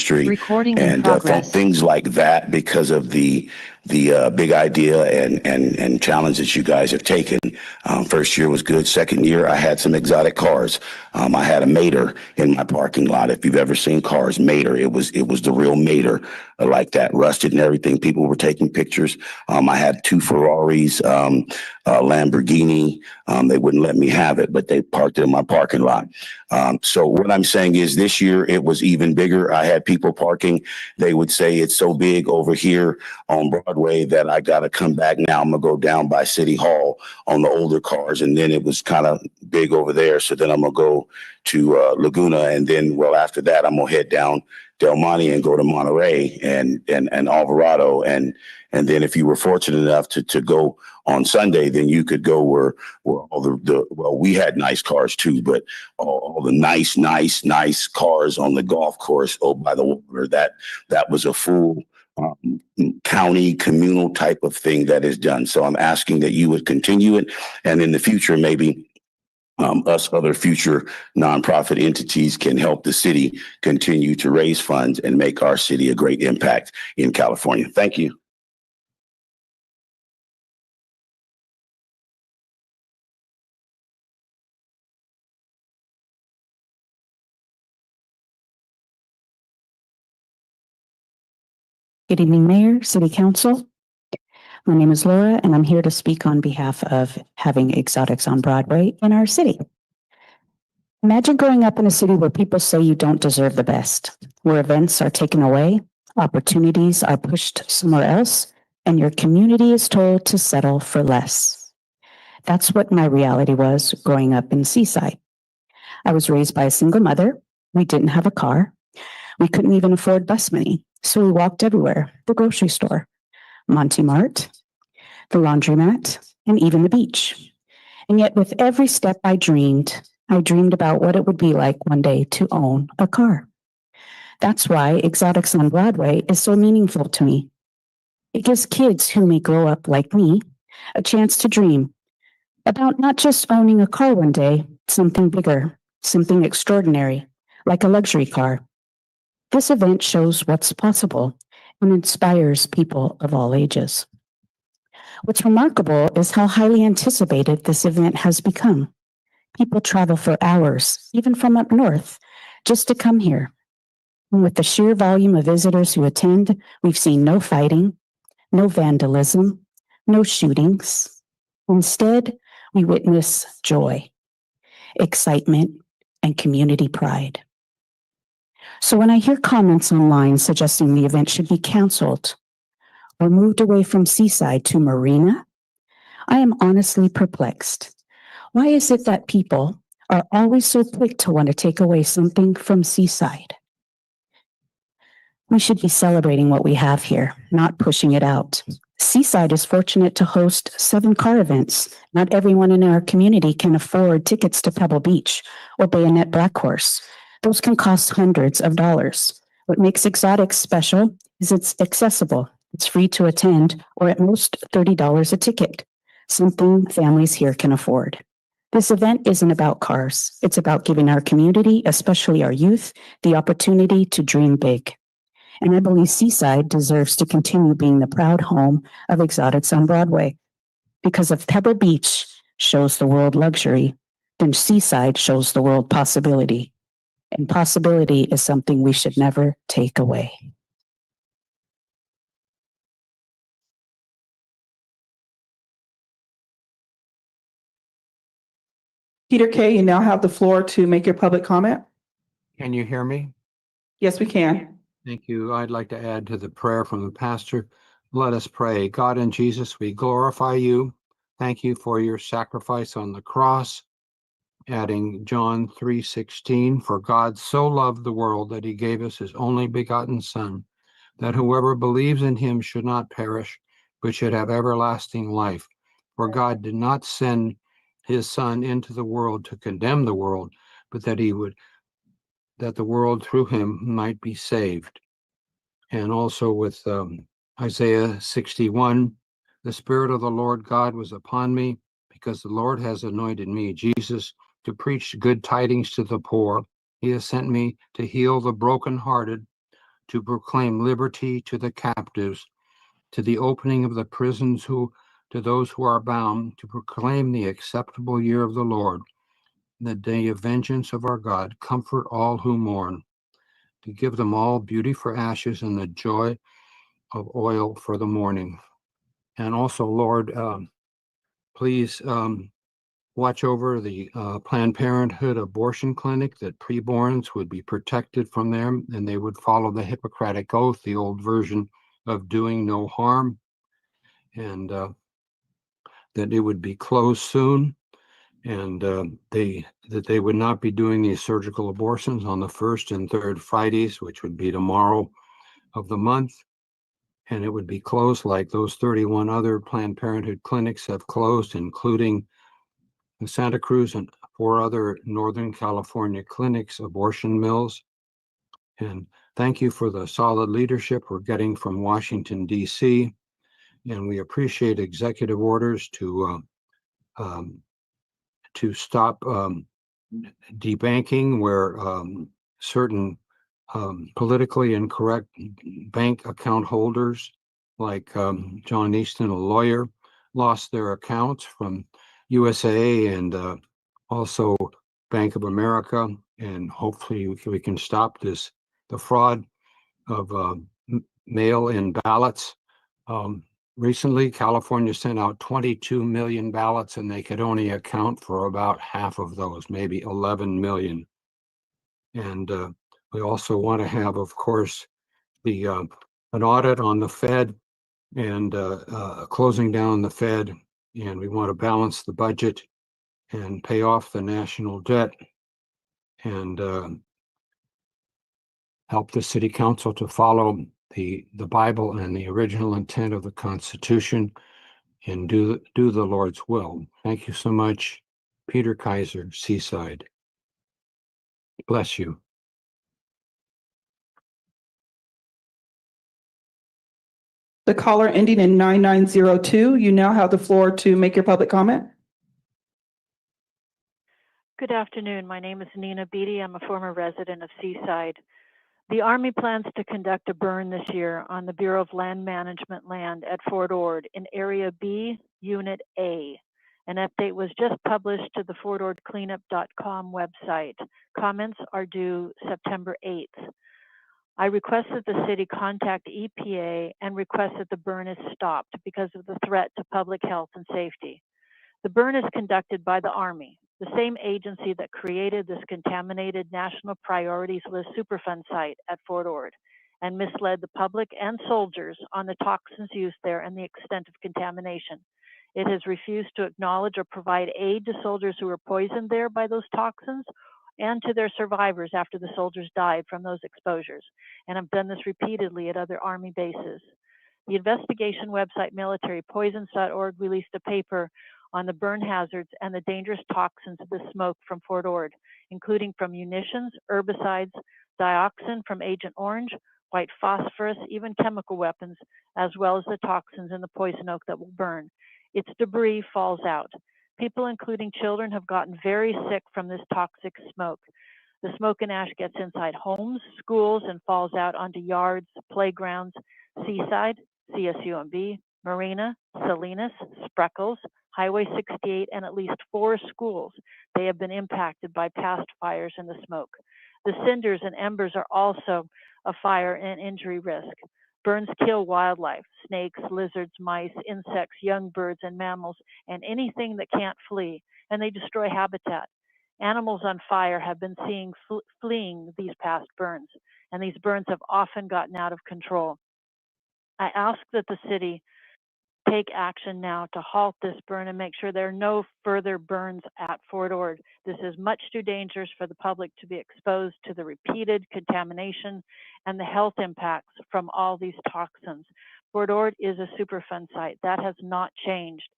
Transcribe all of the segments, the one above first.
Recording in and progress. things like that because of the big idea and challenge that you guys have taken. First year was good. Second year, I had some exotic cars. I had a Mater in my parking lot. If you've ever seen cars, Mater, it was the real Mater, like that, rusted and everything. People were taking pictures. I had two Ferraris, Lamborghini. They wouldn't let me have it, but they parked it in my parking lot. So what I'm saying is this year it was even bigger. I had people parking. They would say it's so big over here on Broadway that I got to come back now. I'm going to go down by City Hall on the older cars. And then it was kind of big over there. So then I'm going to go to Laguna. And then, well, after that, I'm going to head down Del Monte and go to Monterey and Alvarado. And then if you were fortunate enough to go on Sunday, then you could go where all well, we had nice cars too, but all the nice cars on the golf course by the water, that was a full county communal type of thing that is done. So I'm asking that you would continue it. And in the future, maybe us other future nonprofit entities can help the city continue to raise funds and make our city a great impact in California. Thank you. Good evening, Mayor, City Council. My name is Laura, and I'm here to speak on behalf of having exotics on Broadway in our city. Imagine growing up in a city where people say you don't deserve the best, where events are taken away, opportunities are pushed somewhere else, and your community is told to settle for less. That's what my reality was growing up in Seaside. I was raised by a single mother. We didn't have a car. We couldn't even afford bus money, so we walked everywhere, the grocery store, Monty Mart, the laundromat, and even the beach. And yet with every step I dreamed about what it would be like one day to own a car. That's why Exotics on Broadway is so meaningful to me. It gives kids who may grow up like me a chance to dream about not just owning a car one day, something bigger, something extraordinary, like a luxury car. This event shows what's possible and inspires people of all ages. What's remarkable is how highly anticipated this event has become. People travel for hours, even from up north, just to come here. And with the sheer volume of visitors who attend, we've seen no fighting, no vandalism, no shootings. Instead, we witness joy, excitement, and community pride. So when I hear comments online suggesting the event should be canceled or moved away from Seaside to Marina, I am honestly perplexed. Why is it that people are always so quick to want to take away something from Seaside? We should be celebrating what we have here, not pushing it out. Seaside is fortunate to host 7 car events. Not everyone in our community can afford tickets to Pebble Beach or Bayonet Black Horse. Those can cost hundreds of dollars. What makes Exotics special is it's accessible. It's free to attend, or at most $30 a ticket, something families here can afford. This event isn't about cars. It's about giving our community, especially our youth, the opportunity to dream big. And I believe Seaside deserves to continue being the proud home of Exotics on Broadway. Because if Pebble Beach shows the world luxury, then Seaside shows the world possibility. And possibility is something we should never take away. Peter Kay, you now have the floor to make your public comment. Can you hear me? Yes, we can. Thank you. I'd like to add to the prayer from the pastor. Let us pray. God and Jesus, we glorify you. Thank you for your sacrifice on the cross. Adding John 3:16, for God so loved the world that he gave us his only begotten Son, that whoever believes in him should not perish, but should have everlasting life. For God did not send his son into the world to condemn the world, but that the world through him might be saved. And also with Isaiah 61, the Spirit of the Lord God was upon me, because the Lord has anointed me, Jesus, to preach good tidings to the poor. He has sent me to heal the brokenhearted, to proclaim liberty to the captives, to the opening of the prisons to those who are bound, to proclaim the acceptable year of the Lord, the day of vengeance of our God. Comfort all who mourn, to give them all beauty for ashes and the joy of oil for the morning. And also, Lord, please watch over the Planned Parenthood abortion clinic, that preborns would be protected from them and they would follow the Hippocratic Oath, the old version of doing no harm, and that it would be closed soon, and that they would not be doing these surgical abortions on the first and third Fridays, which would be tomorrow of the month. And it would be closed like those 31 other Planned Parenthood clinics have closed, including the Santa Cruz and 4 other Northern California clinics, abortion mills. And thank you for the solid leadership we're getting from Washington, D.C. And we appreciate executive orders to stop debanking where certain politically incorrect bank account holders, like John Easton, a lawyer, lost their accounts from USA and also Bank of America. And hopefully we can stop the fraud of mail-in ballots. Recently, California sent out 22 million ballots, and they could only account for about half of those, maybe 11 million. And we also want to have, of course, an audit on the Fed and closing down the Fed. And we want to balance the budget and pay off the national debt, and help the city council to follow the Bible and the original intent of the Constitution, and do the Lord's will. Thank you so much, Peter Kaiser, Seaside. Bless you. The caller ending in 9902, you now have the floor to make your public comment. Good afternoon. My name is Nina Beatty. I'm a former resident of Seaside. The Army plans to conduct a burn this year on the Bureau of Land Management land at Fort Ord in Area B, Unit A. An update was just published to the fortordcleanup.com website. Comments are due September 8th. I request that the city contact EPA and request that the burn is stopped because of the threat to public health and safety. The burn is conducted by the Army, the same agency that created this contaminated National Priorities List Superfund site at Fort Ord and misled the public and soldiers on the toxins used there and the extent of contamination. It has refused to acknowledge or provide aid to soldiers who were poisoned there by those toxins and to their survivors after the soldiers died from those exposures, and have done this repeatedly at other Army bases. The investigation website militarypoisons.org released a paper on the burn hazards and the dangerous toxins of the smoke from Fort Ord, including from munitions, herbicides, dioxin from Agent Orange, white phosphorus, even chemical weapons, as well as the toxins in the poison oak that will burn. Its debris falls out. People, including children, have gotten very sick from this toxic smoke. The smoke and ash gets inside homes, schools, and falls out onto yards, playgrounds, Seaside, CSUMB, Marina, Salinas, Spreckles, Highway 68, and at least 4 schools. They have been impacted by past fires in the smoke. The cinders and embers are also a fire and injury risk. Burns kill wildlife, snakes, lizards, mice, insects, young birds, and mammals, and anything that can't flee, and they destroy habitat. Animals on fire have been fleeing these past burns, and these burns have often gotten out of control. I ask that the city take action now to halt this burn and make sure there are no further burns at Fort Ord. This is much too dangerous for the public to be exposed to the repeated contamination and the health impacts from all these toxins. Fort Ord is a Superfund site. That has not changed.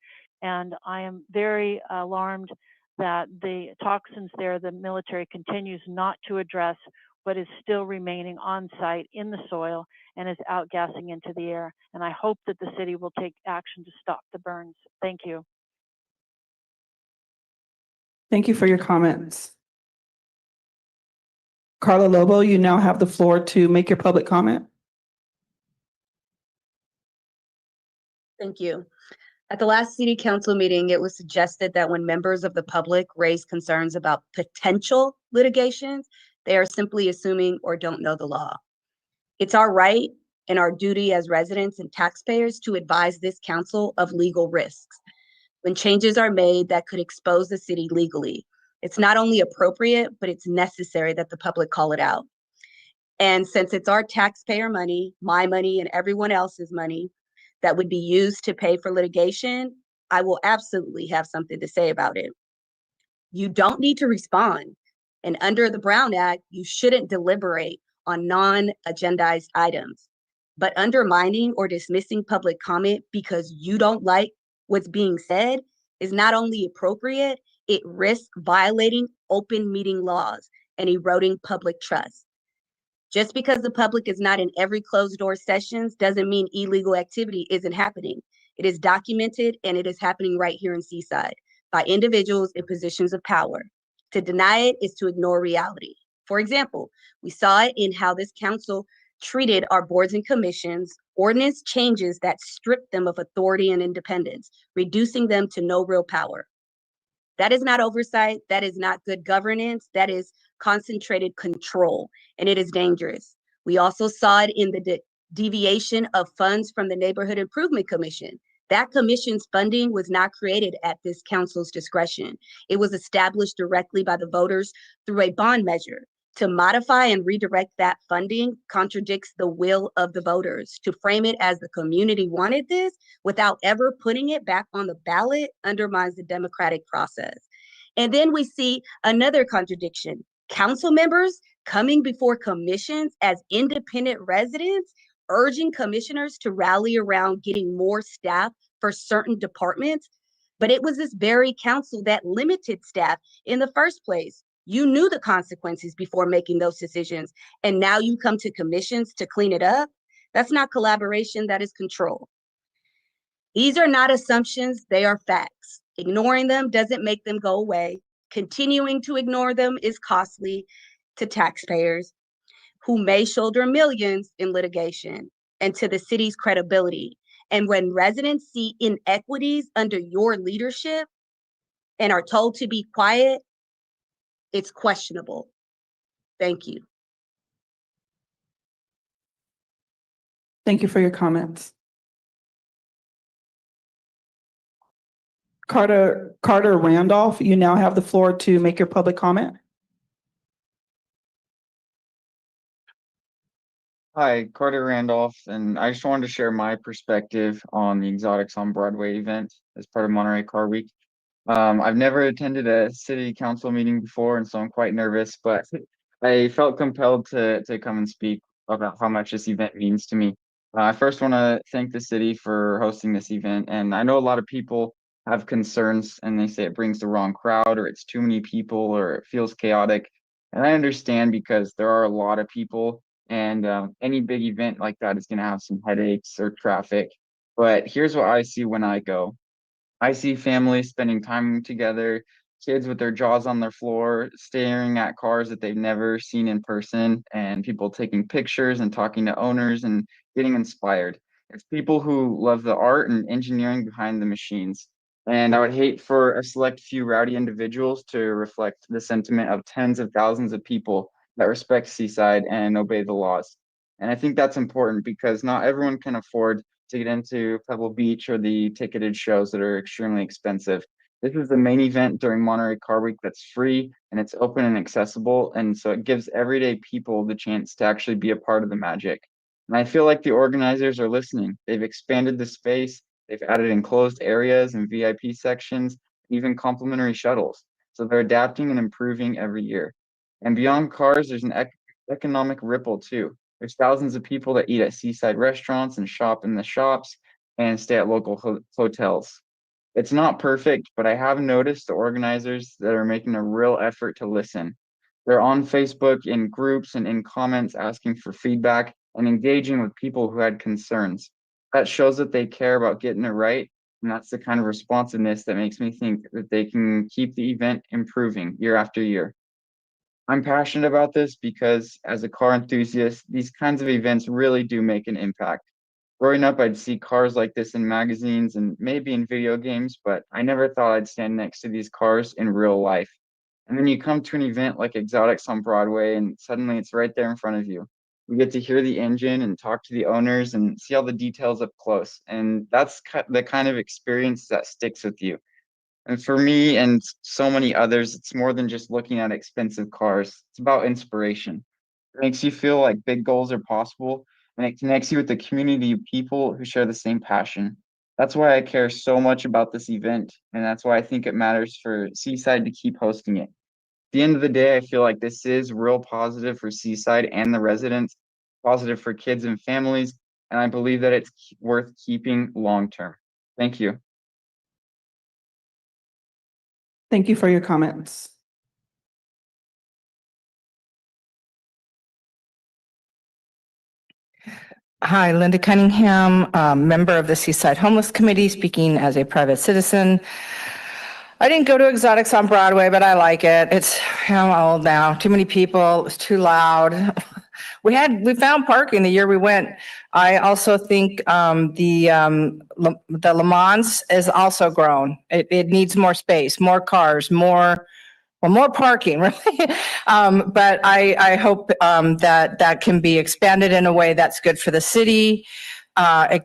And I am very alarmed that the toxins there, the military continues not to address what is still remaining on site in the soil and is outgassing into the air. And I hope that the city will take action to stop the burns. Thank you. Thank you for your comments. Carla Lobo, you now have the floor to make your public comment. Thank you. At the last city council meeting, it was suggested that when members of the public raise concerns about potential litigations, they are simply assuming or don't know the law. It's our right and our duty as residents and taxpayers to advise this council of legal risks when changes are made that could expose the city legally. It's not only appropriate, but it's necessary that the public call it out. And since it's our taxpayer money, my money, and everyone else's money that would be used to pay for litigation, I will absolutely have something to say about it. You don't need to respond. And under the Brown Act, you shouldn't deliberate on non-agendized items. But undermining or dismissing public comment because you don't like what's being said is not only appropriate, it risks violating open meeting laws and eroding public trust. Just because the public is not in every closed door sessions doesn't mean illegal activity isn't happening. It is documented and it is happening right here in Seaside by individuals in positions of power. To deny it is to ignore reality. For example, we saw it in how this council treated our boards and commissions, ordinance changes that stripped them of authority and independence, reducing them to no real power. That is not oversight. That is not good governance. That is concentrated control, and it is dangerous. We also saw it in the deviation of funds from the Neighborhood Improvement Commission. That commission's funding was not created at this council's discretion. It was established directly by the voters through a bond measure. To modify and redirect that funding contradicts the will of the voters. To frame it as the community wanted this without ever putting it back on the ballot undermines the democratic process. And then we see another contradiction. Council members coming before commissions as independent residents, urging commissioners to rally around getting more staff for certain departments. But it was this very council that limited staff in the first place. You knew the consequences before making those decisions, and now you come to commissions to clean it up. That's not collaboration, that is control. These are not assumptions, they are facts. Ignoring them doesn't make them go away. Continuing to ignore them is costly to taxpayers who may shoulder millions in litigation and to the city's credibility. And when residents see inequities under your leadership and are told to be quiet, it's questionable. Thank you. Thank you for your comments. Carter Randolph, you now have the floor to make your public comment. Hi, Carter Randolph, and I just wanted to share my perspective on the Exotics on Broadway event as part of Monterey Car Week. I've never attended a city council meeting before, and so I'm quite nervous, but I felt compelled to come and speak about how much this event means to me. I first want to thank the city for hosting this event, and I know a lot of people have concerns and they say it brings the wrong crowd or it's too many people or it feels chaotic. And I understand because there are a lot of people and any big event like that is going to have some headaches or traffic. But here's what I see when I go. I see families spending time together, kids with their jaws on their floor, staring at cars that they've never seen in person, and people taking pictures and talking to owners and getting inspired. It's people who love the art and engineering behind the machines. And I would hate for a select few rowdy individuals to reflect the sentiment of tens of thousands of people that respect Seaside and obey the laws. And I think that's important because not everyone can afford to get into Pebble Beach or the ticketed shows that are extremely expensive. This is the main event during Monterey Car Week that's free and it's open and accessible. And so it gives everyday people the chance to actually be a part of the magic. And I feel like the organizers are listening. They've expanded the space, they've added enclosed areas and VIP sections, even complimentary shuttles. So they're adapting and improving every year. And beyond cars, there's an economic ripple too. There's thousands of people that eat at seaside restaurants and shop in the shops and stay at local hotels. It's not perfect, but I have noticed the organizers that are making a real effort to listen. They're on Facebook in groups and in comments asking for feedback and engaging with people who had concerns. That shows that they care about getting it right. And that's the kind of responsiveness that makes me think that they can keep the event improving year after year. I'm passionate about this because as a car enthusiast, these kinds of events really do make an impact. Growing up, I'd see cars like this in magazines and maybe in video games, but I never thought I'd stand next to these cars in real life. And then you come to an event like Exotics on Broadway, and suddenly it's right there in front of you. We get to hear the engine and talk to the owners and see all the details up close. And that's the kind of experience that sticks with you. And for me and so many others, it's more than just looking at expensive cars. It's about inspiration. It makes you feel like big goals are possible, and it connects you with the community of people who share the same passion. That's why I care so much about this event, and that's why I think it matters for Seaside to keep hosting it. At the end of the day, I feel like this is real positive for Seaside and the residents, positive for kids and families, and I believe that it's worth keeping long term. Thank you. Thank you for your comments. Hi, Linda Cunningham, member of the Seaside Homeless Committee, speaking as a private citizen. I didn't go to Exotics on Broadway, but I like it. I'm old now. Too many people. It's too loud. We found parking the year we went. I also think the Le Mans is also grown. It needs more space, more cars, more parking, really. But I hope that can be expanded in a way that's good for the city.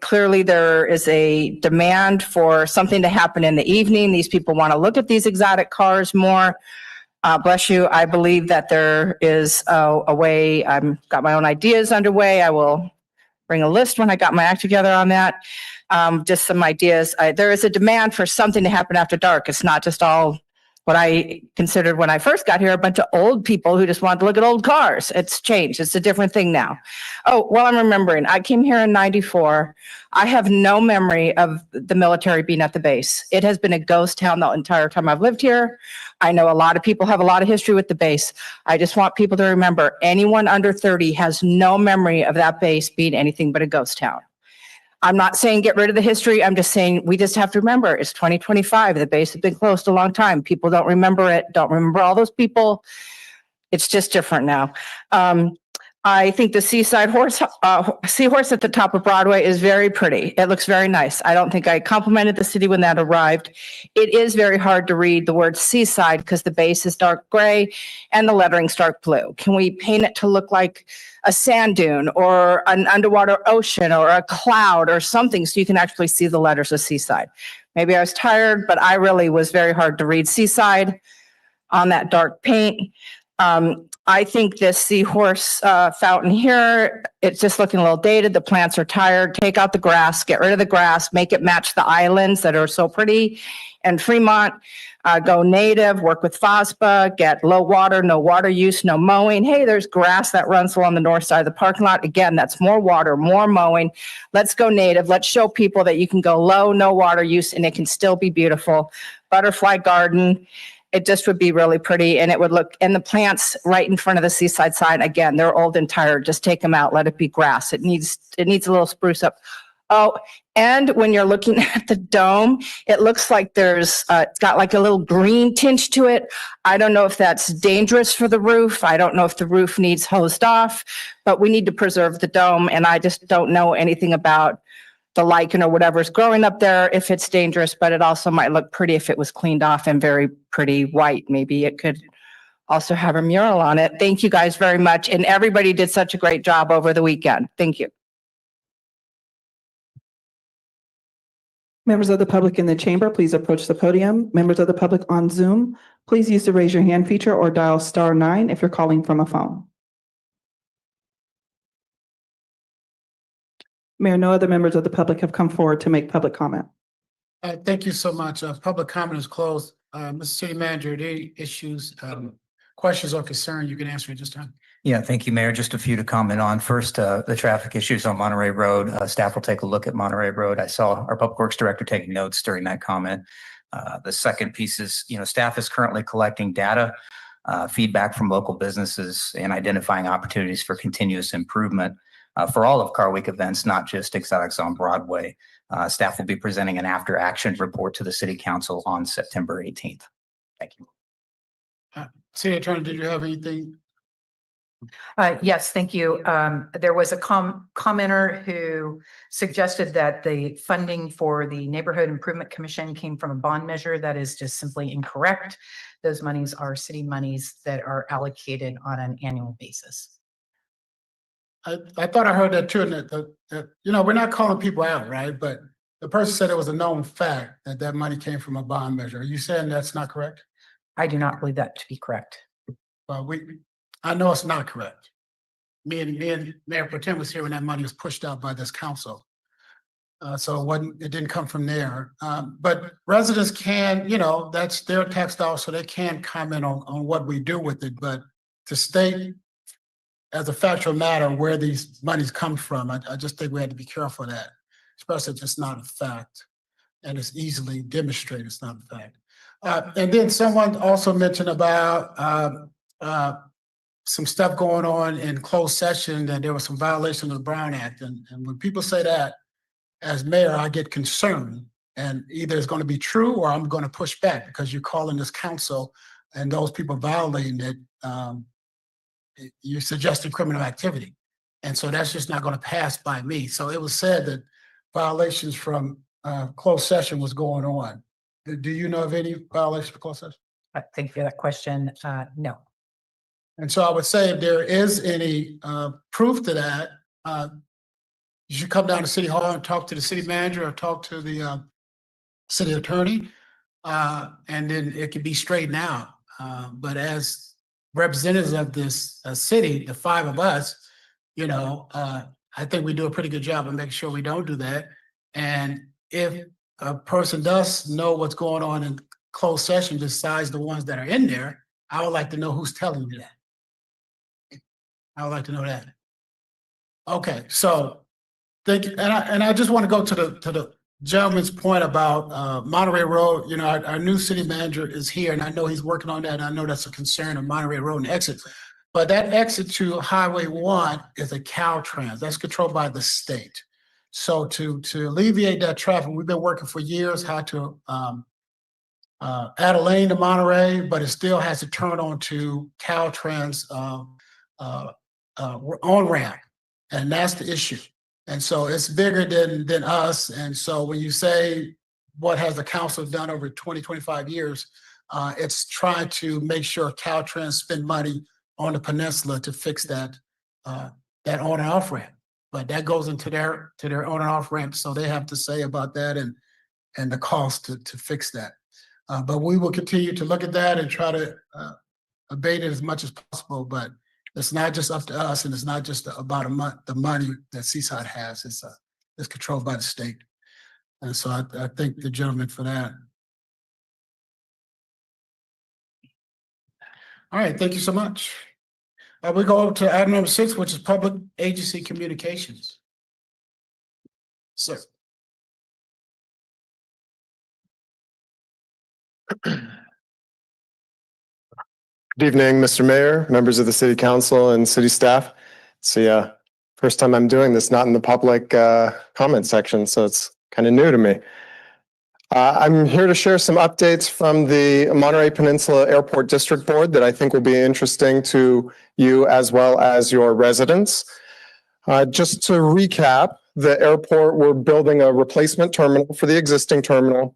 Clearly, there is a demand for something to happen in the evening. These people want to look at these exotic cars more. Bless you. I believe that there is a way. I've got my own ideas underway. I will bring a list when I got my act together on that. Just some ideas. There is a demand for something to happen after dark. It's not just all what I considered when I first got here, a bunch of old people who just wanted to look at old cars. It's changed. It's a different thing now. Oh, well, I'm remembering, I came here in '94. I have no memory of the military being at the base. It has been a ghost town the entire time I've lived here. I know a lot of people have a lot of history with the base. I just want people to remember, anyone under 30 has no memory of that base being anything but a ghost town. I'm not saying get rid of the history. I'm just saying we just have to remember it's 2025. The base has been closed a long time. People don't remember it, don't remember all those people. It's just different now. I think the seaside seahorse at the top of Broadway is very pretty. It looks very nice. I don't think I complimented the city when that arrived. It is very hard to read the word seaside because the base is dark gray and the lettering's dark blue. Can we paint it to look like a sand dune or an underwater ocean or a cloud or something so you can actually see the letters of Seaside? Maybe I was tired, but I really was very hard to read Seaside on that dark paint. I think this seahorse fountain here, it's just looking a little dated. The plants are tired. Take out the grass, get rid of the grass, make it match the islands that are so pretty. And Fremont, go native, work with FOSBA, get low water, no water use, no mowing. Hey, there's grass that runs along the north side of the parking lot. Again, that's more water, more mowing. Let's go native. Let's show people that you can go low, no water use, and it can still be beautiful. Butterfly garden. It just would be really pretty, and it would look, and the plants right in front of the seaside sign, again, they're old and tired. Just take them out, let it be grass. It needs a little spruce up. Oh, and when you're looking at the dome, it looks like it's got like a little green tinge to it. I don't know if that's dangerous for the roof. I don't know if the roof needs hosed off, but we need to preserve the dome, and I just don't know anything about the lichen or whatever's growing up there, if it's dangerous, but it also might look pretty if it was cleaned off and very pretty white. Maybe it could also have a mural on it. Thank you guys very much. And everybody did such a great job over the weekend. Thank you. Members of the public in the chamber, please approach the podium. Members of the public on Zoom, please use the raise your hand feature or dial *9 if you're calling from a phone. Mayor, no other members of the public have come forward to make public comment. Thank you so much. Public comment is closed. Mr. City Manager, any issues, questions or concerns you can answer at this time? Yeah, thank you, Mayor. Just a few to comment on. First, the traffic issues on Monterey Road. Staff will take a look at Monterey Road. I saw our Public Works Director taking notes during that comment. The second piece is, staff is currently collecting data, feedback from local businesses, and identifying opportunities for continuous improvement for all of Car Week events, not just Exotics on Broadway. Staff will be presenting an after-action report to the City Council on September 18th. Thank you. City Attorney, did you have anything? Yes, thank you. There was a commenter who suggested that the funding for the Neighborhood Improvement Commission came from a bond measure. That is just simply incorrect. Those monies are city monies that are allocated on an annual basis. I thought I heard that too, and that we're not calling people out, right? But the person said it was a known fact that that money came from a bond measure. Are you saying that's not correct? I do not believe that to be correct. Well, I know it's not correct. Me and Mayor Pro Tem was here when that money was pushed out by this council. So it didn't come from there. But residents can, that's their tax dollars, so they can comment on what we do with it. But to state as a factual matter where these monies come from, I just think we had to be careful of that, especially if it's not a fact and it's easily demonstrated it's not a fact. And then someone also mentioned about some stuff going on in closed session, that there was some violation of the Brown Act. And when people say that, as mayor, I get concerned. And either it's going to be true or I'm going to push back, because you're calling this council and those people violating it, you're suggesting criminal activity. And so that's just not going to pass by me. So it was said that violations from closed session was going on. Do you know of any violations for closed session? Thank you for that question. No. And so I would say if there is any proof to that, you should come down to City Hall and talk to the city manager or talk to the city attorney, and then it can be straightened out. But as representatives of this city, the five of us, I think we do a pretty good job of making sure we don't do that. And if a person does know what's going on in closed session besides the ones that are in there, I would like to know who's telling me that. I would like to know that. Okay, so thank you. And I just want to go to the gentleman's point about Monterey Road. Our new city manager is here, and I know he's working on that. And I know that's a concern of Monterey Road and exit. But that exit to Highway 1 is a Caltrans. That's controlled by the state. So to alleviate that traffic, we've been working for years how to add a lane to Monterey, but it still has to turn on to Caltrans on-ramp, and that's the issue. And so it's bigger than us. And so when you say what has the council done over 20, 25 years, it's trying to make sure Caltrans spend money on the peninsula to fix that on and off ramp. But that goes into their on and off ramp, so they have to say about that and the cost to fix that. But we will continue to look at that and try to abate it as much as possible. But it's not just up to us, and it's not just about the money that Seaside has. It's controlled by the state. And so I thank the gentleman for that. All right, thank you so much. We go over to item number 6, which is public agency communications. Sir. Good evening, Mr. Mayor, members of the City Council and City staff. It's the first time I'm doing this, not in the public comment section, so it's kind of new to me. I'm here to share some updates from the Monterey Peninsula Airport District Board that I think will be interesting to you as well as your residents. Just to recap, the airport, we're building a replacement terminal for the existing terminal,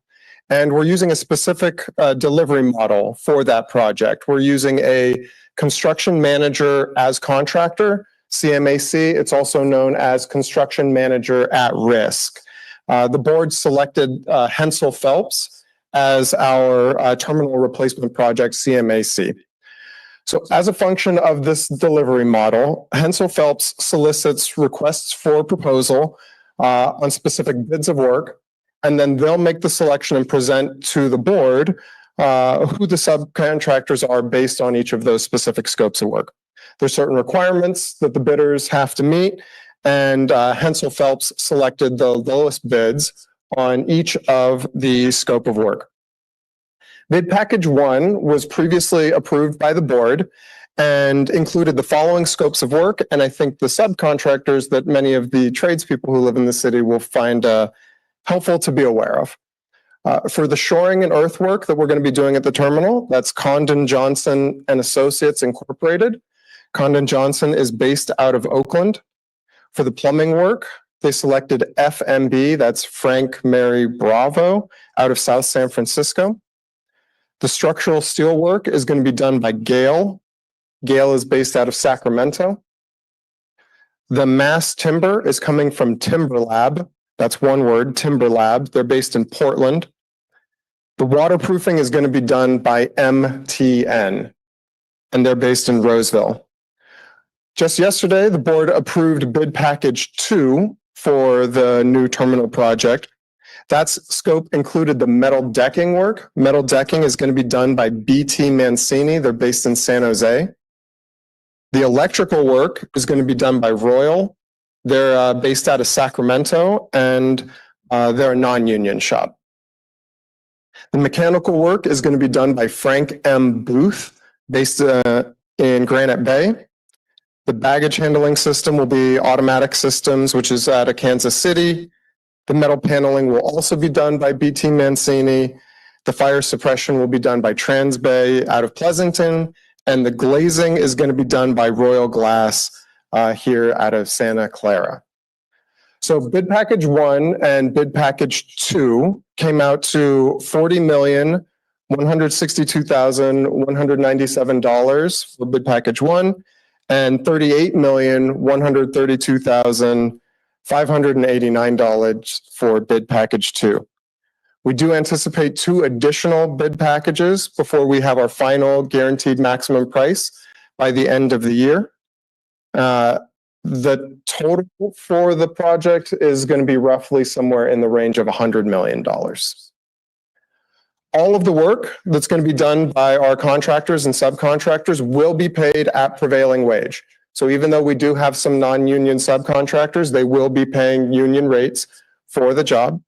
and we're using a specific delivery model for that project. We're using a construction manager as contractor, CMAC. It's also known as construction manager at risk. The board selected Hensel Phelps as our terminal replacement project, CMAC. So as a function of this delivery model, Hensel Phelps solicits requests for proposal on specific bids of work, and then they'll make the selection and present to the board who the subcontractors are based on each of those specific scopes of work. There's certain requirements that the bidders have to meet, and Hensel Phelps selected the lowest bids on each of the scope of work. Bid package 1 was previously approved by the board and included the following scopes of work, and I think the subcontractors that many of the tradespeople who live in the city will find helpful to be aware of. For the shoring and earthwork that we're going to be doing at the terminal, that's Condon Johnson and Associates Incorporated. Condon Johnson is based out of Oakland. For the plumbing work, they selected FMB, that's Frank Mary Bravo, out of South San Francisco. The structural steel work is going to be done by Gale. Gale is based out of Sacramento. The mass timber is coming from Timber Lab. That's one word, Timber Lab. They're based in Portland. The waterproofing is going to be done by MTN, and they're based in Roseville. Just yesterday, the board approved bid package 2 for the new terminal project. That scope included the metal decking work. Metal decking is going to be done by BT Mancini. They're based in San Jose. The electrical work is going to be done by Royal. They're based out of Sacramento, and they're a non-union shop. The mechanical work is going to be done by Frank M. Booth, based in Granite Bay. The baggage handling system will be Automatic Systems, which is out of Kansas City. The metal paneling will also be done by BT Mancini. The fire suppression will be done by Transbay out of Pleasanton. And the glazing is going to be done by Royal Glass here out of Santa Clara. So bid package 1 and bid package 2 came out to $40,162,197 for bid package 1 and $38,132,589 for bid package 2. We do anticipate 2 additional bid packages before we have our final guaranteed maximum price by the end of the year. The total for the project is going to be roughly somewhere in the range of $100 million. All of the work that's going to be done by our contractors and subcontractors will be paid at prevailing wage. So even though we do have some non-union subcontractors, they will be paying union rates for the job.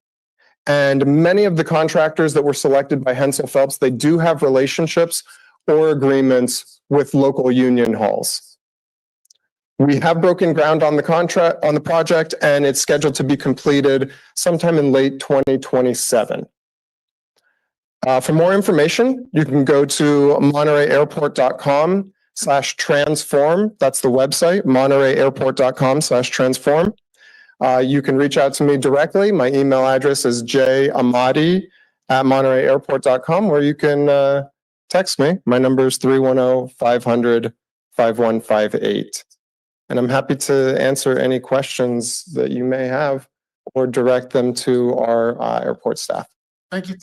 And many of the contractors that were selected by Hensel Phelps, they do have relationships or agreements with local union halls. We have broken ground on the project, and it's scheduled to be completed sometime in late 2027. For more information, you can go to montereyairport.com/transform. That's the website, montereyairport.com/transform. You can reach out to me directly. My email address is jamadi@montereyairport.com, or you can text me. My number is 310-500-5158. And I'm happy to answer any questions that you may have or direct them to our airport staff. Thank you.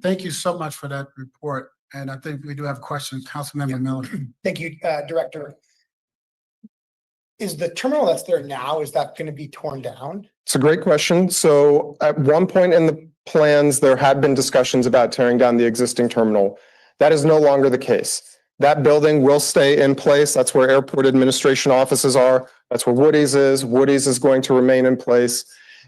Thank you so much for that report. And I think we do have questions. Councilmember Miller. Thank you, Director. Is the terminal that's there now, is that going to be torn down? It's a great question. So at one point in the plans, there had been discussions about tearing down the existing terminal. That is no longer the case. That building will stay in place. That's where airport administration offices are. That's where Woody's is. Woody's is going to remain in place.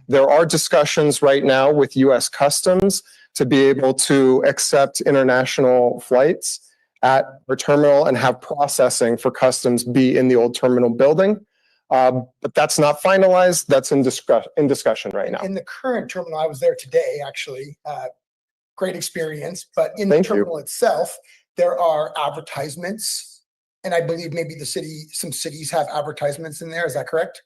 There are discussions right now with U.S. Customs to be able to accept international flights at our terminal and have processing for customs be in the old terminal building. But that's not finalized. That's in discussion right now. In the current terminal, I was there today, actually. Great experience. But in the terminal itself, there are advertisements. And I believe maybe some cities have advertisements in there. Is that correct?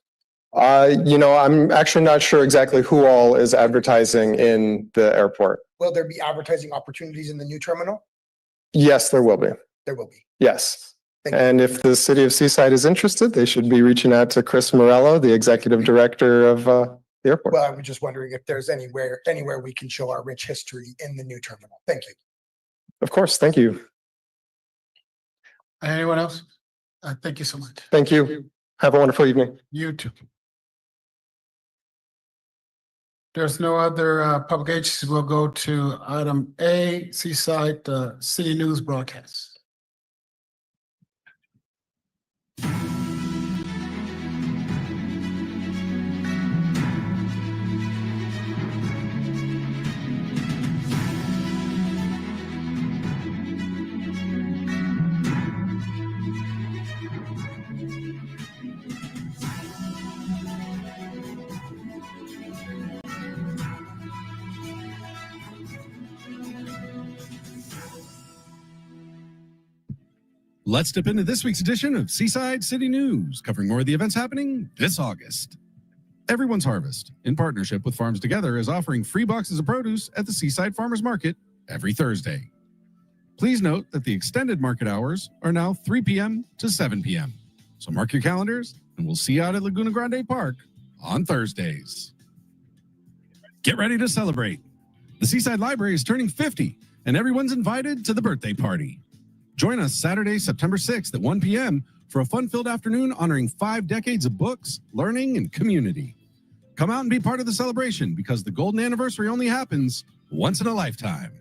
I'm actually not sure exactly who all is advertising in the airport. Will there be advertising opportunities in the new terminal? Yes, there will be. There will be. Yes. And if the city of Seaside is interested, they should be reaching out to Chris Morello, the executive director of the airport. Well, I was just wondering if there's anywhere we can show our rich history in the new terminal. Thank you. Of course. Thank you. Anyone else? Thank you so much. Thank you. Have a wonderful evening. You too. There's no other public agencies. We'll go to item A, Seaside City News broadcast. Let's dip into this week's edition of Seaside City News, covering more of the events happening this August. Everyone's Harvest, in partnership with Farms Together, is offering free boxes of produce at the Seaside Farmers Market every Thursday. Please note that the extended market hours are now 3 p.m. to 7 p.m. So mark your calendars, and we'll see you out at Laguna Grande Park on Thursdays. Get ready to celebrate. The Seaside Library is turning 50, and everyone's invited to the birthday party. Join us Saturday, September 6th at 1 p.m. for a fun-filled afternoon honoring 5 decades of books, learning, and community. Come out and be part of the celebration because the golden anniversary only happens once in a lifetime.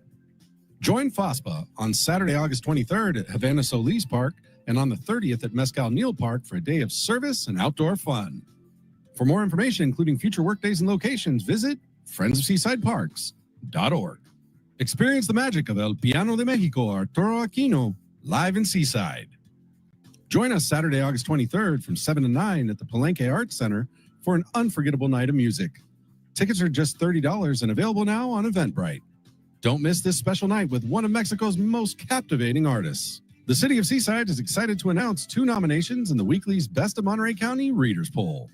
Join FOSPA on Saturday, August 23rd at Havana Solis Park and on the 30th at Mescal Neal Park for a day of service and outdoor fun. For more information, including future workdays and locations, visit friendsofseasideparks.org. Experience the magic of El Piano de Mexico, Arturo Aquino, live in Seaside. Join us Saturday, August 23rd from 7 to 9 at the Palenque Arts Center for an unforgettable night of music. Tickets are just $30 and available now on Eventbrite. Don't miss this special night with one of Mexico's most captivating artists. The City of Seaside is excited to announce 2 nominations in the weekly's Best of Monterey County Readers Poll.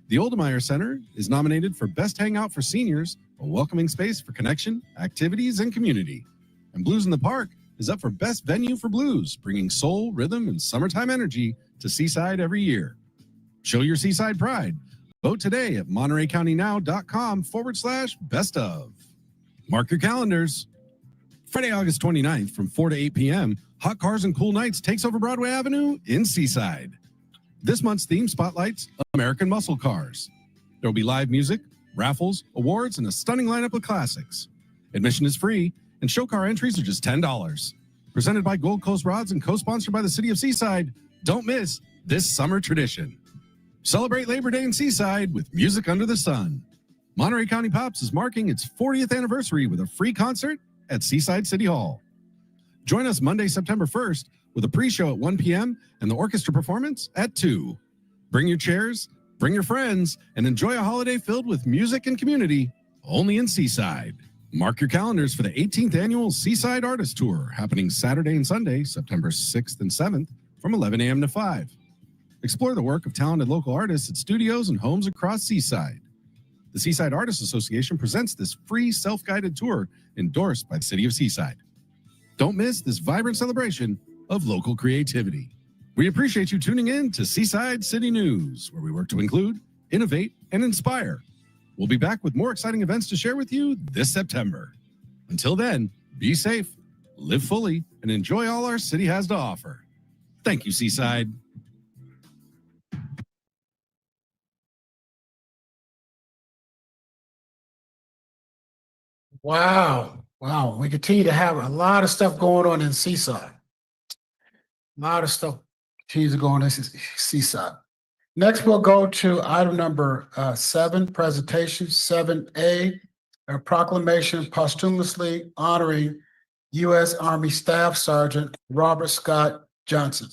The Oldemeyer Center is nominated for Best Hangout for Seniors, a welcoming space for connection, activities, and community. And Blues in the Park is up for Best Venue for Blues, bringing soul, rhythm, and summertime energy to Seaside every year. Show your Seaside pride. Vote today at MontereyCountyNow.com/best of. Mark your calendars. Friday, August 29th from 4 to 8 p.m., Hot Cars and Cool Nights takes over Broadway Avenue in Seaside. This month's theme spotlights American muscle cars. There will be live music, raffles, awards, and a stunning lineup of classics. Admission is free, and show car entries are just $10. Presented by Gold Coast Rods and co-sponsored by the City of Seaside, don't miss this summer tradition. Celebrate Labor Day in Seaside with music under the sun. Monterey County Pops is marking its 40th anniversary with a free concert at Seaside City Hall. Join us Monday, September 1st with a pre-show at 1 p.m. and the orchestra performance at 2. Bring your chairs, bring your friends, and enjoy a holiday filled with music and community only in Seaside. Mark your calendars for the 18th annual Seaside Artist Tour happening Saturday and Sunday, September 6th and 7th from 11 a.m. to 5. Explore the work of talented local artists at studios and homes across Seaside. The Seaside Artists Association presents this free self-guided tour endorsed by the City of Seaside. Don't miss this vibrant celebration of local creativity. We appreciate you tuning in to Seaside City News, where we work to include, innovate, and inspire. We'll be back with more exciting events to share with you this September. Until then, be safe, live fully, and enjoy all our city has to offer. Thank you, Seaside. Wow. Wow. We continue to have a lot of stuff going on in Seaside. A lot of stuff continues to go on in Seaside. Next, we'll go to item number 7, presentation 7A, a proclamation posthumously honoring U.S. Army Staff Sergeant Robert Scott Johnson.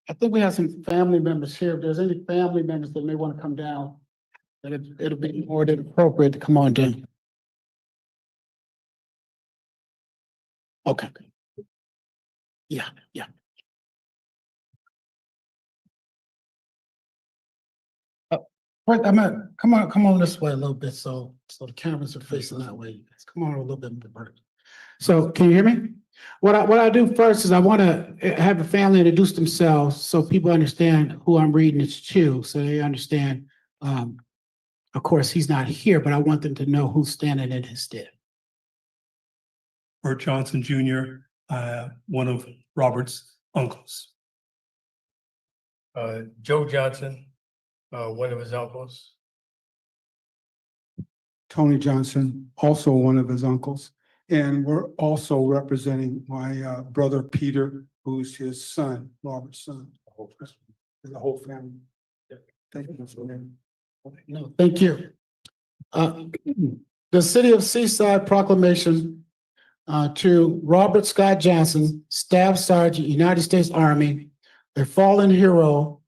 I think we have some family members here. If there's any family members that may want to come down, then it'll be more than appropriate to come on down. Okay. Yeah, yeah. Wait, come on this way a little bit so the cameras are facing that way. Come on a little bit more. So can you hear me? What I do first is I want to have the family introduce themselves so people understand who I'm reading it to, so they understand. Of course, he's not here, but I want them to know who's standing in his stead. Bert Johnson Jr., one of Robert's uncles. Joe Johnson, one of his uncles. Tony Johnson, also one of his uncles. And we're also representing my brother Peter, who's his son, Robert's son. The whole family. Thank you for that. No, thank you. The City of Seaside proclamation to Robert Scott Johnson, Staff Sergeant, United States Army, a fallen hero.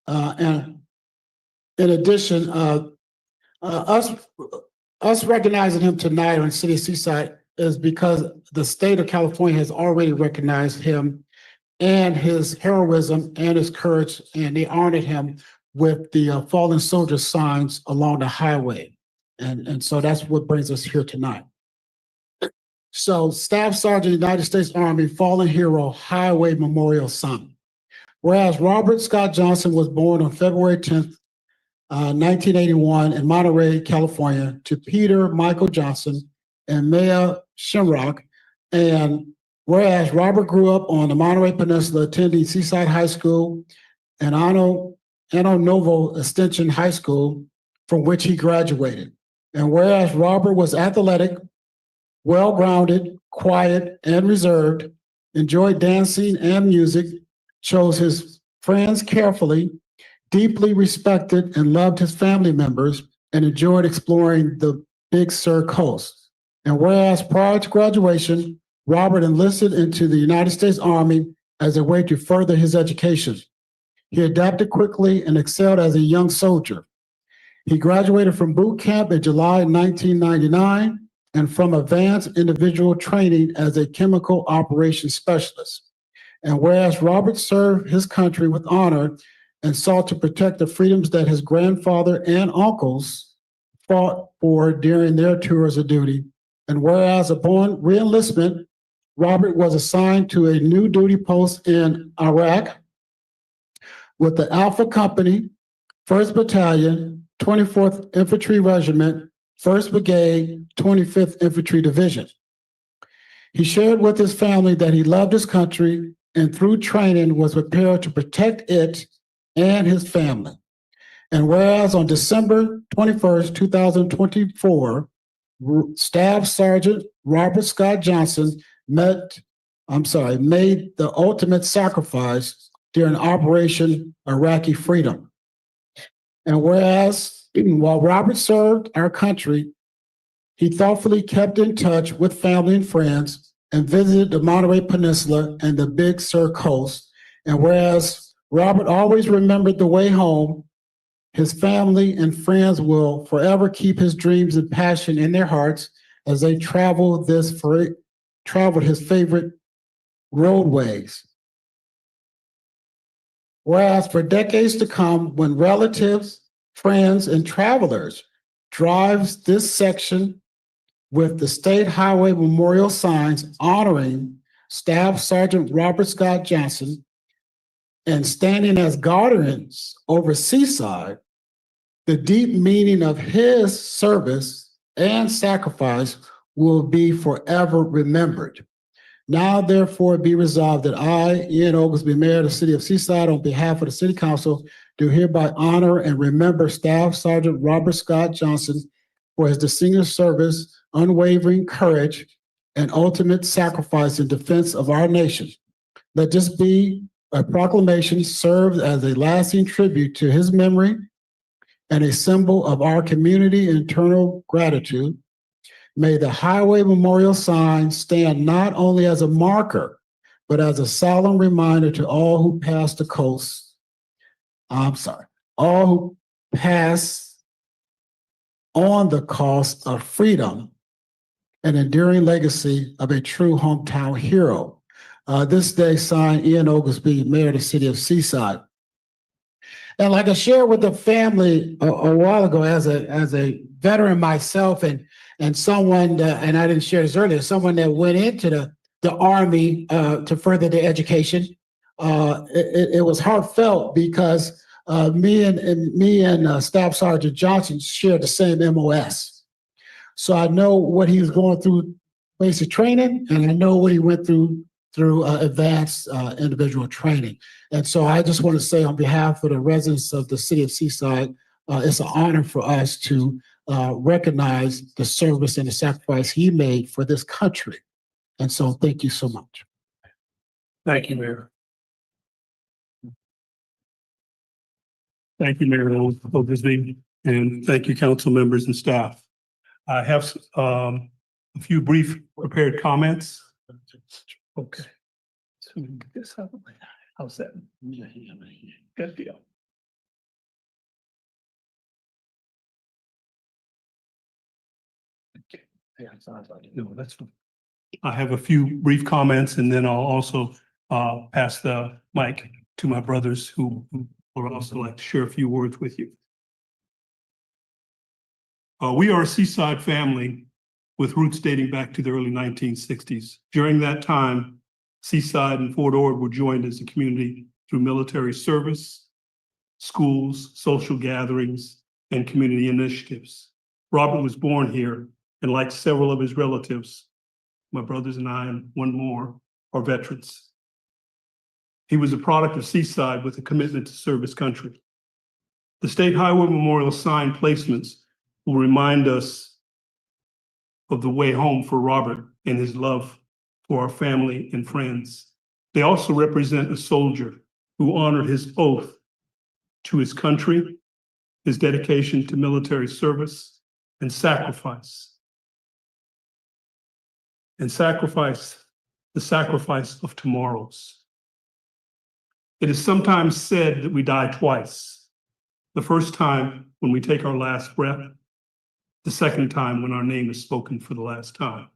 And in addition, us recognizing him tonight on City of Seaside is because the state of California has already recognized him and his heroism and his courage, and they honored him with the fallen soldier signs along the highway. And so that's what brings us here tonight. So Staff Sergeant, United States Army, Fallen Hero Highway Memorial Sign. Whereas Robert Scott Johnson was born on February 10th, 1981 in Monterey, California, to Peter Michael Johnson and Maya Shimrock. And whereas Robert grew up on the Monterey Peninsula, attending Seaside High School and Ano Novo Extension High School, from which he graduated. And whereas Robert was athletic, well-grounded, quiet, and reserved, enjoyed dancing and music, chose his friends carefully, deeply respected and loved his family members, and enjoyed exploring the Big Sur coast. And whereas prior to graduation, Robert enlisted into the United States Army as a way to further his education. He adapted quickly and excelled as a young soldier. He graduated from boot camp in July 1999 and from advanced individual training as a chemical operations specialist. And whereas Robert served his country with honor and sought to protect the freedoms that his grandfather and uncles fought for during their tours of duty. And whereas upon reenlistment, Robert was assigned to a new duty post in Iraq with the Alpha Company, 1st Battalion, 24th Infantry Regiment, 1st Brigade, 25th Infantry Division. He shared with his family that he loved his country and through training was prepared to protect it and his family. And whereas on December 21st, 2024, Staff Sergeant Robert Scott Johnson made the ultimate sacrifice during Operation Iraqi Freedom. And whereas while Robert served our country, he thoughtfully kept in touch with family and friends and visited the Monterey Peninsula and the Big Sur coast. And whereas Robert always remembered the way home, his family and friends will forever keep his dreams and passion in their hearts as they traveled his favorite roadways. Whereas for decades to come, when relatives, friends, and travelers drives this section with the state highway memorial signs honoring Staff Sergeant Robert Scott Johnson and standing as guardians over Seaside, the deep meaning of his service and sacrifice will be forever remembered. Now, therefore, be resolved that I, Ian Oglesby, Mayor of the City of Seaside, on behalf of the City Council, do hereby honor and remember Staff Sergeant Robert Scott Johnson for his distinguished service, unwavering courage, and ultimate sacrifice in defense of our nation. Let this be a proclamation served as a lasting tribute to his memory and a symbol of our community eternal gratitude. May the highway memorial sign stand not only as a marker, but as a solemn reminder to all who pass the coast. All who pass on the cost of freedom, an enduring legacy of a true hometown hero. This day signed Ian Oglesby, Mayor of the City of Seaside. And like I shared with the family a while ago, as a veteran myself, and someone and I didn't share this earlier, someone that went into the Army to further their education. It was heartfelt because me and Staff Sergeant Johnson shared the same MOS. So I know what he was going through basic training, and I know what he went through advanced individual training. And so I just want to say on behalf of the residents of the City of Seaside, it's an honor for us to recognize the service and the sacrifice he made for this country. And so thank you so much. Thank you, Mayor. Thank you, Mayor Oglesby. And thank you, council members and staff. I have a few brief prepared comments. Okay. So we can get this out of the way. How's that? Good deal. Okay. Yeah, no, that's fine. I have a few brief comments and then I'll also pass the mic to my brothers who would also like to share a few words with you. We are a Seaside family with roots dating back to the early 1960s. During that time, Seaside and Fort Ord were joined as a community through military service, schools, social gatherings, and community initiatives. Robert was born here, and like several of his relatives, my brothers and I, and one more, are veterans. He was a product of Seaside with a commitment to serve his country. The State Highway Memorial sign placements will remind us of the way home for Robert and his love for our family and friends. They also represent a soldier who honored his oath to his country, his dedication to military service, and sacrifice. The sacrifice of tomorrows. It is sometimes said that we die twice. The first time when we take our last breath, the second time when our name is spoken for the last time.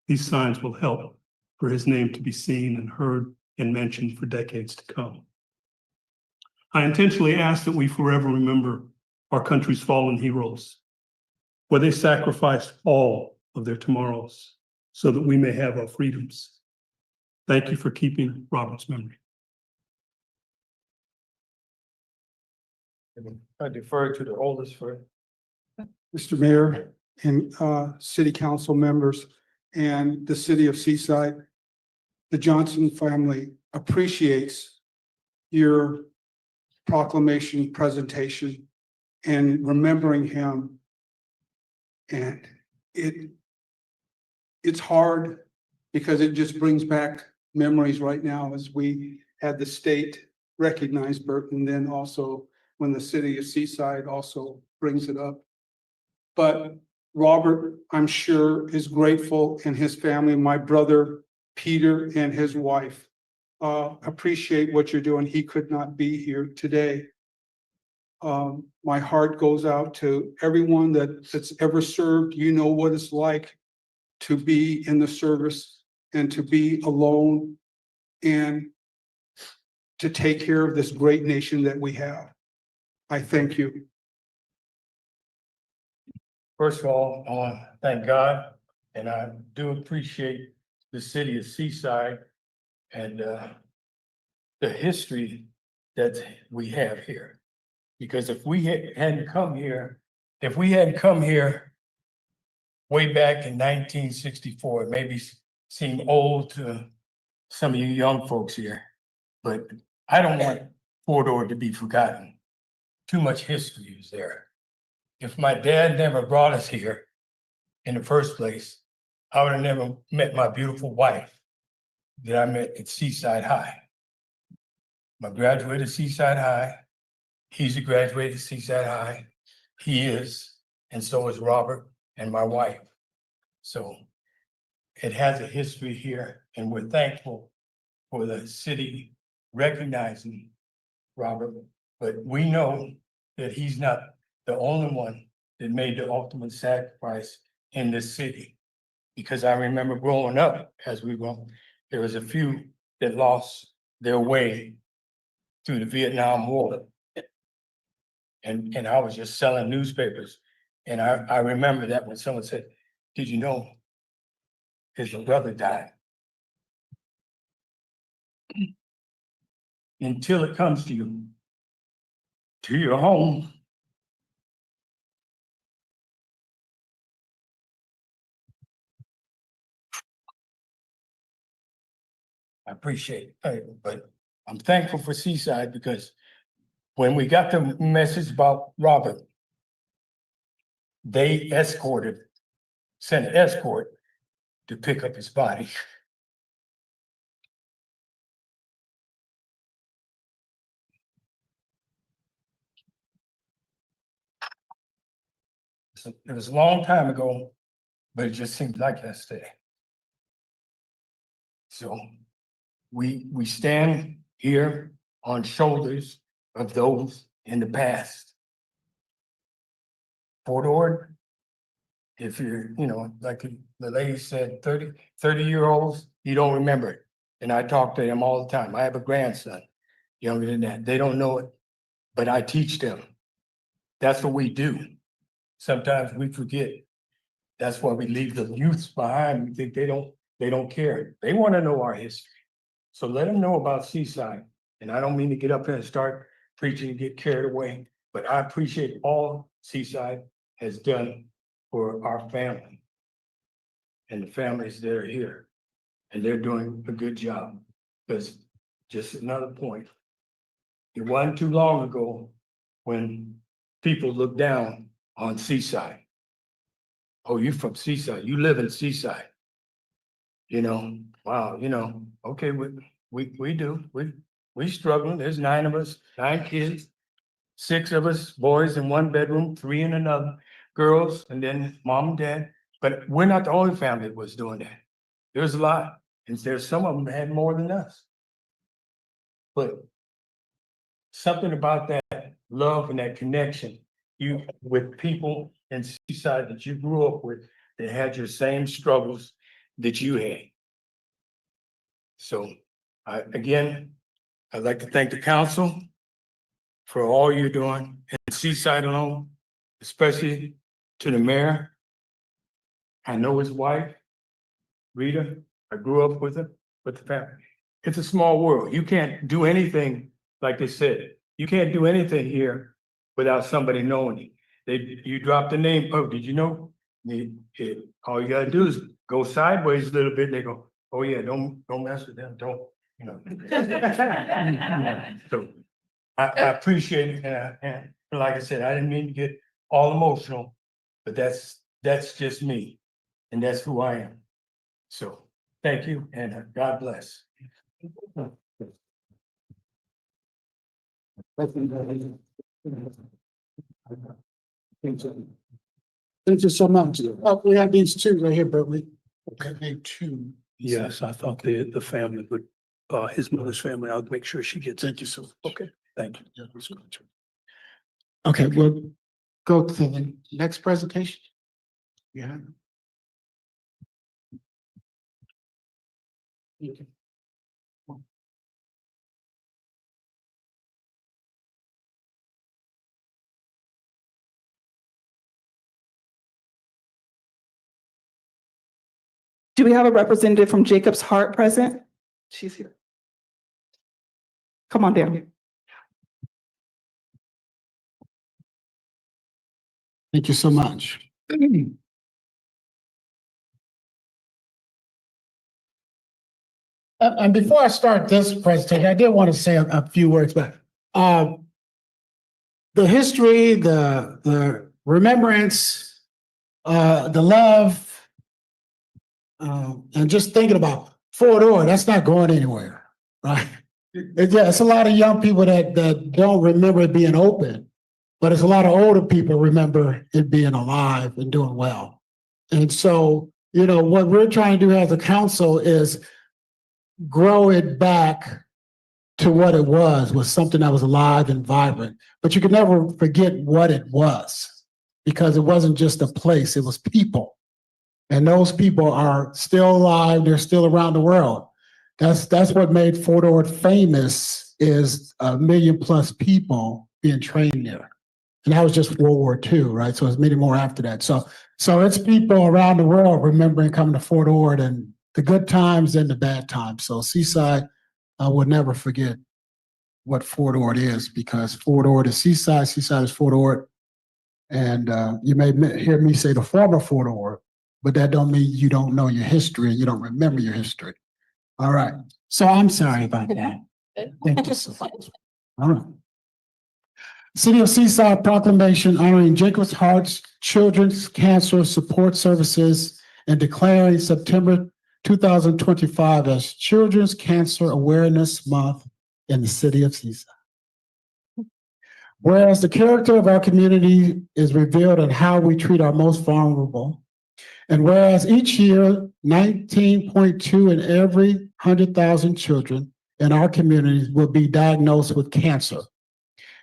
These signs will help for his name to be seen and heard and mentioned for decades to come. I intentionally ask that we forever remember our country's fallen heroes, where they sacrificed all of their tomorrows so that we may have our freedoms. Thank you for keeping Robert's memory. I defer to the oldest for. Mr. Mayor and city council members and the city of Seaside, the Johnson family appreciates your proclamation presentation and remembering him. And it's hard because it just brings back memories right now as we had the state recognize Burton, and then also when the city of Seaside also brings it up. But Robert, I'm sure, is grateful, and his family, my brother Peter and his wife, appreciate what you're doing. He could not be here today. My heart goes out to everyone that's ever served. You know what it's like to be in the service and to be alone and to take care of this great nation that we have. I thank you. First of all, I want to thank God, and I do appreciate the city of Seaside and the history that we have here. Because if we hadn't come here way back in 1964, it maybe seem old to some of you young folks here, but I don't want Fort Ord to be forgotten. Too much history is there. If my dad never brought us here in the first place, I would have never met my beautiful wife that I met at Seaside High. I graduated Seaside High. He's a graduate of Seaside High. He is, and so is Robert and my wife. So it has a history here, and we're thankful for the city recognizing Robert. But we know that he's not the only one that made the ultimate sacrifice in this city. Because I remember growing up as we were, there was a few that lost their way through the Vietnam War. And I was just selling newspapers. And I remember that when someone said, "Did you know his brother died?" Until it comes to you, to your home, I appreciate it, but I'm thankful for Seaside because when we got the message about Robert, they sent an escort to pick up his body. It was a long time ago, but it just seems like yesterday. So we stand here on shoulders of those in the past. Fort Ord, if you're, like the lady said, 30-year-olds, you don't remember it. And I talk to them all the time. I have a grandson younger than that. They don't know it, but I teach them. That's what we do. Sometimes we forget. That's why we leave the youths behind. We think they don't care. They want to know our history. So let them know about Seaside. And I don't mean to get up here and start preaching and get carried away, but I appreciate all Seaside has done for our family and the families that are here. And they're doing a good job. Because just another point, it wasn't too long ago when people looked down on Seaside. Oh, you from Seaside, you live in Seaside. Wow, okay, we do, we struggling. There's 9 of us, 9 kids, 6 of us, boys in 1 bedroom, 3 in another, girls, and then mom and dad. But we're not the only family that was doing that. There's a lot, and there's some of them that had more than us. But something about that love and that connection you with people in Seaside that you grew up with that had your same struggles that you had. So I'd like to thank the council for all you're doing in Seaside alone, especially to the mayor. I know his wife, Rita. I grew up with her, with the family. It's a small world. You can't do anything, like they said. You can't do anything here without somebody knowing you. You drop the name. Oh, did you know? All you gotta do is go sideways a little bit. And they go, oh yeah, don't mess with them. Don't, So I appreciate it. And like I said, I didn't mean to get all emotional, but that's just me. And that's who I am. So thank you and God bless. Thank you so much. Oh, we have these 2 right here, Berkeley. Okay, 2. Yes, I thought the family would, his mother's family, I'll make sure she gets it. Thank you so much. Okay, thank you. Yeah, let's go to- Okay, we'll go to the next presentation. Yeah. Okay. Do we have a representative from Jacob's Heart present? She's here. Come on down here. Thank you so much. And before I start this presentation, I did want to say a few words, but the history, the remembrance, the love, and just thinking about Fort Ord, that's not going anywhere, right? It's a lot of young people that don't remember it being open, but it's a lot of older people remember it being alive and doing well. And so, what we're trying to do as a council is grow it back to what it was something that was alive and vibrant. But you can never forget what it was, because it wasn't just a place, it was people. And those people are still alive, they're still around the world. That's what made Fort Ord famous, is 1 million+ people being trained there. And that was just World War II, right? So it's many more after that. So it's people around the world remembering coming to Fort Ord, and the good times and the bad times. So Seaside will never forget what Fort Ord is, because Fort Ord is Seaside, Seaside is Fort Ord. And you may hear me say the former Fort Ord, but that don't mean you don't know your history and you don't remember your history. All right. So I'm sorry about that. Thank you so much. All right. City of Seaside proclamation honoring Jacob's Heart's Children's Cancer Support Services and declaring September 2025 as Children's Cancer Awareness Month in the city of Seaside. Whereas the character of our community is revealed in how we treat our most vulnerable. And whereas each year, 19.2 in every 100,000 children in our communities will be diagnosed with cancer.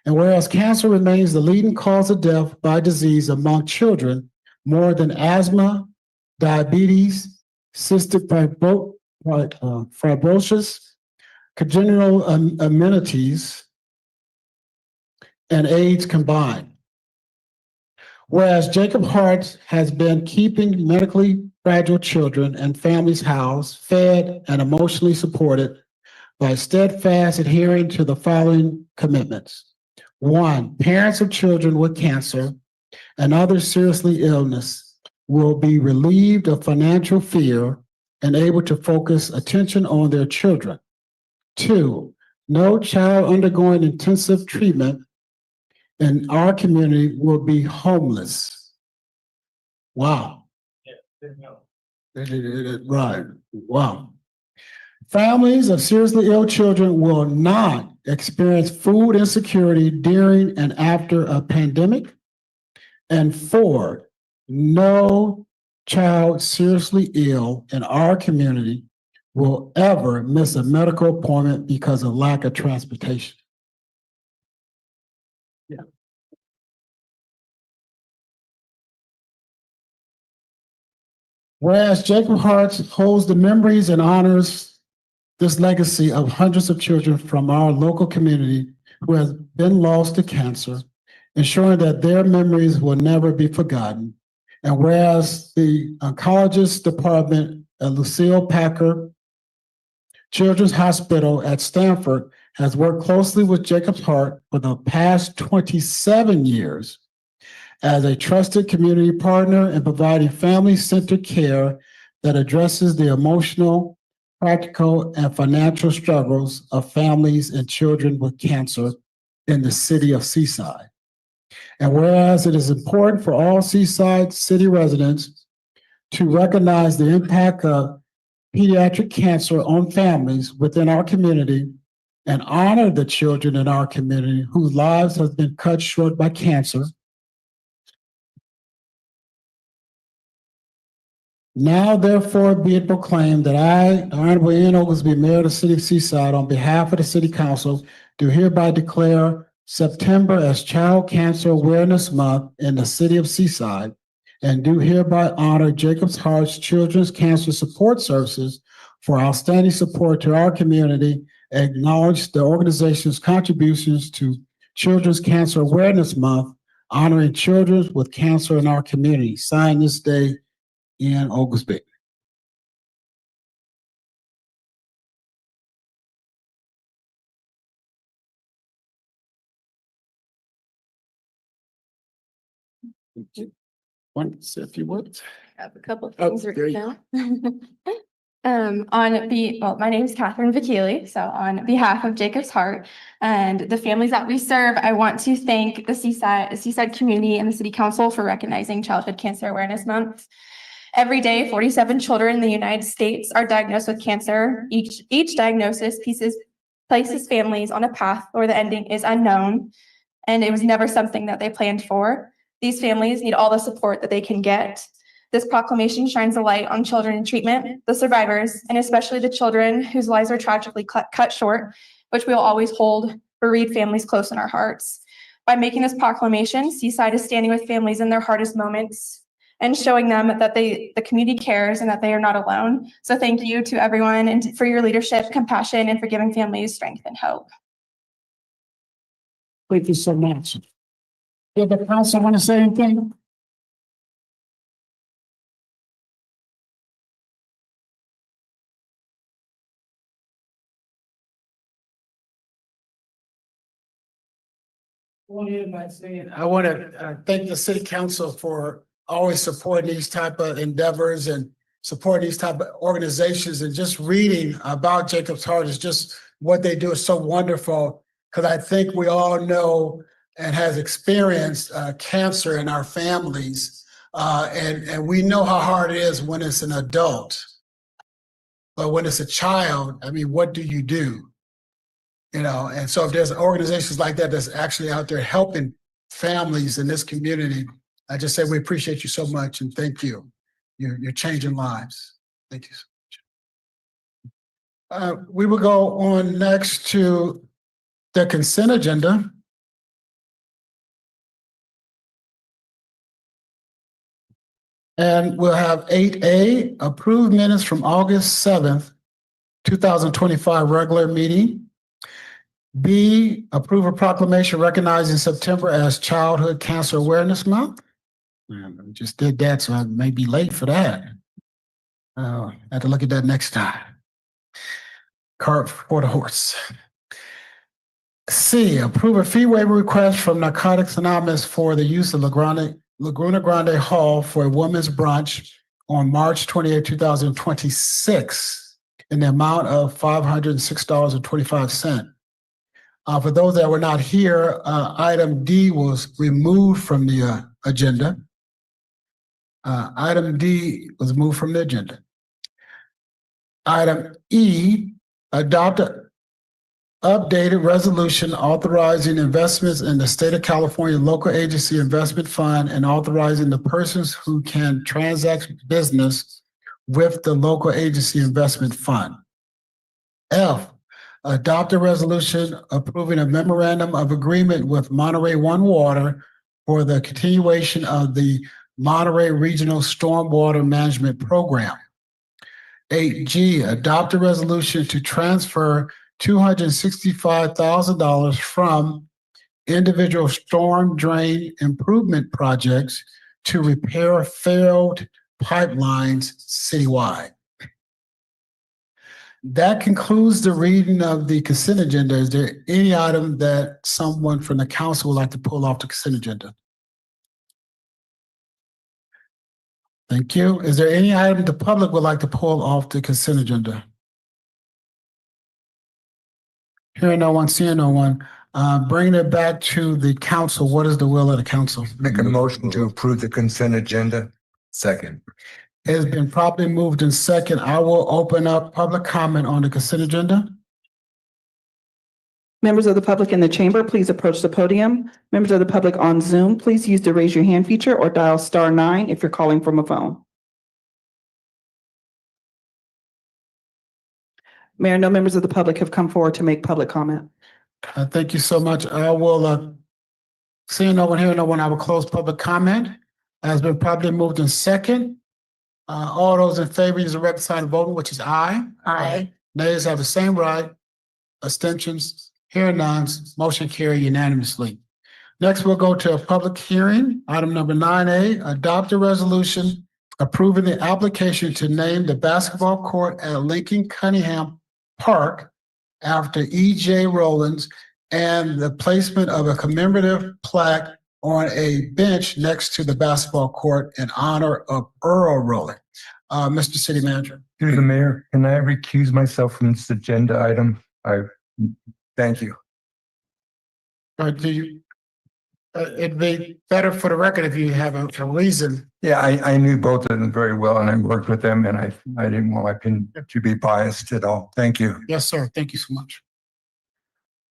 And whereas cancer remains the leading cause of death by disease among children, more than asthma, diabetes, cystic fibrosis, congenital amenities, and AIDS combined. Whereas Jacob Hart has been keeping medically fragile children and families housed, fed, and emotionally supported by steadfast adhering to the following commitments. 1, parents of children with cancer and other seriously illness will be relieved of financial fear and able to focus attention on their children. 2, no child undergoing intensive treatment in our community will be homeless. Wow. Right. Wow. Families of seriously ill children will not experience food insecurity during and after a pandemic. And 4, no child seriously ill in our community will ever miss a medical appointment because of lack of transportation. Yeah. Whereas Jacob Hart holds the memories and honors this legacy of hundreds of children from our local community who have been lost to cancer, ensuring that their memories will never be forgotten. And whereas the oncologist department at Lucille Packard Children's Hospital at Stanford has worked closely with Jacob Hart for the past 27 years as a trusted community partner in providing family-centered care that addresses the emotional, practical, and financial struggles of families and children with cancer in the city of Seaside. And whereas it is important for all Seaside city residents to recognize the impact of pediatric cancer on families within our community and honor the children in our community whose lives have been cut short by cancer, now therefore be it proclaimed that I, Honorable Ian Oglesby, Mayor of the City of Seaside, on behalf of the City Council, do hereby declare September as Child Cancer Awareness Month in the City of Seaside, and do hereby honor Jacobs Hart's Children's Cancer Support Services for outstanding support to our community, acknowledge the organization's contributions to Children's Cancer Awareness Month, honoring children with cancer in our community. Signed this day, Ian Oglesby. Want to say a few words? I have a couple of Oh, things there written you down. My name is Catherine Vakili. So on behalf of Jacobs Heart and the families that we serve, I want to thank the Seaside community and the City Council for recognizing Childhood Cancer Awareness Month. Every day, 47 children in the United States are diagnosed with cancer. Each diagnosis places families on a path where the ending is unknown, and it was never something that they planned for. These families need all the support that they can get. This proclamation shines a light on children in treatment, the survivors, and especially the children whose lives are tragically cut short, which we will always hold bereaved families close in our hearts. By making this proclamation, Seaside is standing with families in their hardest moments and showing them that the community cares and that they are not alone. So thank you to everyone and for your leadership, compassion, and for giving families strength and hope. Thank you so much. Did the council want to say anything? I want to thank the city council for always supporting these type of endeavors and supporting these type of organizations, and just reading about Jacobs Heart is just what they do is so wonderful, because I think we all know and has experienced cancer in our families, and we know how hard it is when it's an adult, but when it's a child, I mean, what do you do? And so if there's organizations like that that's actually out there helping families in this community, I just say we appreciate you so much and thank you. You're changing lives. Thank you so much. We will go on next to the consent agenda. And we'll have 8A, approved minutes from August 7th, 2025 regular meeting. B, approve a proclamation recognizing September as Childhood Cancer Awareness Month. Just did that, so I may be late for that. I have to look at that next time. Cart for the horse. C, approve a fee waiver request from Narcotics Anonymous for the use of Laguna Grande Hall for a women's brunch on March 28, 2026 in the amount of $506.25. For those that were not here, item D was removed from the agenda. Item D was moved from the agenda. Item E, adopt an updated resolution authorizing investments in the State of California Local Agency Investment Fund and authorizing the persons who can transact business with the Local Agency Investment Fund. F, adopt a resolution approving a memorandum of agreement with Monterey One Water for the continuation of the Monterey Regional Stormwater Management Program. 8G, adopt a resolution to transfer $265,000 from individual storm drain improvement projects to repair failed pipelines citywide. That concludes the reading of the consent agenda. Is there any item that someone from the council would like to pull off the consent agenda? Thank you. Is there any item the public would like to pull off the consent agenda? Hearing no one, seeing no one, bringing it back to the council. What is the will of the council? Make a motion to approve the consent agenda. Second. It has been properly moved in second. I will open up public comment on the consent agenda. Members of the public in the chamber, please approach the podium. Members of the public on Zoom, please use the raise your hand feature or dial *9 if you're calling from a phone. Mayor, no members of the public have come forward to make public comment. Thank you so much. I will, seeing no one, hearing no one, I will close public comment. Has been properly moved in second. All those in favor use the red sign of voting, which is aye. Aye. Nays have the same right. Abstentions, hearing none, motion carried unanimously. Next, we'll go to a public hearing. Item number 9A, adopt a resolution approving the application to name the basketball court at Lincoln Cunningham Park after E.J. Rollins and the placement of a commemorative plaque on a bench next to the basketball court in honor of Earl Rowland. Mr. City Manager. Through the mayor, can I recuse myself from this agenda item? Thank you. Do you? It'd be better for the record if you have a reason. Yeah, I knew both of them very well and I worked with them and I didn't want my opinion to be biased at all. Thank you. Yes, sir. Thank you so much.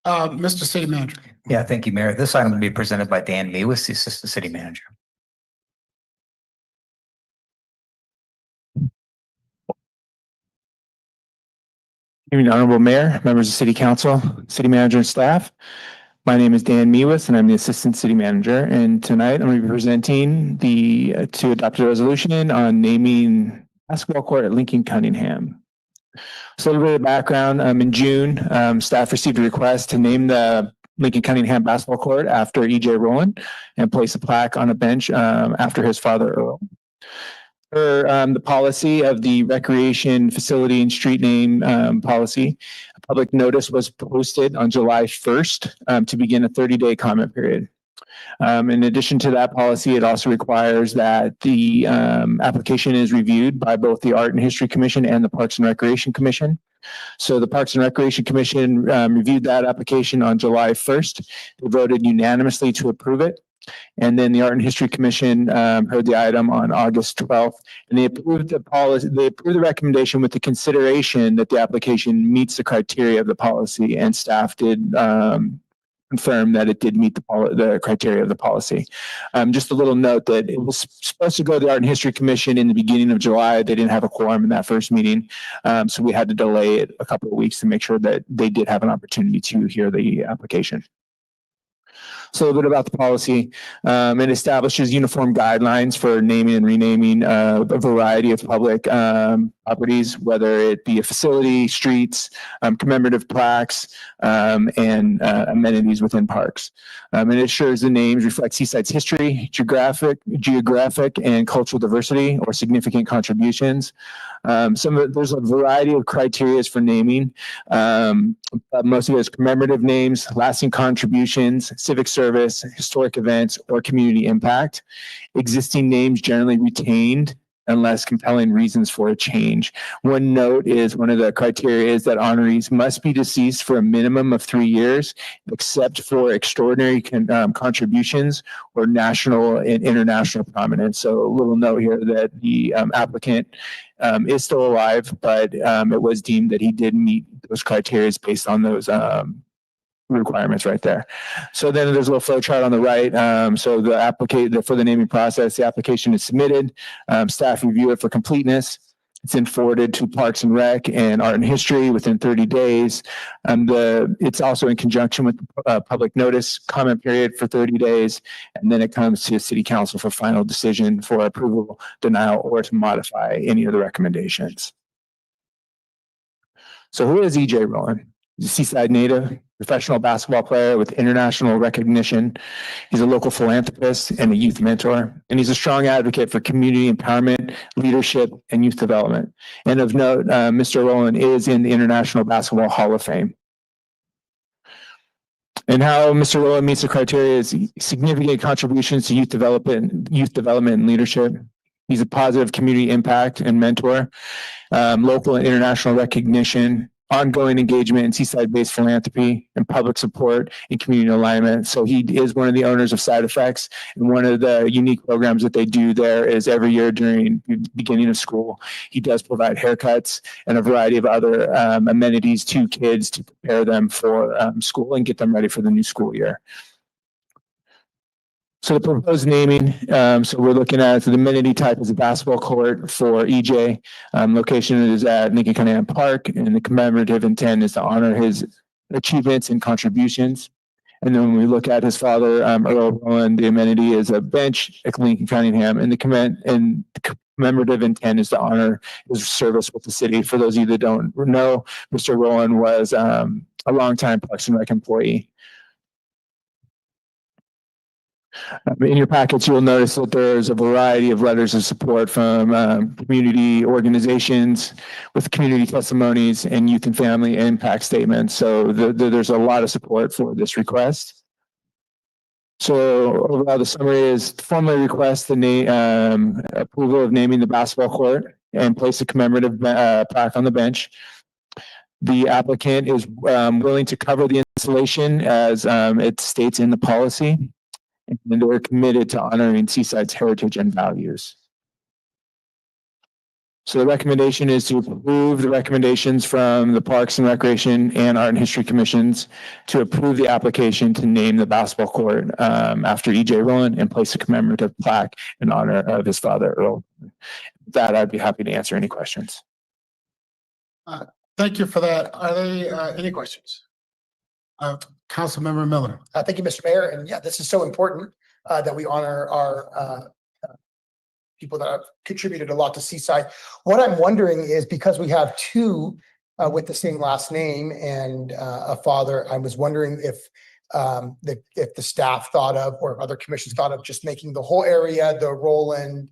Mr. City Manager. Yeah, thank you, Mayor. This item will be presented by Dan Mewis, the Assistant City Manager. Evening, Honorable Mayor, members of City Council, City Manager and staff. My name is Dan Mewis and I'm the Assistant City Manager. And tonight I'm going to be presenting to adopt a resolution on naming basketball court at Lincoln Cunningham. So a little bit of background, in June, staff received a request to name the Lincoln Cunningham basketball court after E.J. Rowland and place a plaque on a bench after his father, Earl. For the policy of the recreation facility and street name policy, a public notice was posted on July 1st to begin a 30-day comment period. In addition to that policy, it also requires that the application is reviewed by both the Art and History Commission and the Parks and Recreation Commission. So the Parks and Recreation Commission reviewed that application on July 1st. They voted unanimously to approve it. And then the Art and History Commission heard the item on August 12th, and they approved the policy. They approved the recommendation with the consideration that the application meets the criteria of the policy, and staff did confirm that it did meet the criteria of the policy. Just a little note that it was supposed to go to the Art and History Commission in the beginning of July. They didn't have a quorum in that first meeting, so we had to delay it a couple of weeks to make sure that they did have an opportunity to hear the application. So a little bit about the policy. It establishes uniform guidelines for naming and renaming a variety of public properties, whether it be a facility, streets, commemorative plaques, and amenities within parks. It ensures the names reflect Seaside's history, geographic and cultural diversity, or significant contributions. There's a variety of criteria for naming. Most of it is commemorative names, lasting contributions, civic service, historic events, or community impact. Existing names generally retained unless compelling reasons for a change. One note is one of the criteria is that honorees must be deceased for a minimum of 3 years, except for extraordinary contributions or national and international prominence. So a little note here that the applicant is still alive, but it was deemed that he did meet those criteria based on those requirements right there. So then there's a little flow chart on the right. So for the naming process, the application is submitted. Staff review it for completeness. It's then forwarded to Parks and Rec and Art and History within 30 days. It's also in conjunction with public notice comment period for 30 days. And then it comes to City Council for final decision for approval, denial, or to modify any of the recommendations. So who is EJ Rowland? He's a Seaside native, professional basketball player with international recognition. He's a local philanthropist and a youth mentor, and he's a strong advocate for community empowerment, leadership, and youth development. And of note, Mr. Rowland is in the International Basketball Hall of Fame. And how Mr. Rowland meets the criteria is significant contributions to youth development and leadership. He's a positive community impact and mentor, local and international recognition, ongoing engagement in Seaside-based philanthropy and public support and community alignment. So he is one of the owners of Side Effects, and one of the unique programs that they do there is every year during the beginning of school, he does provide haircuts and a variety of other amenities to kids to prepare them for school and get them ready for the new school year. So the proposed naming, so we're looking at the amenity type is a basketball court for EJ. Location is at Lincoln Cunningham Park, and the commemorative intent is to honor his achievements and contributions. And then when we look at his father, Earl Rowland, the amenity is a bench at Lincoln Cunningham, and the commemorative intent is to honor his service with the city. For those of you that don't know, Mr. Rowland was a longtime Parks and Rec employee. In your packets, you'll notice that there's a variety of letters of support from community organizations with community testimonies and youth and family impact statements. So there's a lot of support for this request. So overall, the summary is formally request the approval of naming the basketball court and place a commemorative plaque on the bench. The applicant is willing to cover the installation as it states in the policy. And we're committed to honoring Seaside's heritage and values. So the recommendation is to approve the recommendations from the Parks and Recreation and Art and History Commissions to approve the application to name the basketball court after EJ Rowland and place a commemorative plaque in honor of his father, Earl. With that, I'd be happy to answer any questions. Thank you for that. Are there any questions? Councilmember Miller. Thank you, Mr. Mayor. And yeah, this is so important that we honor our people that have contributed a lot to Seaside. What I'm wondering is, because we have two with the same last name and a father, I was wondering if the staff thought of, or other commissions thought of, just making the whole area the Rowland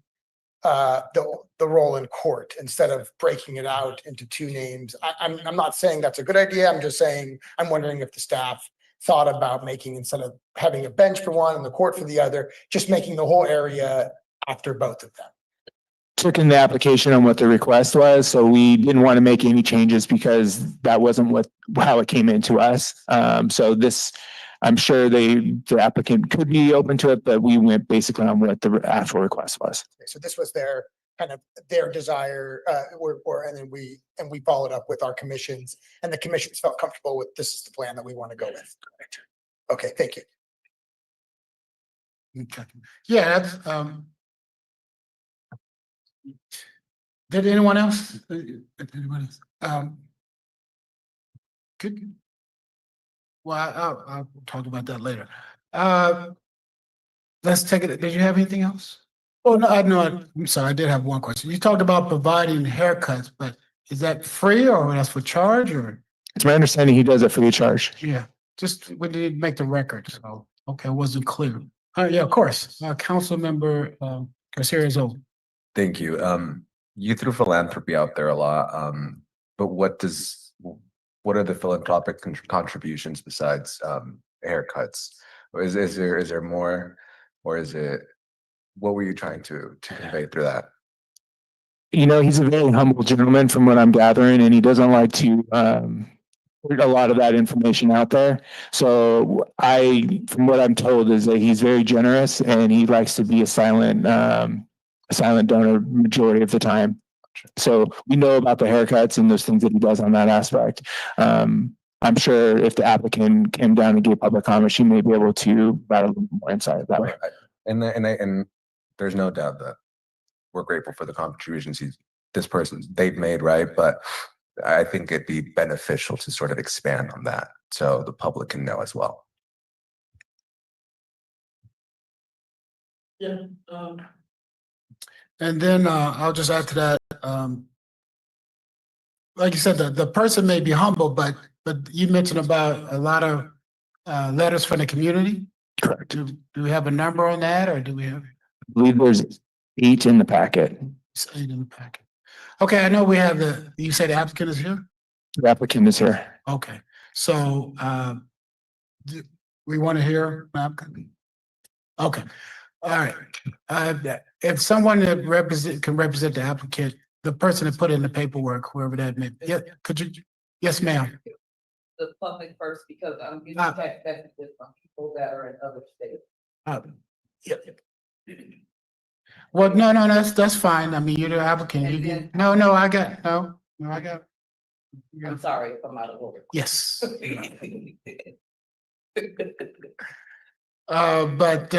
court instead of breaking it out into two names. I'm not saying that's a good idea. I'm just saying, I'm wondering if the staff thought about making, instead of having a bench for one and the court for the other, just making the whole area after both of them. Took in the application on what the request was, so we didn't want to make any changes because that wasn't how it came into us. So this I'm sure the applicant could be open to it, but we went basically on what the actual request was. So this was their kind of their desire, and then we followed up with our commissions, and the commissions felt comfortable with this is the plan that we want to go with. Correct. Okay, thank you. Okay. Yeah, that's, did anyone else? Anyone else? Could, well, I'll talk about that later. Let's take it. Did you have anything else? Oh, no, I'm sorry. I did have one question. You talked about providing haircuts, but is that free or that's for charge or? It's my understanding he does it free of charge. Yeah, just we did make the record. So, okay, it wasn't clear. Yeah, of course. Council member, Garcia is over. Thank you. You threw philanthropy out there a lot. But what are the philanthropic contributions besides haircuts? Or is there more, or is it, what were you trying to convey through that? You know, he's a very humble gentleman from what I'm gathering, and he doesn't like to put a lot of that information out there. So from what I'm told, is that he's very generous and he likes to be a silent donor majority of the time. So we know about the haircuts and those things that he does on that aspect. I'm sure if the applicant came down and gave public comment, she may be able to provide a little more insight that way. And there's no doubt that we're grateful for the contributions they've made, right? But I think it'd be beneficial to sort of expand on that so the public can know as well. Yeah. And then I'll just add to that. Like you said, the person may be humble, but you mentioned about a lot of letters from the community. Correct. Do we have a number on that, or do we have? I believe there's 8 in the packet. It's 8 in the packet. Okay, I know we have you said the applicant is here? The applicant is here. Okay, so we want to hear the applicant? Okay, all right. If someone that can represent the applicant, the person that put in the paperwork, whoever that may be. Yeah, could you? Yes, ma'am. The public first, because I'm getting text messages from people that are in other states. Yeah. Well, no, that's fine. I mean, you're the applicant. I got. I'm sorry if I'm out of order. Yes. But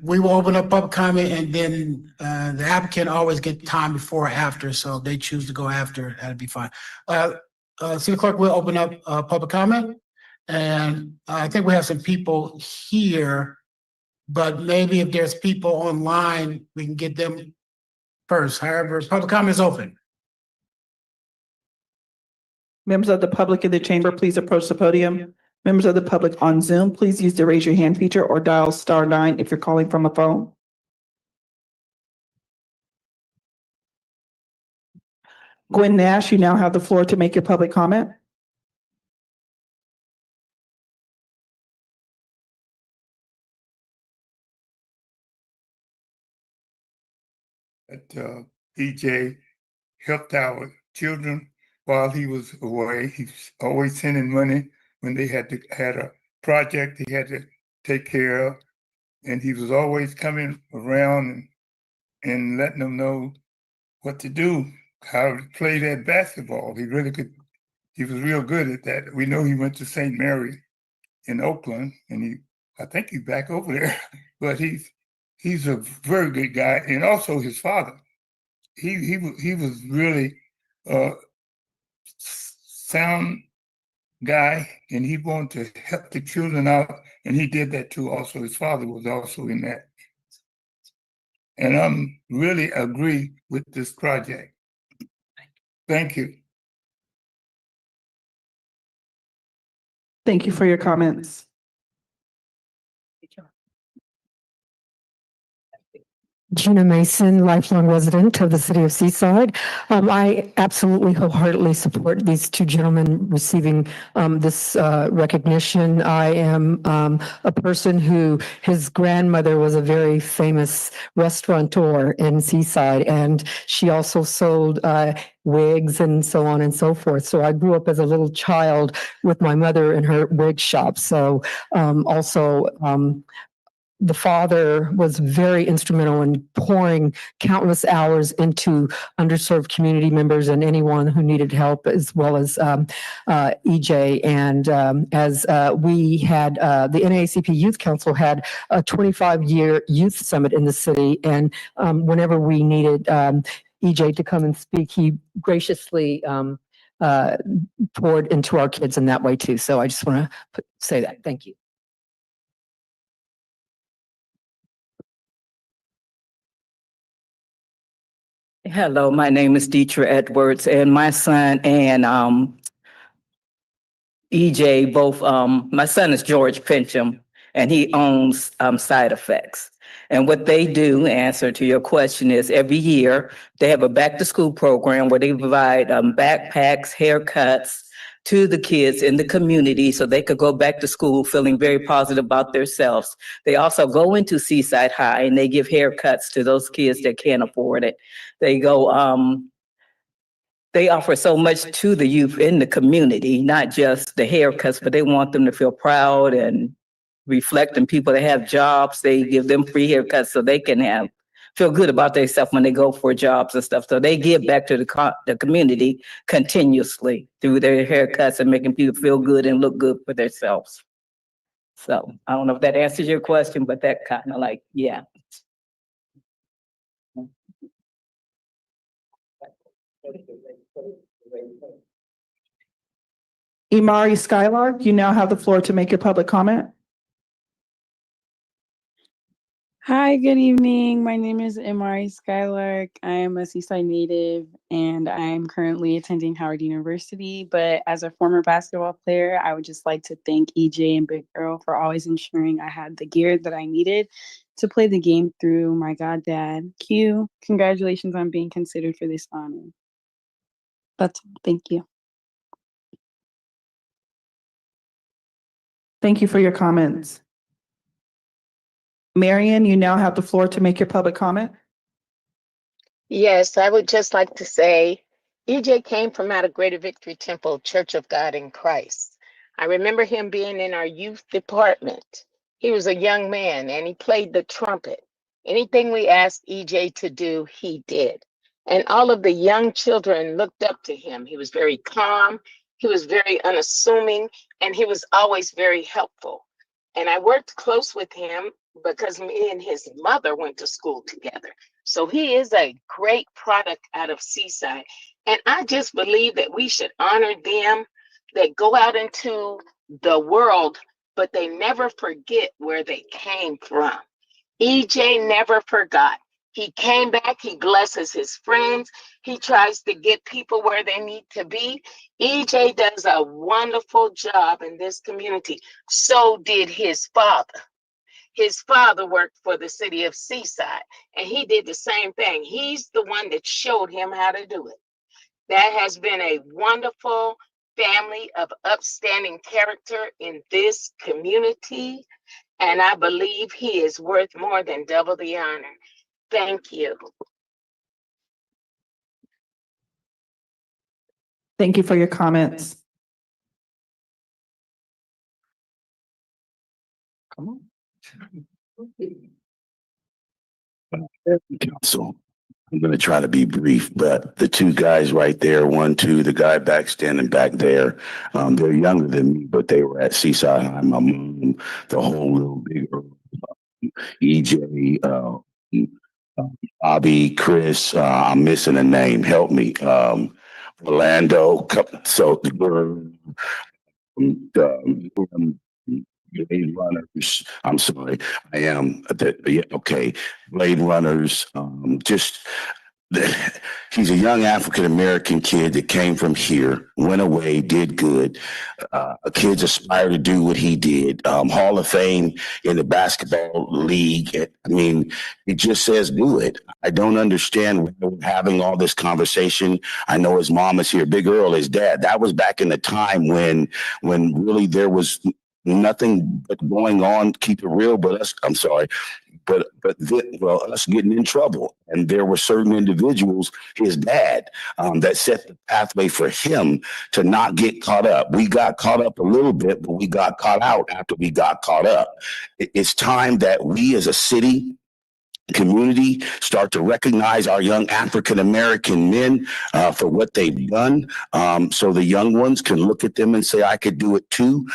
we will open up public comment, and then the applicant always get time before or after. So if they choose to go after, that'd be fine. City Clerk will open up public comment, and I think we have some people here, but maybe if there's people online, we can get them first. However, public comment is open. Members of the public in the chamber, please approach the podium. Members of the public on Zoom, please use the raise your hand feature or dial *9 if you're calling from a phone. Gwen Nash, you now have the floor to make your public comment. EJ helped our children while he was away. He was always sending money when they had a project he had to take care of. And he was always coming around and letting them know what to do, how to play that basketball. He really could, he was real good at that. We know he went to St. Mary in Oakland, and I think he's back over there, but he's a very good guy. And also his father, he was really a sound guy, and he wanted to help the children out, and he did that too. Also, his father was also in that. And I'm really agree with this project. Thank you. Thank you for your comments. Gina Mason, lifelong resident of the city of Seaside. I absolutely wholeheartedly support these two gentlemen receiving this recognition. I am a person who, his grandmother was a very famous restaurateur in Seaside, and she also sold wigs and so on and so forth. So I grew up as a little child with my mother in her wig shop. So the father was very instrumental in pouring countless hours into underserved community members and anyone who needed help, as well as EJ. And as we had, the NAACP Youth Council had a 25-year youth summit in the city. And whenever we needed EJ to come and speak, he graciously poured into our kids in that way too. So I just want to say that. Thank you. Hello, my name is Deetra Edwards, and my son and EJ both, my son is George Pincham, and he owns Side Effects. And what they do, answer to your question, is every year they have a back to school program where they provide backpacks, haircuts to the kids in the community so they could go back to school feeling very positive about themselves. They also go into Seaside High and they give haircuts to those kids that can't afford it. They go, they offer so much to the youth in the community, not just the haircuts, but they want them to feel proud and reflecting people that have jobs. They give them free haircuts so they can feel good about themselves when they go for jobs and stuff. So they give back to the community continuously through their haircuts and making people feel good and look good for themselves. So I don't know if that answers your question, but that kind of like, yeah. Imari Skylark, you now have the floor to make your public comment. Hi, good evening. My name is Imari Skylark. I am a Seaside native and I am currently attending Howard University. But as a former basketball player, I would just like to thank EJ and Big Earl for always ensuring I had the gear that I needed to play the game through. My goddad, Q, congratulations on being considered for this honor. That's all. Thank you. Thank you for your comments. Marion, you now have the floor to make your public comment. Yes, I would just like to say EJ came from out of Greater Victory Temple Church of God in Christ. I remember him being in our youth department. He was a young man and he played the trumpet. Anything we asked EJ to do, he did. And all of the young children looked up to him. He was very calm, he was very unassuming, and he was always very helpful. And I worked close with him because me and his mother went to school together. So he is a great product out of Seaside. And I just believe that we should honor them that go out into the world, but they never forget where they came from. EJ never forgot. He came back, he blesses his friends, he tries to get people where they need to be. EJ does a wonderful job in this community. So did his father. His father worked for the city of Seaside, and he did the same thing. He's the one that showed him how to do it. That has been a wonderful family of upstanding character in this community, and I believe he is worth more than double the honor. Thank you. Thank you for your comments. Come on. Council, I'm going to try to be brief, but the two guys right there, the guy back standing back there, they're younger than me, but they were at Seaside High. My mom, the whole little big EJ, Bobby, Chris, I'm missing a name. Help me. Orlando. So Blade Runners. I'm sorry. I am. Yeah, okay. Blade Runners. Just he's a young African-American kid that came from here, went away, did good. Kids aspire to do what he did. Hall of Fame in the basketball league. I mean, it just says do it. I don't understand why we're having all this conversation. I know his mom is here. Big Earl, his dad. That was back in the time when really there was nothing but going on. Keep it real, but I'm sorry. But us getting in trouble, and there were certain individuals, his dad, that set the pathway for him to not get caught up. We got caught up a little bit, but we got caught out after we got caught up. It's time that we as a city community start to recognize our young African-American men for what they've done, so the young ones can look at them and say, I could do it too.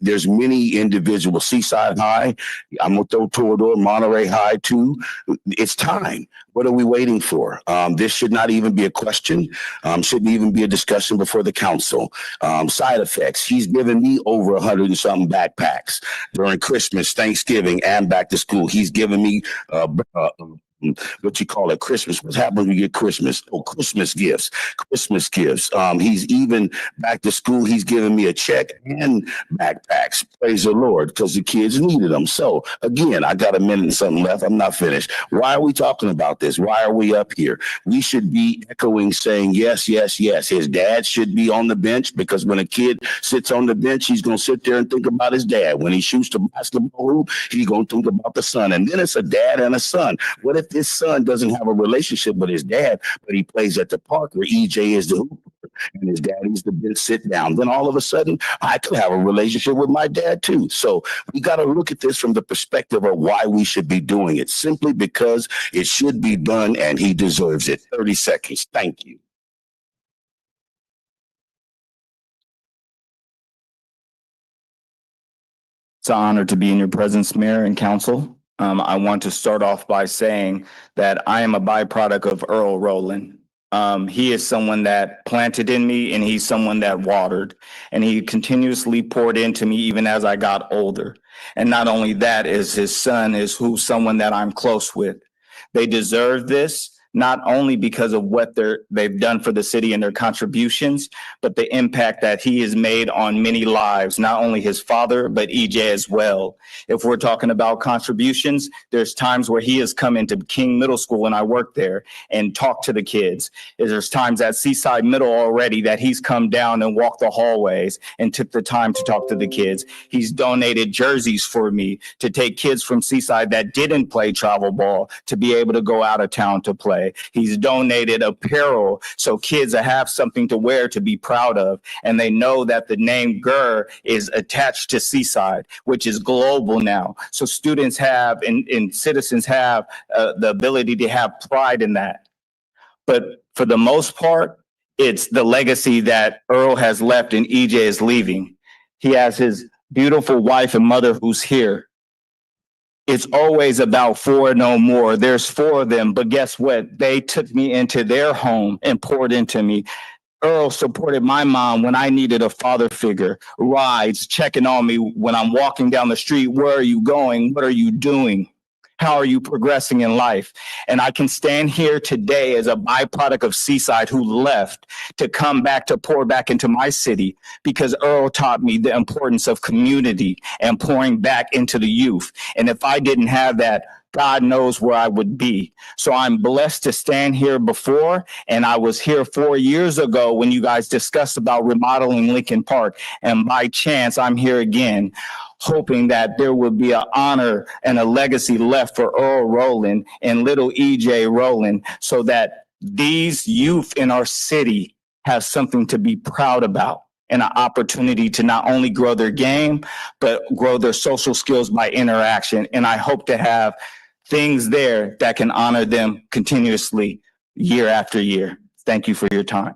There's many individuals, Seaside High, I'm going to throw Torador, Monterey High too. It's time. What are we waiting for? This should not even be a question, shouldn't even be a discussion before the council. Side effects, he's given me over 100 and something backpacks during Christmas, Thanksgiving, and back to school. He's given me what you call it, Christmas. What happens when you get Christmas? Oh, Christmas gifts. He's even back to school. He's giving me a check and backpacks. Praise the Lord, because the kids needed them. So again, I got a minute and something left. I'm not finished. Why are we talking about this? Why are we up here? We should be echoing, saying yes, yes, yes. His dad should be on the bench, because when a kid sits on the bench, he's going to sit there and think about his dad. When he shoots the basketball hoop, he's going to think about the son. And then it's a dad and a son. What if his son doesn't have a relationship with his dad, but he plays at the park where EJ is the hooper and his daddy's the bench sit down? Then all of a sudden, I could have a relationship with my dad too. So we got to look at this from the perspective of why we should be doing it, simply because it should be done and he deserves it. 30 seconds. Thank you. It's an honor to be in your presence, Mayor and Council. I want to start off by saying that I am a byproduct of Earl Rowland. He is someone that planted in me, and he's someone that watered, and he continuously poured into me even as I got older. And not only that, is his son is someone that I'm close with. They deserve this, not only because of what they've done for the city and their contributions, but the impact that he has made on many lives, not only his father, but EJ as well. If we're talking about contributions, there's times where he has come into King Middle School, and I worked there, and talked to the kids. There's times at Seaside Middle already that he's come down and walked the hallways and took the time to talk to the kids. He's donated jerseys for me to take kids from Seaside that didn't play travel ball to be able to go out of town to play. He's donated apparel so kids have something to wear to be proud of, and they know that the name GER is attached to Seaside, which is global now. So students have and citizens have the ability to have pride in that. But for the most part, it's the legacy that Earl has left and EJ is leaving. He has his beautiful wife and mother who's here. It's always about four, no more. There's four of them, but guess what? They took me into their home and poured into me. Earl supported my mom when I needed a father figure, rides, checking on me when I'm walking down the street. Where are you going? What are you doing? How are you progressing in life? And I can stand here today as a byproduct of Seaside who left to come back to pour back into my city, because Earl taught me the importance of community and pouring back into the youth. And if I didn't have that, God knows where I would be. So I'm blessed to stand here before, and I was here 4 years ago when you guys discussed about remodeling Lincoln Park. And by chance, I'm here again, hoping that there will be an honor and a legacy left for Earl Rowland and little EJ Rowland, so that these youth in our city have something to be proud about and an opportunity to not only grow their game, but grow their social skills by interaction. And I hope to have things there that can honor them continuously year after year. Thank you for your time.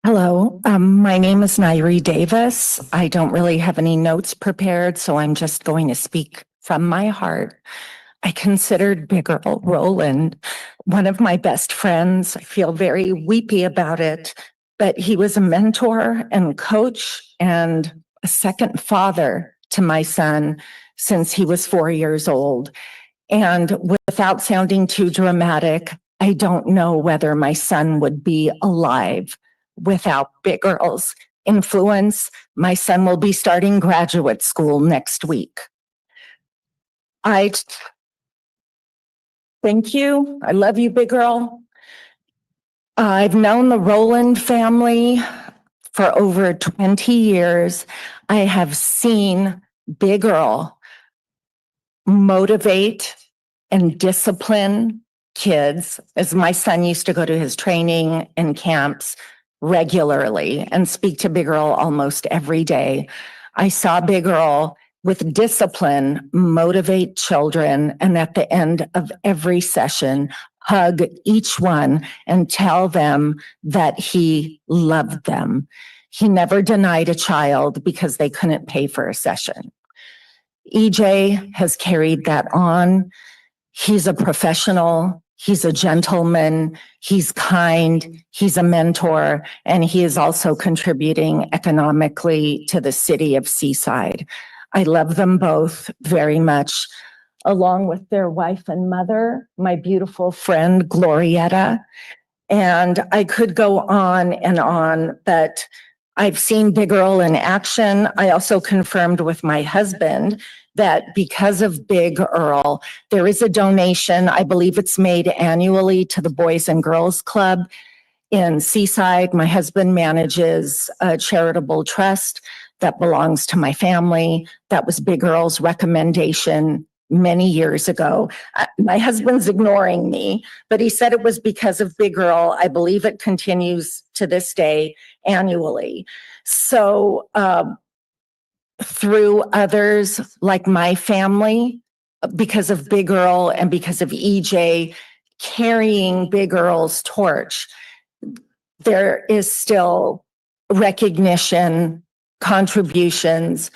Hello, my name is Nairi Davis. I don't really have any notes prepared, so I'm just going to speak from my heart. I considered Big Earl Rowland one of my best friends. I feel very weepy about it, but he was a mentor and coach and a second father to my son since he was 4 years old. And without sounding too dramatic, I don't know whether my son would be alive without Big Girl's influence. My son will be starting graduate school next week. Thank you. I love you, Big Girl. I've known the Rowland family for over 20 years. I have seen Big Girl motivate and discipline kids, as my son used to go to his training and camps regularly and speak to Big Girl almost every day. I saw Big Girl with discipline motivate children, and at the end of every session, hug each one and tell them that he loved them. He never denied a child because they couldn't pay for a session. EJ has carried that on. He's a professional, he's a gentleman, he's kind, he's a mentor, and he is also contributing economically to the city of Seaside. I love them both very much, along with their wife and mother, my beautiful friend, Glorietta. And I could go on, but I've seen Big Earl in action. I also confirmed with my husband that because of Big Earl, there is a donation, I believe it's made annually, to the Boys and Girls Club in Seaside. My husband manages a charitable trust that belongs to my family. That was Big Earl's recommendation many years ago. My husband's ignoring me, but he said it was because of Big Earl. I believe it continues to this day annually. So through others like my family, because of Big Earl and because of EJ carrying Big Earl's torch, there is still recognition, contributions,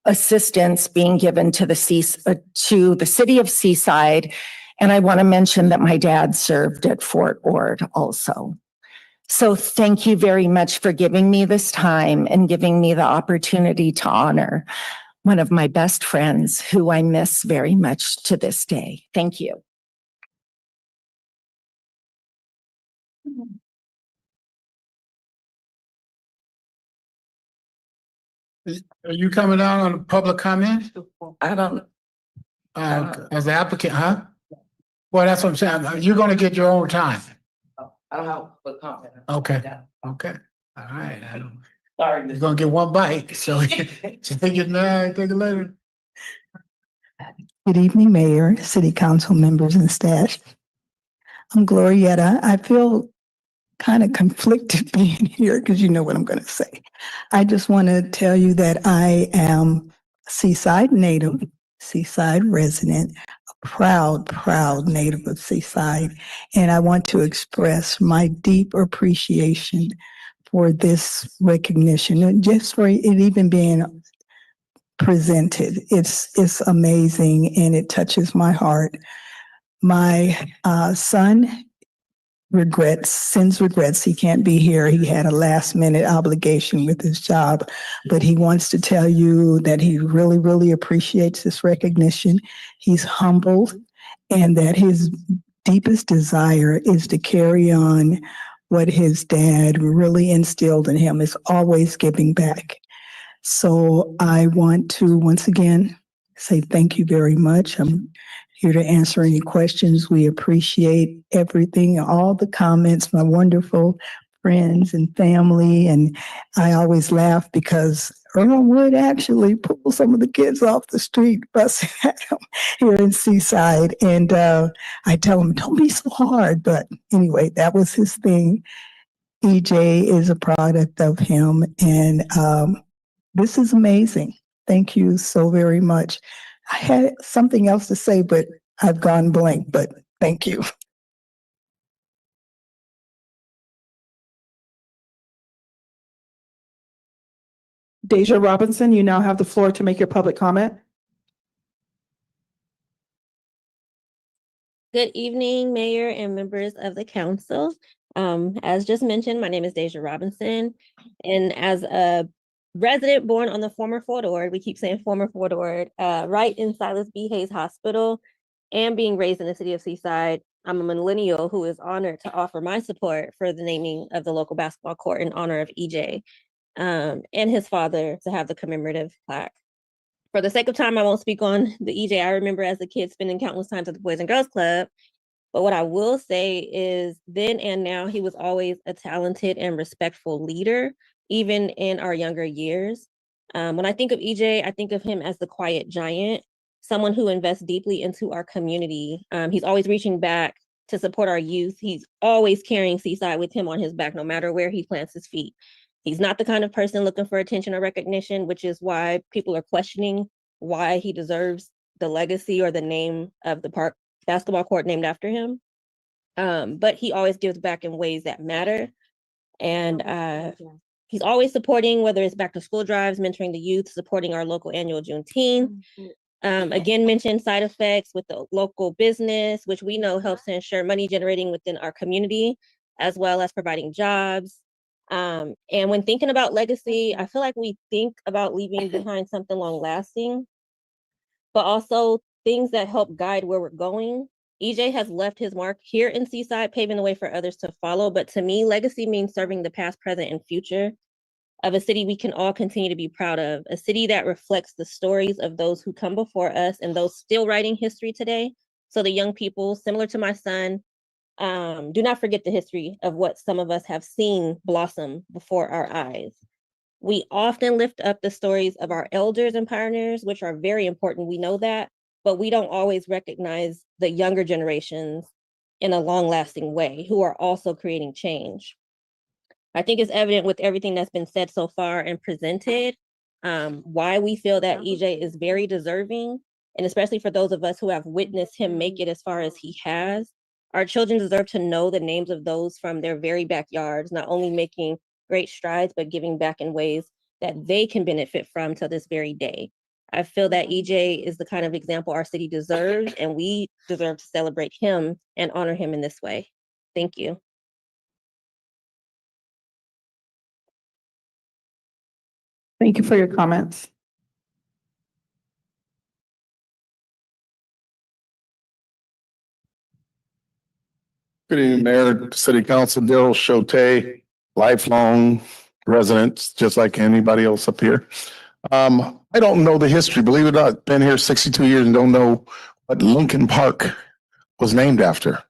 assistance being given to the city of Seaside. And I want to mention that my dad served at Fort Ord also. So thank you very much for giving me this time and giving me the opportunity to honor one of my best friends who I miss very much to this day. Thank you. Are you coming down on a public comment? I don't, As the applicant, huh? Well, that's what I'm saying. You're gonna get your own time. I don't have a comment. Okay, okay. All right. Sorry. You're gonna get one bite, so just take it now, take it later. Good evening, Mayor, City Council members and staff. I'm Glorietta. I feel kind of conflicted being here because you know what I'm going to say. I just want to tell you that I am a Seaside native, Seaside resident, a proud native of Seaside. And I want to express my deep appreciation for this recognition, and just for it even being presented. It's amazing and it touches my heart. My son sends regrets. He can't be here. He had a last minute obligation with his job, but he wants to tell you that he really appreciates this recognition. He's humbled and that his deepest desire is to carry on what his dad really instilled in him, is always giving back. So I want to once again say thank you very much. I'm here to answer any questions. We appreciate everything, all the comments, my wonderful friends and family. And I always laugh because Earl would actually pull some of the kids off the street, busing at them here in Seaside. And I tell him, don't be so hard. But anyway, that was his thing. EJ is a product of him. And this is amazing. Thank you so very much. I had something else to say, but I've gone blank, but thank you. Deja Robinson, you now have the floor to make your public comment. Good evening, Mayor and members of the council. As just mentioned, my name is Deja Robinson, and as a resident born on the former Fort Ord, we keep saying former Fort Ord, right in Silas B. Hayes Hospital, and being raised in the city of Seaside, I'm a millennial who is honored to offer my support for the naming of the local basketball court in honor of EJ, and his father to have the commemorative plaque. For the sake of time, I won't speak on the EJ I remember as a kid spending countless times at the Boys and Girls Club. But what I will say is then and now, he was always a talented and respectful leader, even in our younger years. When I think of EJ, I think of him as the quiet giant, someone who invests deeply into our community. He's always reaching back to support our youth. He's always carrying Seaside with him on his back, no matter where he plants his feet. He's not the kind of person looking for attention or recognition, which is why people are questioning why he deserves the legacy or the name of the park basketball court named after him. But he always gives back in ways that matter. And he's always supporting, whether it's back to school drives, mentoring the youth, supporting our local annual Juneteenth. Again, mentioned side effects with the local business, which we know helps to ensure money generating within our community, as well as providing jobs. And when thinking about legacy, I feel like we think about leaving behind something long lasting, but also things that help guide where we're going. EJ has left his mark here in Seaside, paving the way for others to follow. But to me, legacy means serving the past, present, and future of a city we can all continue to be proud of, a city that reflects the stories of those who come before us and those still writing history today. So the young people, similar to my son, do not forget the history of what some of us have seen blossom before our eyes. We often lift up the stories of our elders and pioneers, which are very important. We know that, but we don't always recognize the younger generations in a long-lasting way who are also creating change. I think it's evident with everything that's been said so far and presented, why we feel that EJ is very deserving, and especially for those of us who have witnessed him make it as far as he has. Our children deserve to know the names of those from their very backyards, not only making great strides, but giving back in ways that they can benefit from to this very day. I feel that EJ is the kind of example our city deserves, and we deserve to celebrate him and honor him in this way. Thank you. Thank you for your comments. Good evening, Mayor, City Council, Daryl Chote, lifelong residents, just like anybody else up here. I don't know the history, believe it or not, been here 62 years and don't know what Lincoln Park was named after.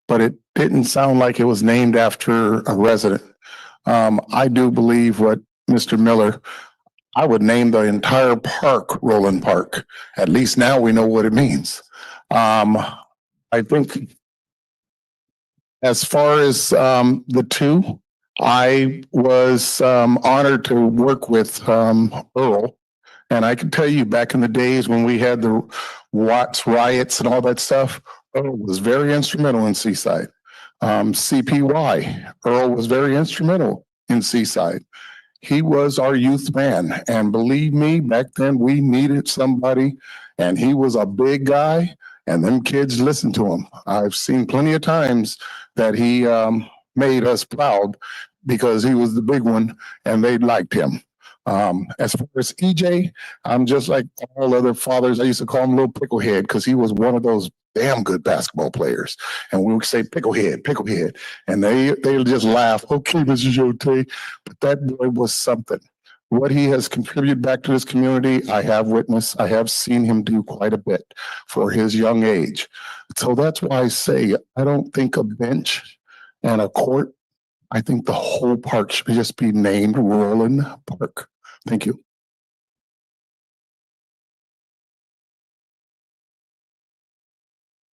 But it didn't sound like it was named after a resident. I do believe what Mr. Miller, I would name the entire park Roland Park. At least now we know what it means. I think as far as the two, I was honored to work with Earl. And I can tell you back in the days when we had the Watts riots and all that stuff, Earl was very instrumental in Seaside. CPY, Earl was very instrumental in Seaside. He was our youth man. And believe me, back then we needed somebody, and he was a big guy, and them kids listened to him. I've seen plenty of times that he made us proud because he was the big one and they liked him. As far as EJ, I'm just like all other fathers. I used to call him Little Picklehead because he was one of those damn good basketball players. And we would say Picklehead, Picklehead. And they just laugh. Okay, Mr. Chote. But that boy was something. What he has contributed back to this community, I have witnessed. I have seen him do quite a bit for his young age. So that's why I say I don't think a bench and a court, I think the whole park should just be named Roland Park. Thank you.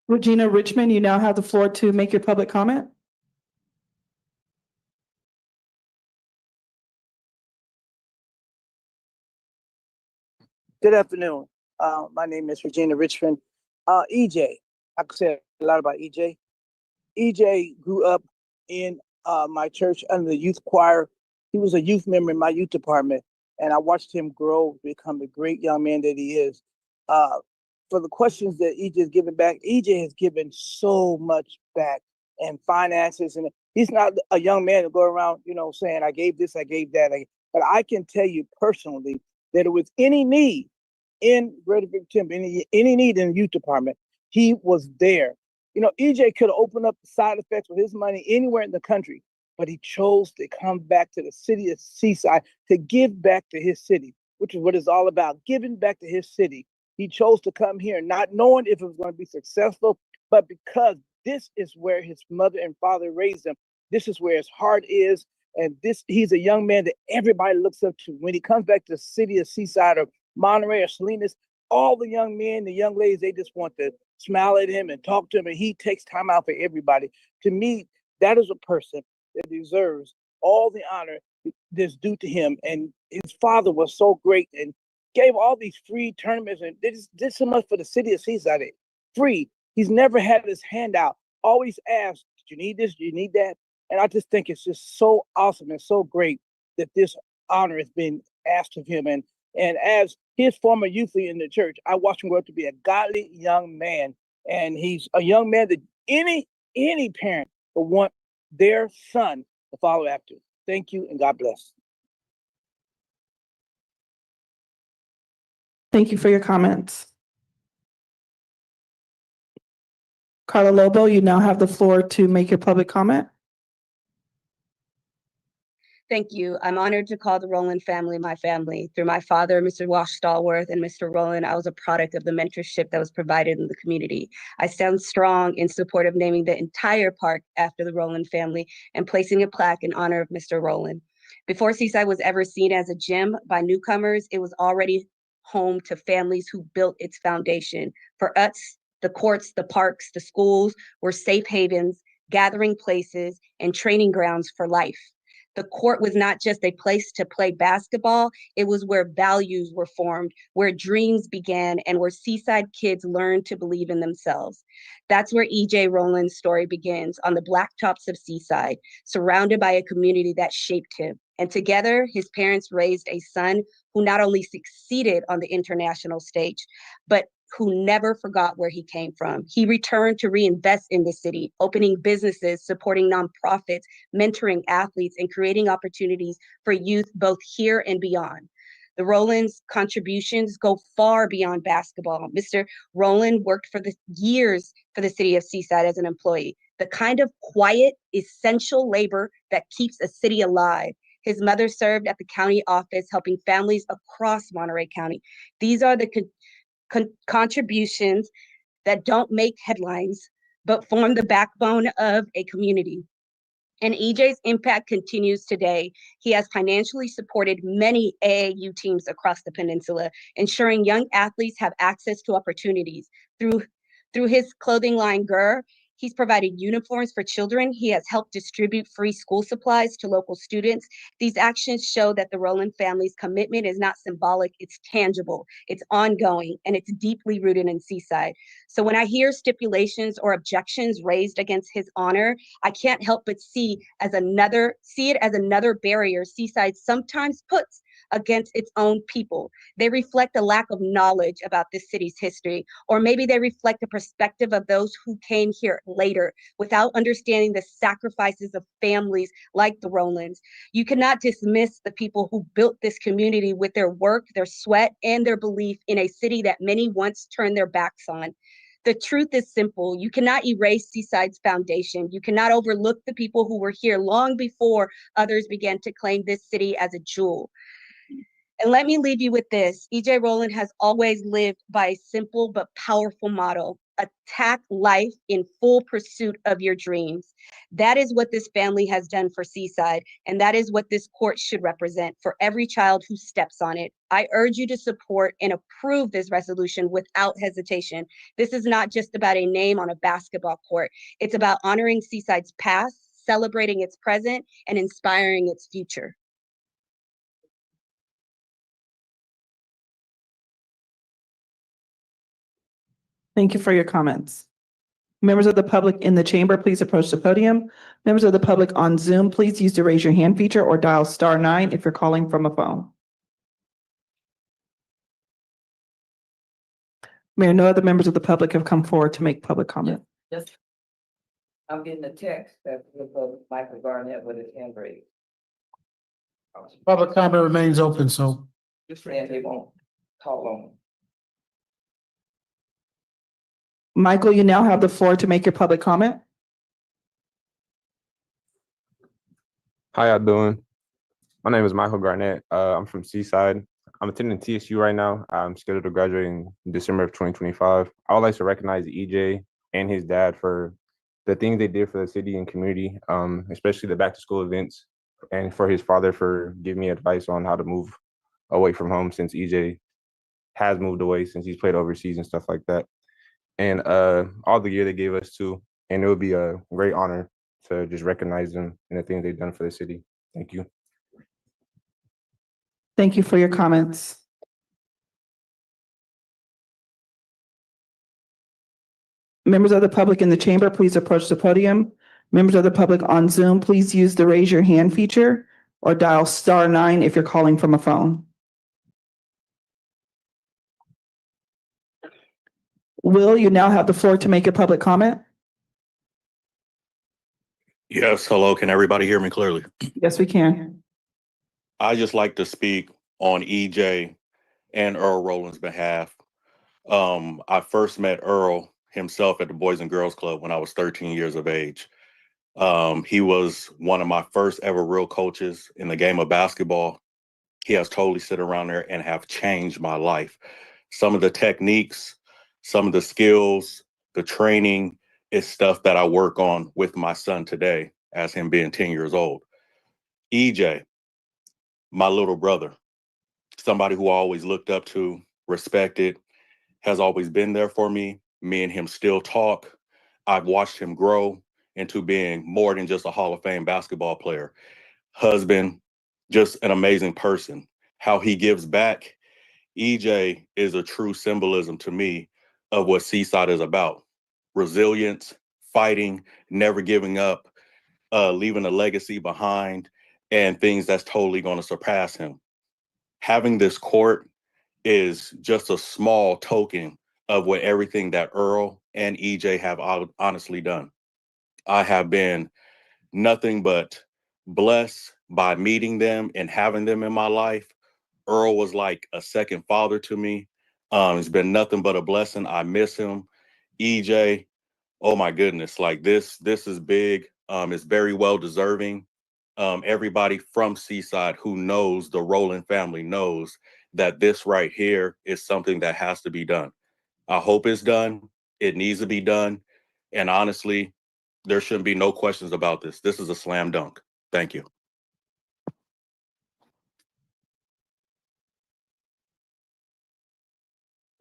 Regina Richmond, you now have the floor to make your public comment. Good afternoon. My name is Regina Richmond. EJ, I could say a lot about EJ. EJ grew up in my church under the youth choir. He was a youth member in my youth department, and I watched him grow, become the great young man that he is. for the questions that EJ is giving back, EJ has given so much back and finances, and he's not a young man to go around, saying, I gave this, I gave that. But I can tell you personally that it was any need in Greater Victoria, any need in the youth department, he was there. EJ could have opened up the side effects with his money anywhere in the country, but he chose to come back to the city of Seaside to give back to his city, which is what it's all about, giving back to his city. He chose to come here not knowing if it was going to be successful, but because this is where his mother and father raised him. This is where his heart is. And he's a young man that everybody looks up to. When he comes back to the city of Seaside or Monterey or Salinas, all the young men, the young ladies, they just want to smile at him and talk to him. And he takes time out for everybody. To me, that is a person that deserves all the honor that's due to him. And his father was so great and gave all these free tournaments and did so much for the city of Seaside. Free. He's never had his hand out. Always asked, do you need this? Do you need that? And I just think it's just so awesome and so great that this honor has been asked of him. And as his former youth leader in the church, I watched him grow up to be a godly young man. And he's a young man that any parent would want their son to follow after. Thank you and God bless. Thank you for your comments. Carla Lobo, you now have the floor to make your public comment. Thank you. I'm honored to call the Rowland family my family. Through my father, Mr. Wash Stallworth, and Mr. Rowland, I was a product of the mentorship that was provided in the community. I stand strong in support of naming the entire park after the Rowland family and placing a plaque in honor of Mr. Rowland. Before Seaside was ever seen as a gym by newcomers, it was already home to families who built its foundation. For us, the courts, the parks, the schools were safe havens, gathering places, and training grounds for life. The court was not just a place to play basketball, it was where values were formed, where dreams began, and where Seaside kids learned to believe in themselves. That's where EJ Rowland's story begins, on the blacktops of Seaside, surrounded by a community that shaped him. And together, his parents raised a son who not only succeeded on the international stage, but who never forgot where he came from. He returned to reinvest in the city, opening businesses, supporting nonprofits, mentoring athletes, and creating opportunities for youth both here and beyond. The Rowlands' contributions go far beyond basketball. Mr. Rowland worked for the years for the city of Seaside as an employee, the kind of quiet, essential labor that keeps a city alive. His mother served at the county office, helping families across Monterey County. These are the contributions that don't make headlines, but form the backbone of a community. And EJ's impact continues today. He has financially supported many AAU teams across the peninsula, ensuring young athletes have access to opportunities. Through his clothing line, GUR, he's provided uniforms for children. He has helped distribute free school supplies to local students. These actions show that the Rowland family's commitment is not symbolic, it's tangible, it's ongoing, and it's deeply rooted in Seaside. So when I hear stipulations or objections raised against his honor, I can't help but see it as another barrier Seaside sometimes puts against its own people. They reflect a lack of knowledge about this city's history, or maybe they reflect a perspective of those who came here later without understanding the sacrifices of families like the Rowlands. You cannot dismiss the people who built this community with their work, their sweat, and their belief in a city that many once turned their backs on. The truth is simple. You cannot erase Seaside's foundation. You cannot overlook the people who were here long before others began to claim this city as a jewel. And let me leave you with this. EJ Rowland has always lived by a simple but powerful motto: attack life in full pursuit of your dreams. That is what this family has done for Seaside, and that is what this court should represent for every child who steps on it. I urge you to support and approve this resolution without hesitation. This is not just about a name on a basketball court. It's about honoring Seaside's past, celebrating its present, and inspiring its future. Thank you for your comments. Members of the public in the chamber, please approach the podium. Members of the public on Zoom, please use the raise your hand feature or dial *9 if you're calling from a phone. Mayor, no other members of the public have come forward to make public comment. Just, I'm getting a text that with Michael Garnett with his hand raised. Public comment remains open, so Just saying they won't call on. Michael, you now have the floor to make your public comment. How y'all doing? My name is Michael Garnett. I'm from Seaside. I'm attending TSU right now. I'm scheduled to graduate in December of 2025. I would like to recognize EJ and his dad for the things they did for the city and community, especially the back to school events, and for his father for giving me advice on how to move away from home since EJ has moved away since he's played overseas and stuff like that. And all the gear they gave us too. And it would be a great honor to just recognize them and the things they've done for the city. Thank you. Thank you for your comments. Members of the public in the chamber, please approach the podium. Members of the public on Zoom, please use the raise your hand feature or dial *9 if you're calling from a phone. Will, you now have the floor to make a public comment. Yes, hello. Can everybody hear me clearly? Yes, we can. I just like to speak on EJ and Earl Rowland's behalf. I first met Earl himself at the Boys and Girls Club when I was 13 years of age. He was one of my first ever real coaches in the game of basketball. He has totally sit around there and have changed my life. Some of the techniques, some of the skills, the training is stuff that I work on with my son today as him being 10 years old. EJ, my little brother, somebody who I always looked up to, respected, has always been there for me. Me and him still talk. I've watched him grow into being more than just a Hall of Fame basketball player, husband, just an amazing person. How he gives back. EJ is a true symbolism to me of what Seaside is about. Resilience, fighting, never giving up, leaving a legacy behind, and things that's totally going to surpass him. Having this court is just a small token of what everything that Earl and EJ have honestly done. I have been nothing but blessed by meeting them and having them in my life. Earl was like a second father to me. It's been nothing but a blessing. I miss him. EJ, oh my goodness, like this is big. It's very well deserving. Everybody from Seaside who knows the Rowland family knows that this right here is something that has to be done. I hope it's done. It needs to be done. And honestly, there shouldn't be no questions about this. This is a slam dunk. Thank you.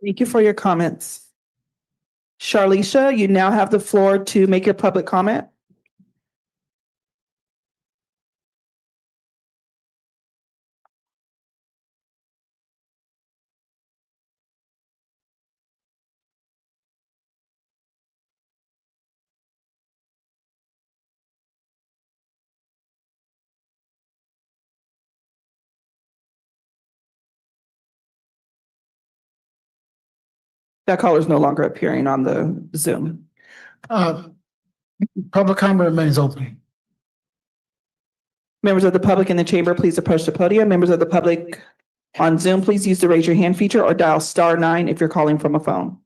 Thank you for your comments. Charlicia, you now have the floor to make your public comment. That caller is no longer appearing on the Zoom. public comment remains open. Members of the public in the chamber, please approach the podium. Members of the public on Zoom, please use the raise your hand feature or dial *9 if you're calling from a phone.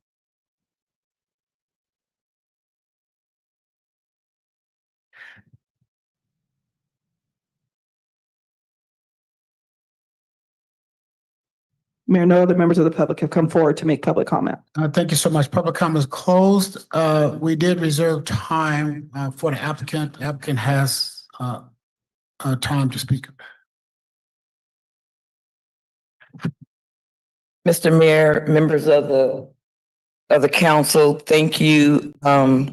Mayor, no other members of the public have come forward to make public comment. Thank you so much. Public comment is closed. We did reserve time for the applicant. The applicant has time to speak. Mr. Mayor, members of the council, thank you. Before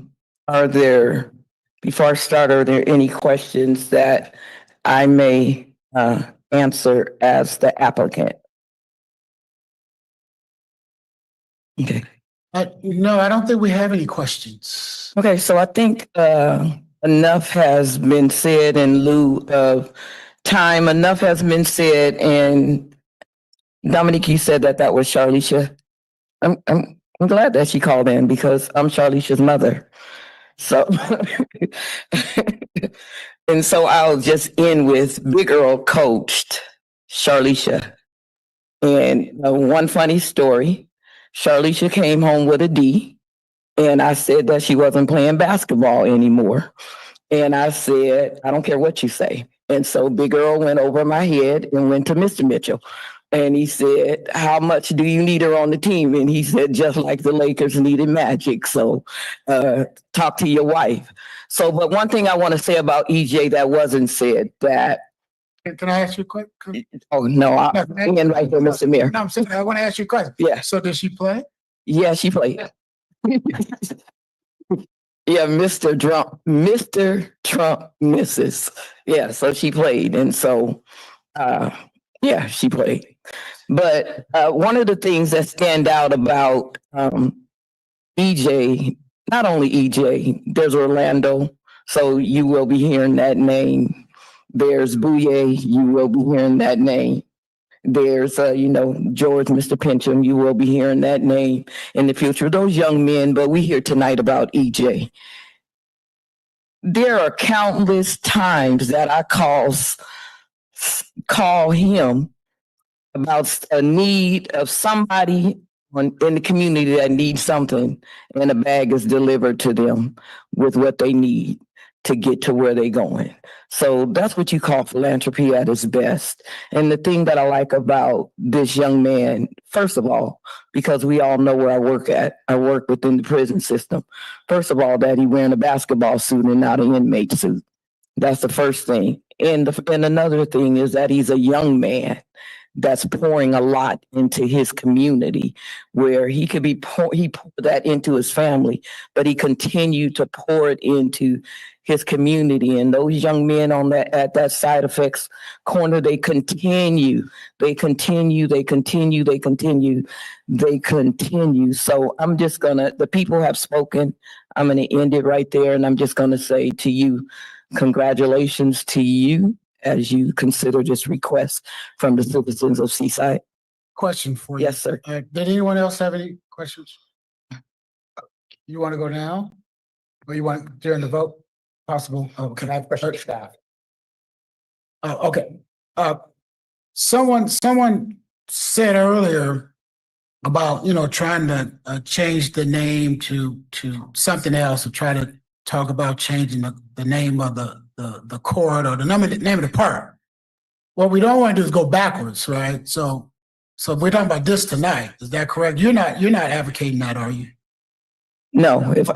I start, are there any questions that I may answer as the applicant? Okay. No, I don't think we have any questions. Okay, so I think enough has been said in lieu of time. Enough has been said, and Dominique, you said that was Charlicia. I'm glad that she called in because I'm Charlisha's mother. So, and so I'll just end with Big Earl coached Charlisha. And one funny story, Charlisha came home with a D, and I said that she wasn't playing basketball anymore. And I said, I don't care what you say. And so Big Earl went over my head and went to Mr. Mitchell. And he said, how much do you need her on the team? And he said, just like the Lakers needed Magic. So talk to your wife. So, but one thing I want to say about EJ that wasn't said that. Can I ask you a question? Oh, no, I'm in right here, Mr. Mayor. No, I'm saying, I want to ask you a question. Yeah. So did she play? Yeah, she played. Yeah, Mr. Trump misses. Yeah, so she played. And so, yeah, she played. But one of the things that stand out about EJ, not only EJ, there's Orlando. So you will be hearing that name. There's Bouye, you will be hearing that name. There's, George, Mr. Pincham, you will be hearing that name in the future. Those young men, but we hear tonight about EJ. There are countless times that I call him about a need of somebody in the community that needs something, and a bag is delivered to them with what they need to get to where they're going. So that's what you call philanthropy at its best. And the thing that I like about this young man, first of all, because we all know where I work at, I work within the prison system. First of all, that he wearing a basketball suit and not an inmate suit. That's the first thing. And another thing is that he's a young man that's pouring a lot into his community, where he could be he poured that into his family, but he continued to pour it into his community. And those young men at that side effects corner, they continue. So I'm just the people have spoken. I'm gonna end it right there, and I'm just gonna say to you, congratulations to you as you consider this request from the citizens of Seaside. Question for you. Yes, sir. Did anyone else have any questions? You want to go now? Or you want during the vote? Possible? Oh, can I have question staff? Oh, okay. Someone said earlier about, trying to change the name to something else, or try to talk about changing the name of the court or the name of the park. What we don't want to do is go backwards, right? So we're talking about this tonight. Is that correct? You're not advocating that, are you? No, if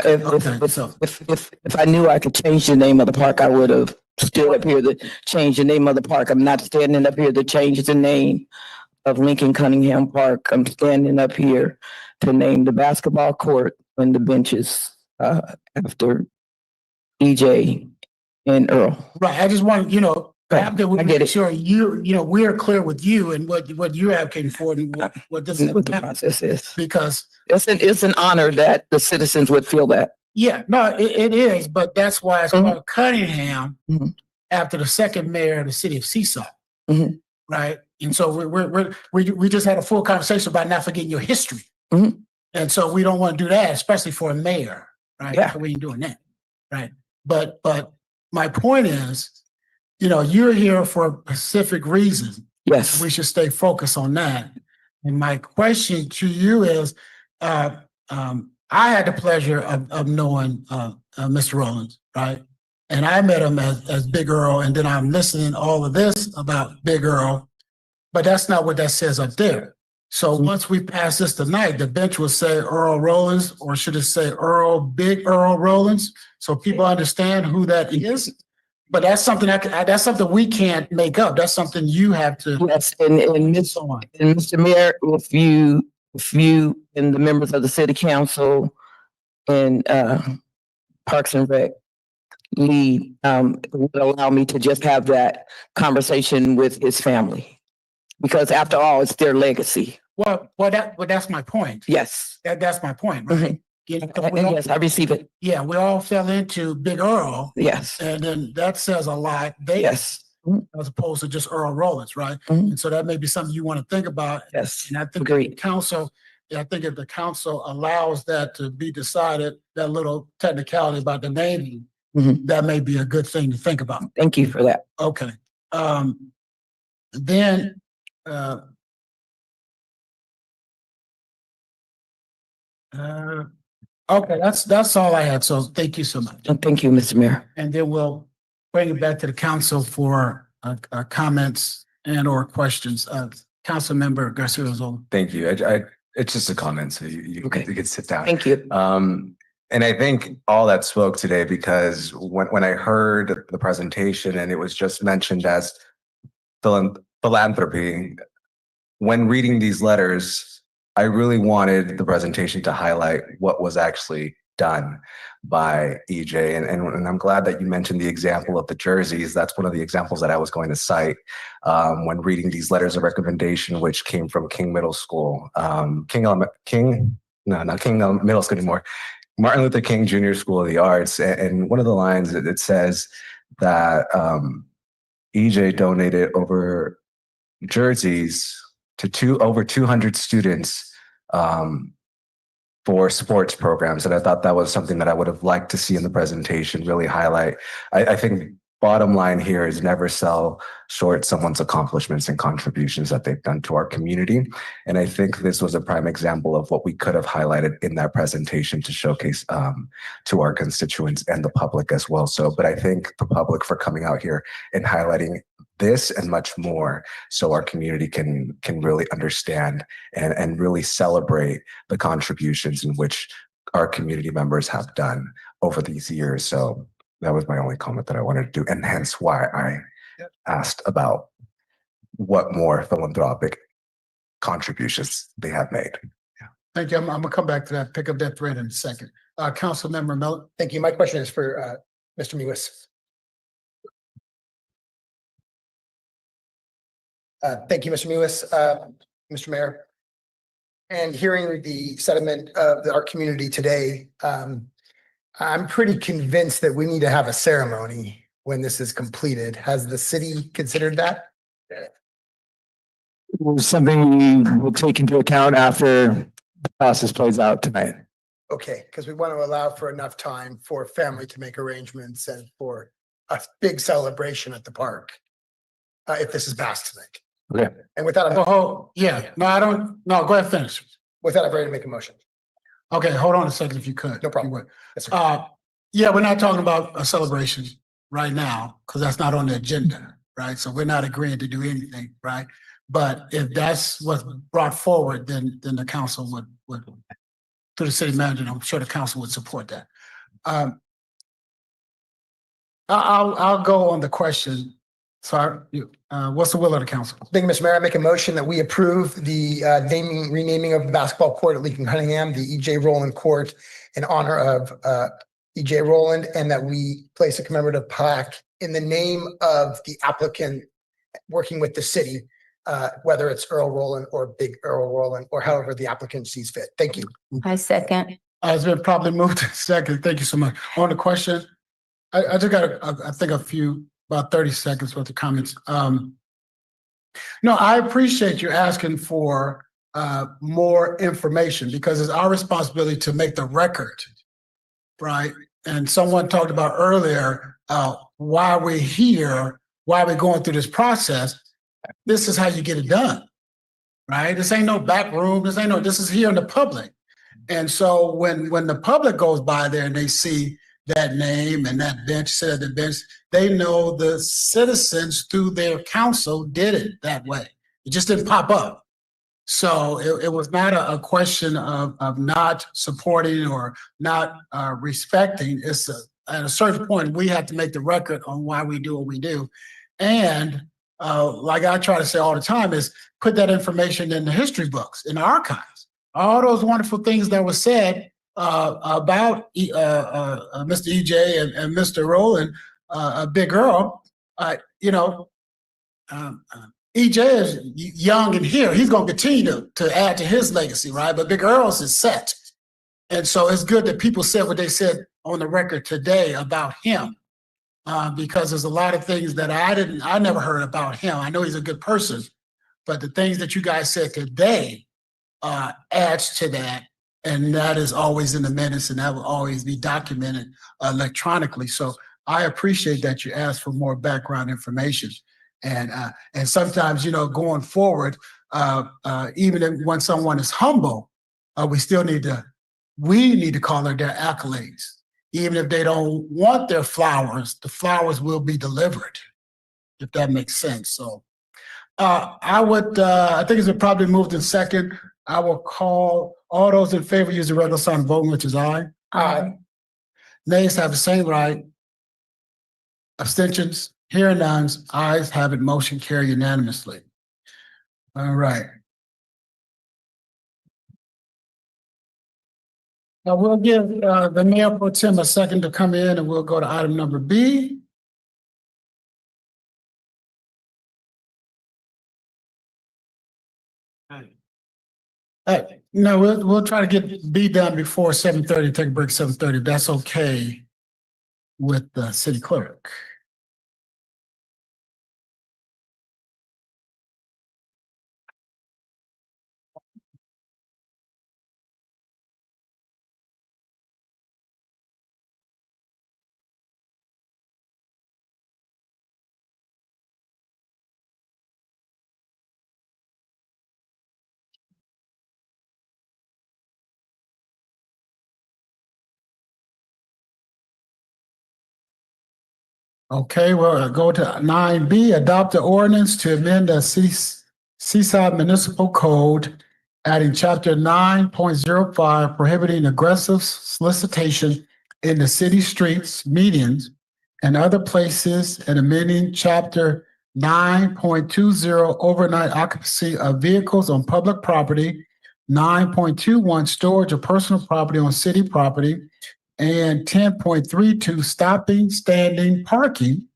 I knew I could change the name of the park, I would have stood up here to change the name of the park. I'm not standing up here to change the name of Lincoln Cunningham Park. I'm standing up here to name the basketball court and the benches after EJ and Earl. Right. I just want after we I get make it. sure we're clear with you and what you're advocating for and what this is What the about. process is. Because It's an honor that the citizens would feel that. yeah, no, it is, but that's why it's called Cunningham Mhm. after the second mayor of the city of Seaside. Mhm. Right. And so we just had a full conversation about not forgetting your history. Mhm. And so we don't want to do that, especially for a mayor, right? Yeah. We ain't doing that. Right. But my point is, you're here for a specific reason. Yes. We should stay focused on that. And my question to you is, I had the pleasure of knowing Mr. Rollins, right? And I met him as Big Earl, and then I'm listening all of this about Big Earl, but that's not what that says up there. So once we pass this tonight, the bench will say Earl Rollins, or should it say Big Earl Rollins, so people understand who that is? But that's something that's something we can't make up. That's something you have to. Yes, and Mr. Mayor, if you and the members of the city council and Parks and Rec lead would allow me to just have that conversation with his family, because after all, it's their legacy. Well, that's my point. Yes. That's my point, right? Mhm. Yes, I receive it. Yeah, we all fell into Big Earl. Yes. And then that says a lot. Yes. As opposed to just Earl Rollins, right? Mhm. And so that may be something you want to think about. Yes. And I think Agreed. the council I think if the council allows that to be decided, that little technicality about the naming, that may be a good thing to think about. Thank you for that. Okay. Then, okay, that's all I had. So thank you so much. Thank you, Mr. Mayor. And then we'll bring it back to the council for comments and or questions. Councilmember Garcia. Thank you. It's just a comment, so you can sit down. Thank you. And I think all that spoke today because when I heard the presentation and it was just mentioned as philanthropy, when reading these letters, I really wanted the presentation to highlight what was actually done by EJ. And I'm glad that you mentioned the example of the jerseys. That's one of the examples that I was going to cite when reading these letters of recommendation, which came from King Middle School, not King Middle School anymore, Martin Luther King Jr. School of the Arts. And one of the lines, it says that EJ donated over jerseys to over 200 students for sports programs. And I thought that was something that I would have liked to see in the presentation, really highlight. I think bottom line here is never sell short someone's accomplishments and contributions that they've done to our community. And I think this was a prime example of what we could have highlighted in that presentation to showcase to our constituents and the public as well. So, but I thank the public for coming out here and highlighting this and much more so our community can really understand and really celebrate the contributions in which our community members have done over these years. So that was my only comment that I wanted to do, and hence why I asked about what more philanthropic contributions they have made. Yeah. Thank you. I'm gonna come back to that, pick up that thread in a second. Councilmember Miller. Thank you. My question is for Mr. Mewis. Thank you, Mr. Mewis, Mr. Mayor. And hearing the sentiment of our community today, I'm pretty convinced that we need to have a ceremony when this is completed. Has the city considered that? Something we will take into account after the process plays out tonight. Okay, because we want to allow for enough time for family to make arrangements and for a big celebration at the park. If this is passed tonight. Okay. And with that, Go ahead, finish. With that, I'm ready to make a motion. Okay, hold on a second if you could. No problem. If you would. Yes, sir. Yeah, we're not talking about a celebration right now because that's not on the agenda, right? So we're not agreeing to do anything, right? But if that's what's brought forward, then the council would through the city manager, I'm sure the council would support that. I'll go on the question. Sorry, what's the will of the council? Thank you, Mr. Mayor. I make a motion that we approve the renaming of the basketball court at Lincoln Cunningham, the E.J. Rowland Court, in honor of E.J. Rowland, and that we place a commemorative plaque in the name of the applicant working with the city, whether it's Earl Rowland or Big Earl Rowland, or however the applicant sees fit. Thank you. I second. It's been probably moved to second. Thank you so much. On the question, I just got, I think about 30 seconds worth of comments. No, I appreciate you asking for more information because it's our responsibility to make the record, right? And someone talked about earlier why we're here, why we're going through this process. This is how you get it done, right? This ain't no back room. This is here in the public. And so when the public goes by there and they see that name and that bench, sit at the bench, they know the citizens through their council did it that way. It just didn't pop up. So it was not a question of not supporting or not respecting. It's at a certain point, we have to make the record on why we do what we do. And like I try to say all the time is put that information in the history books, in the archives. All those wonderful things that were said about Mr. EJ and Mr. Rowland, Big Earl, EJ is young and here. He's going to continue to add to his legacy, right? But Big Earl's is set. And so it's good that people said what they said on the record today about him, because there's a lot of things that I never heard about him. I know he's a good person, but the things that you guys said today adds to that. And that is always in the minutes and that will always be documented electronically. So I appreciate that you asked for more background information. And sometimes, going forward, when someone is humble, we need to call it their accolades. Even if they don't want their flowers, the flowers will be delivered, if that makes sense. So I think it's been probably moved in second. I will call all those in favor use the regular sign of voting, which is aye. Aye. Nays have the same right. Abstentions, hearing none, ayes have it, motion carry unanimously. All right. Now we'll give the Mayor Pro Tem a second to come in and we'll go to item number B. No, we'll try to get B done before 7:30, take a break 7:30. That's okay with the city clerk. Okay, we'll go to 9B, adopt the ordinance to amend the Seaside Municipal Code, adding chapter 9.05, prohibiting aggressive solicitation in the city streets, medians, and other places, and amending chapter 9.20, overnight occupancy of vehicles on public property, 9.21, storage of personal property on city property, and 10.32, stopping, standing, parking.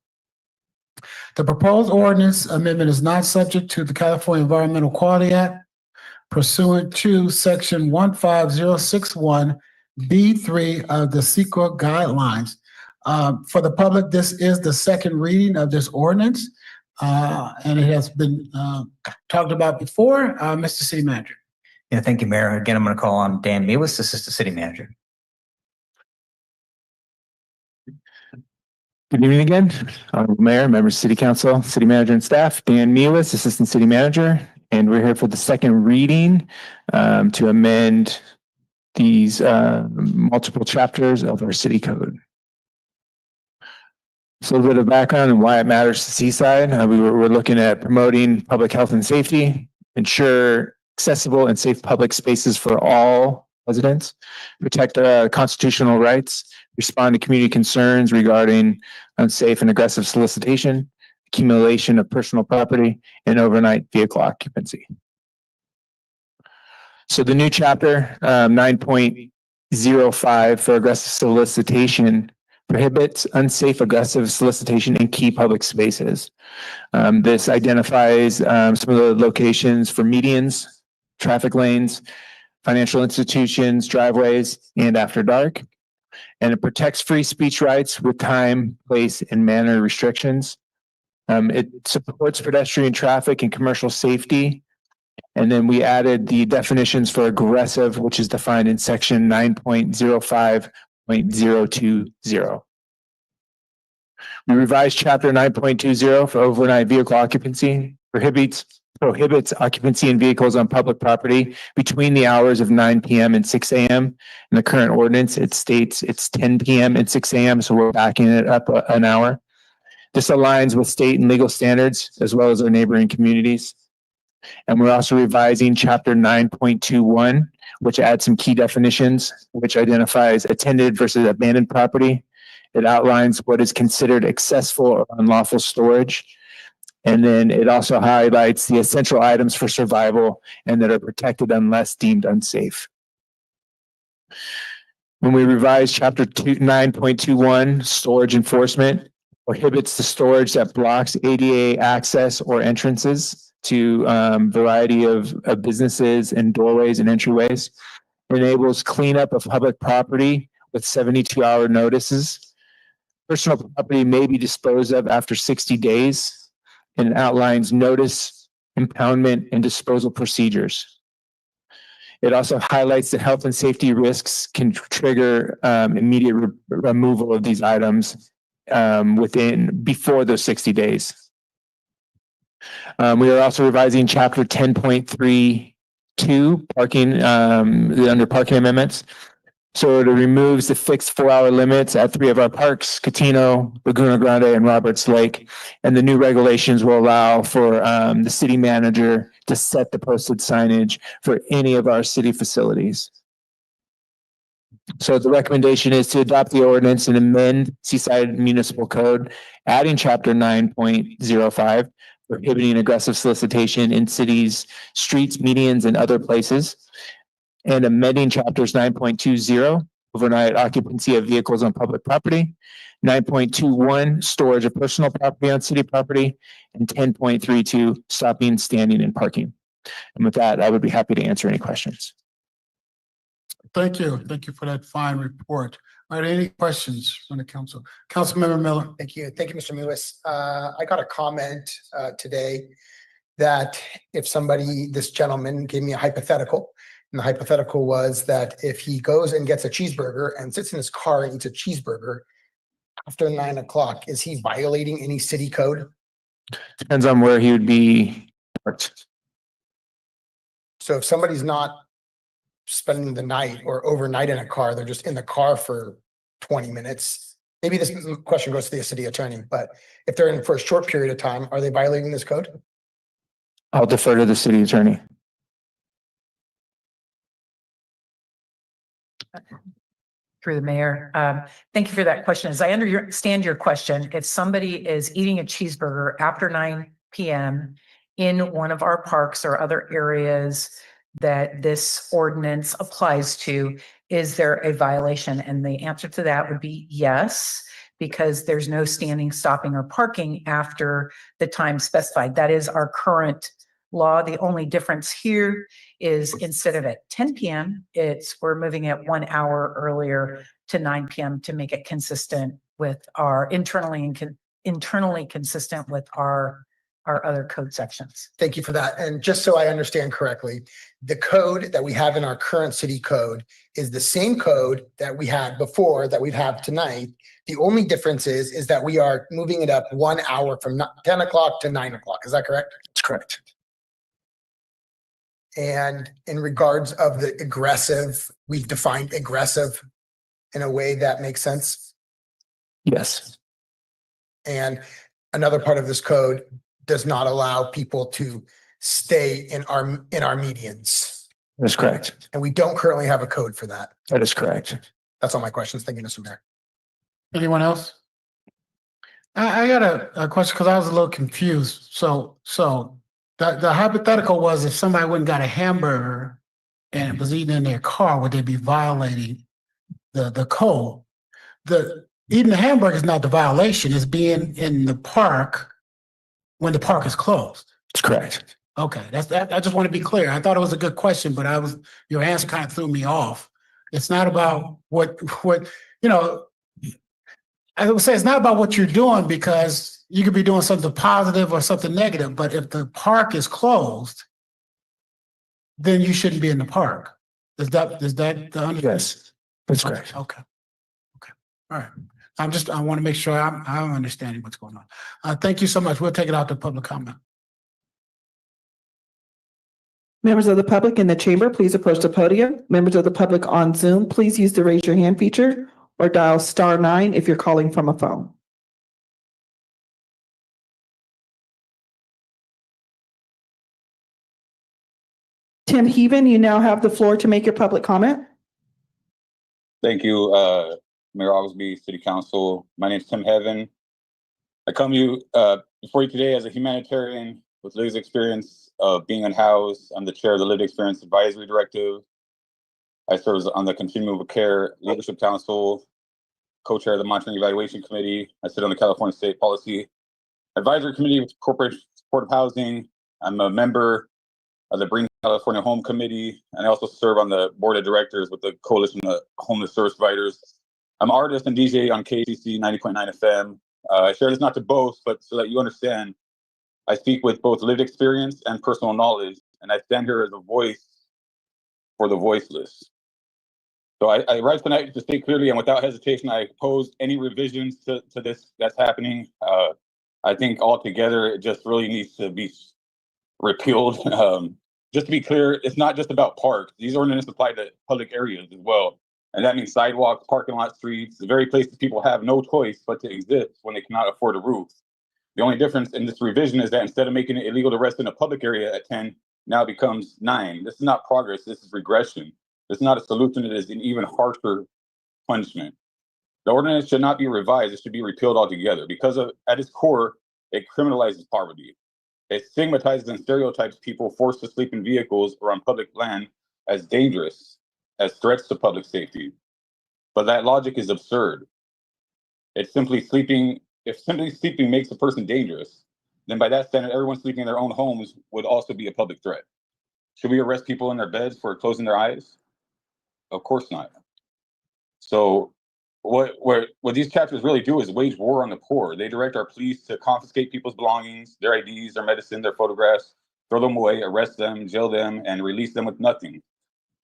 The proposed ordinance amendment is not subject to the California Environmental Quality Act pursuant to section 15061B3 of the CEQA guidelines. For the public, this is the second reading of this ordinance, and it has been talked about before. Mr. City Manager. Yeah, thank you, Mayor. Again, I'm going to call on Dan Mewis, Assistant City Manager. Good evening again, Honorable Mayor, members of City Council, City Manager and staff. Dan Mewis, Assistant City Manager, and we're here for the second reading to amend these multiple chapters of our city code. So a little bit of background and why it matters to Seaside. We're looking at promoting public health and safety, ensure accessible and safe public spaces for all residents, protect constitutional rights, respond to community concerns regarding unsafe and aggressive solicitation, accumulation of personal property, and overnight vehicle occupancy. So the new chapter 9.05 for aggressive solicitation prohibits unsafe, aggressive solicitation in key public spaces. This identifies some of the locations for medians, traffic lanes, financial institutions, driveways, and after dark. And it protects free speech rights with time, place, and manner restrictions. It supports pedestrian traffic and commercial safety. And then we added the definitions for aggressive, which is defined in section 9.05.020. We revised chapter 9.20 for overnight vehicle occupancy, prohibits occupancy in vehicles on public property between the hours of 9 p.m. and 6 a.m. In the current ordinance, it states it's 10 p.m. and 6 a.m., so we're backing it up an hour. This aligns with state and legal standards as well as our neighboring communities. And we're also revising chapter 9.21, which adds some key definitions, which identifies attended versus abandoned property. It outlines what is considered accessible or unlawful storage. And then it also highlights the essential items for survival and that are protected unless deemed unsafe. When we revise chapter 9.21, storage enforcement, prohibits the storage that blocks ADA access or entrances to variety of businesses and doorways and entryways, enables cleanup of public property with 72-hour notices. Personal property may be disposed of after 60 days. And outlines notice, impoundment, and disposal procedures. It also highlights that health and safety risks can trigger immediate removal of these items before those 60 days. We are also revising chapter 10.32 parking, under parking amendments. So it removes the fixed 4-hour limits at 3 of our parks, Catino, Laguna Grande, and Roberts Lake. And the new regulations will allow for the city manager to set the posted signage for any of our city facilities. So the recommendation is to adopt the ordinance and amend Seaside Municipal Code, adding chapter 9.05, prohibiting aggressive solicitation in cities, streets, medians, and other places, and amending chapters 9.20, overnight occupancy of vehicles on public property, 9.21, storage of personal property on city property, and 10.32, stopping, standing, and parking. And with that, I would be happy to answer any questions. Thank you. Thank you for that fine report. All right, any questions from the council? Councilmember Miller. Thank you. Thank you, Mr. Lewis. I got a comment today that if this gentleman gave me a hypothetical, and the hypothetical was that if he goes and gets a cheeseburger and sits in his car and eats a cheeseburger after 9 o'clock, is he violating any city code? Depends on where he would be parked. So if somebody's not spending the night or overnight in a car, they're just in the car for 20 minutes. Maybe this question goes to the city attorney, but if they're in for a short period of time, are they violating this code? I'll defer to the city attorney. Through the mayor. Thank you for that question. As I understand your question, if somebody is eating a cheeseburger after 9 p.m. in one of our parks or other areas that this ordinance applies to, is there a violation? And the answer to that would be yes, because there's no standing, stopping, or parking after the time specified. That is our current law. The only difference here is instead of at 10 p.m., we're moving it 1 hour earlier to 9 p.m. to make it consistent with our internally consistent with our other code sections. Thank you for that. And just so I understand correctly, the code that we have in our current city code is the same code that we had before that we have tonight. The only difference is that we are moving it up 1 hour from 10 o'clock to 9 o'clock. Is that correct? That's correct. And in regards of the aggressive, we've defined aggressive in a way that makes sense. Yes. And another part of this code does not allow people to stay in our medians. That's correct. And we don't currently have a code for that. That is correct. That's all my questions. Thank you, Mr. Mayor. Anyone else? I got a question because I was a little confused. So the hypothetical was if somebody went and got a hamburger and it was eaten in their car, would they be violating the code? Eating the hamburger is not the violation, it's being in the park when the park is closed. That's correct. Okay, I just want to be clear. I thought it was a good question, but your answer kind of threw me off. It's not about what I would say it's not about what you're doing, because you could be doing something positive or something negative, but if the park is closed, then you shouldn't be in the park. Is that the understanding? Yes, that's correct. Okay. All right. I want to make sure I'm understanding what's going on. Thank you so much. We'll take it out to public comment. Members of the public in the chamber, please approach the podium. Members of the public on Zoom, please use the raise your hand feature or dial *9 if you're calling from a phone. Tim Heaven, you now have the floor to make your public comment. Thank you, Mayor Oglesby, City Council. My name is Tim Heaven. I come to you before you today as a humanitarian with lived experience of being unhoused. I'm the chair of the Lived Experience Advisory Directive. I serve on the Continuum of Care Leadership Council, co-chair of the Monitoring Evaluation Committee. I sit on the California State Policy Advisory Committee with Corporate Supportive Housing. I'm a member of the Bring California Home Committee, and I also serve on the board of directors with the Coalition of Homeless Service Providers. I'm an artist and DJ on KCC 90.9 FM. I share this not to boast, but so that you understand, I speak with both lived experience and personal knowledge, and I stand here as a voice for the voiceless. So I rise tonight to state clearly and without hesitation, I oppose any revisions to this that's happening. I think altogether it just really needs to be repealed. Just to be clear, it's not just about parks. These ordinances apply to public areas as well. And that means sidewalks, parking lot, streets, the very places people have no choice but to exist when they cannot afford a roof. The only difference in this revision is that instead of making it illegal to rest in a public area at 10, now it becomes 9. This is not progress, this is regression. This is not a solution, it is an even harsher punishment. The ordinance should not be revised, it should be repealed altogether because at its core, it criminalizes poverty. It stigmatizes and stereotypes people forced to sleep in vehicles or on public land as dangerous, as threats to public safety. But that logic is absurd. If simply sleeping makes a person dangerous, then by that standard, everyone sleeping in their own homes would also be a public threat. Should we arrest people in their beds for closing their eyes? Of course not. So what these chapters really do is wage war on the poor. They direct our police to confiscate people's belongings, their IDs, their medicine, their photographs, throw them away, arrest them, jail them, and release them with nothing.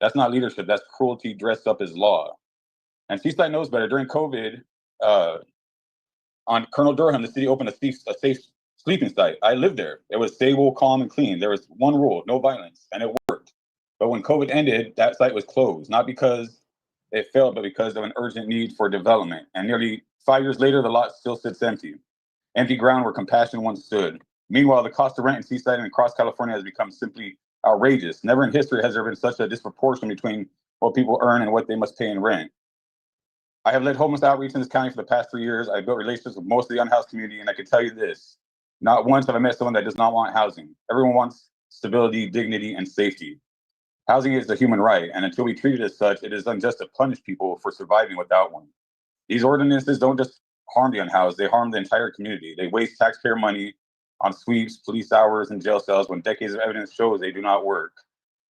That's not leadership. That's cruelty dressed up as law. And Seaside knows better. During COVID, on Colonel Durham, the city opened a safe sleeping site. I lived there. It was stable, calm, and clean. There was one rule, no violence, and it worked. But when COVID ended, that site was closed, not because it failed, but because of an urgent need for development. And nearly 5 years later, the lot still sits empty. Empty ground where compassion once stood. Meanwhile, the cost of rent in Seaside and across California has become simply outrageous. Never in history has there been such a disproportion between what people earn and what they must pay in rent. I have led homeless outreach in this county for the past 3 years. I built relationships with most of the unhoused community, and I can tell you this, not once have I met someone that does not want housing. Everyone wants stability, dignity, and safety. Housing is a human right, and until we treat it as such, it is unjust to punish people for surviving without one. These ordinances don't just harm the unhoused, they harm the entire community. They waste taxpayer money on sweeps, police hours, and jail cells when decades of evidence shows they do not work.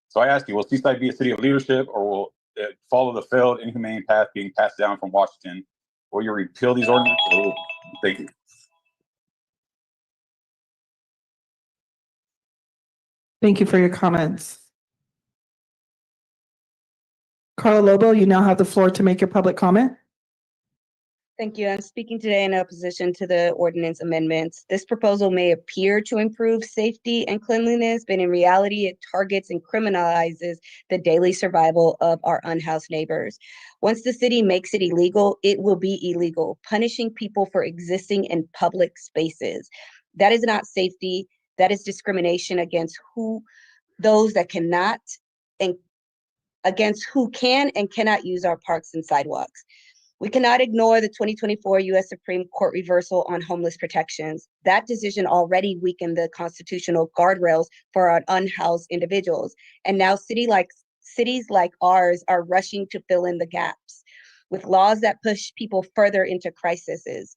So I ask you, will Seaside be a city of leadership, or will it follow the failed, inhumane path being passed down from Washington? Will you repeal these ordinances? Thank you. Thank you for your comments. Carla Lobo, you now have the floor to make your public comment. Thank you. I'm speaking today in opposition to the ordinance amendments. This proposal may appear to improve safety and cleanliness, but in reality, it targets and criminalizes the daily survival of our unhoused neighbors. Once the city makes it illegal, it will be illegal, punishing people for existing in public spaces. That is not safety. That is discrimination against those that cannot, and against who can and cannot use our parks and sidewalks. We cannot ignore the 2024 U.S. Supreme Court reversal on homeless protections. That decision already weakened the constitutional guardrails for our unhoused individuals. And now cities like ours are rushing to fill in the gaps with laws that push people further into crises.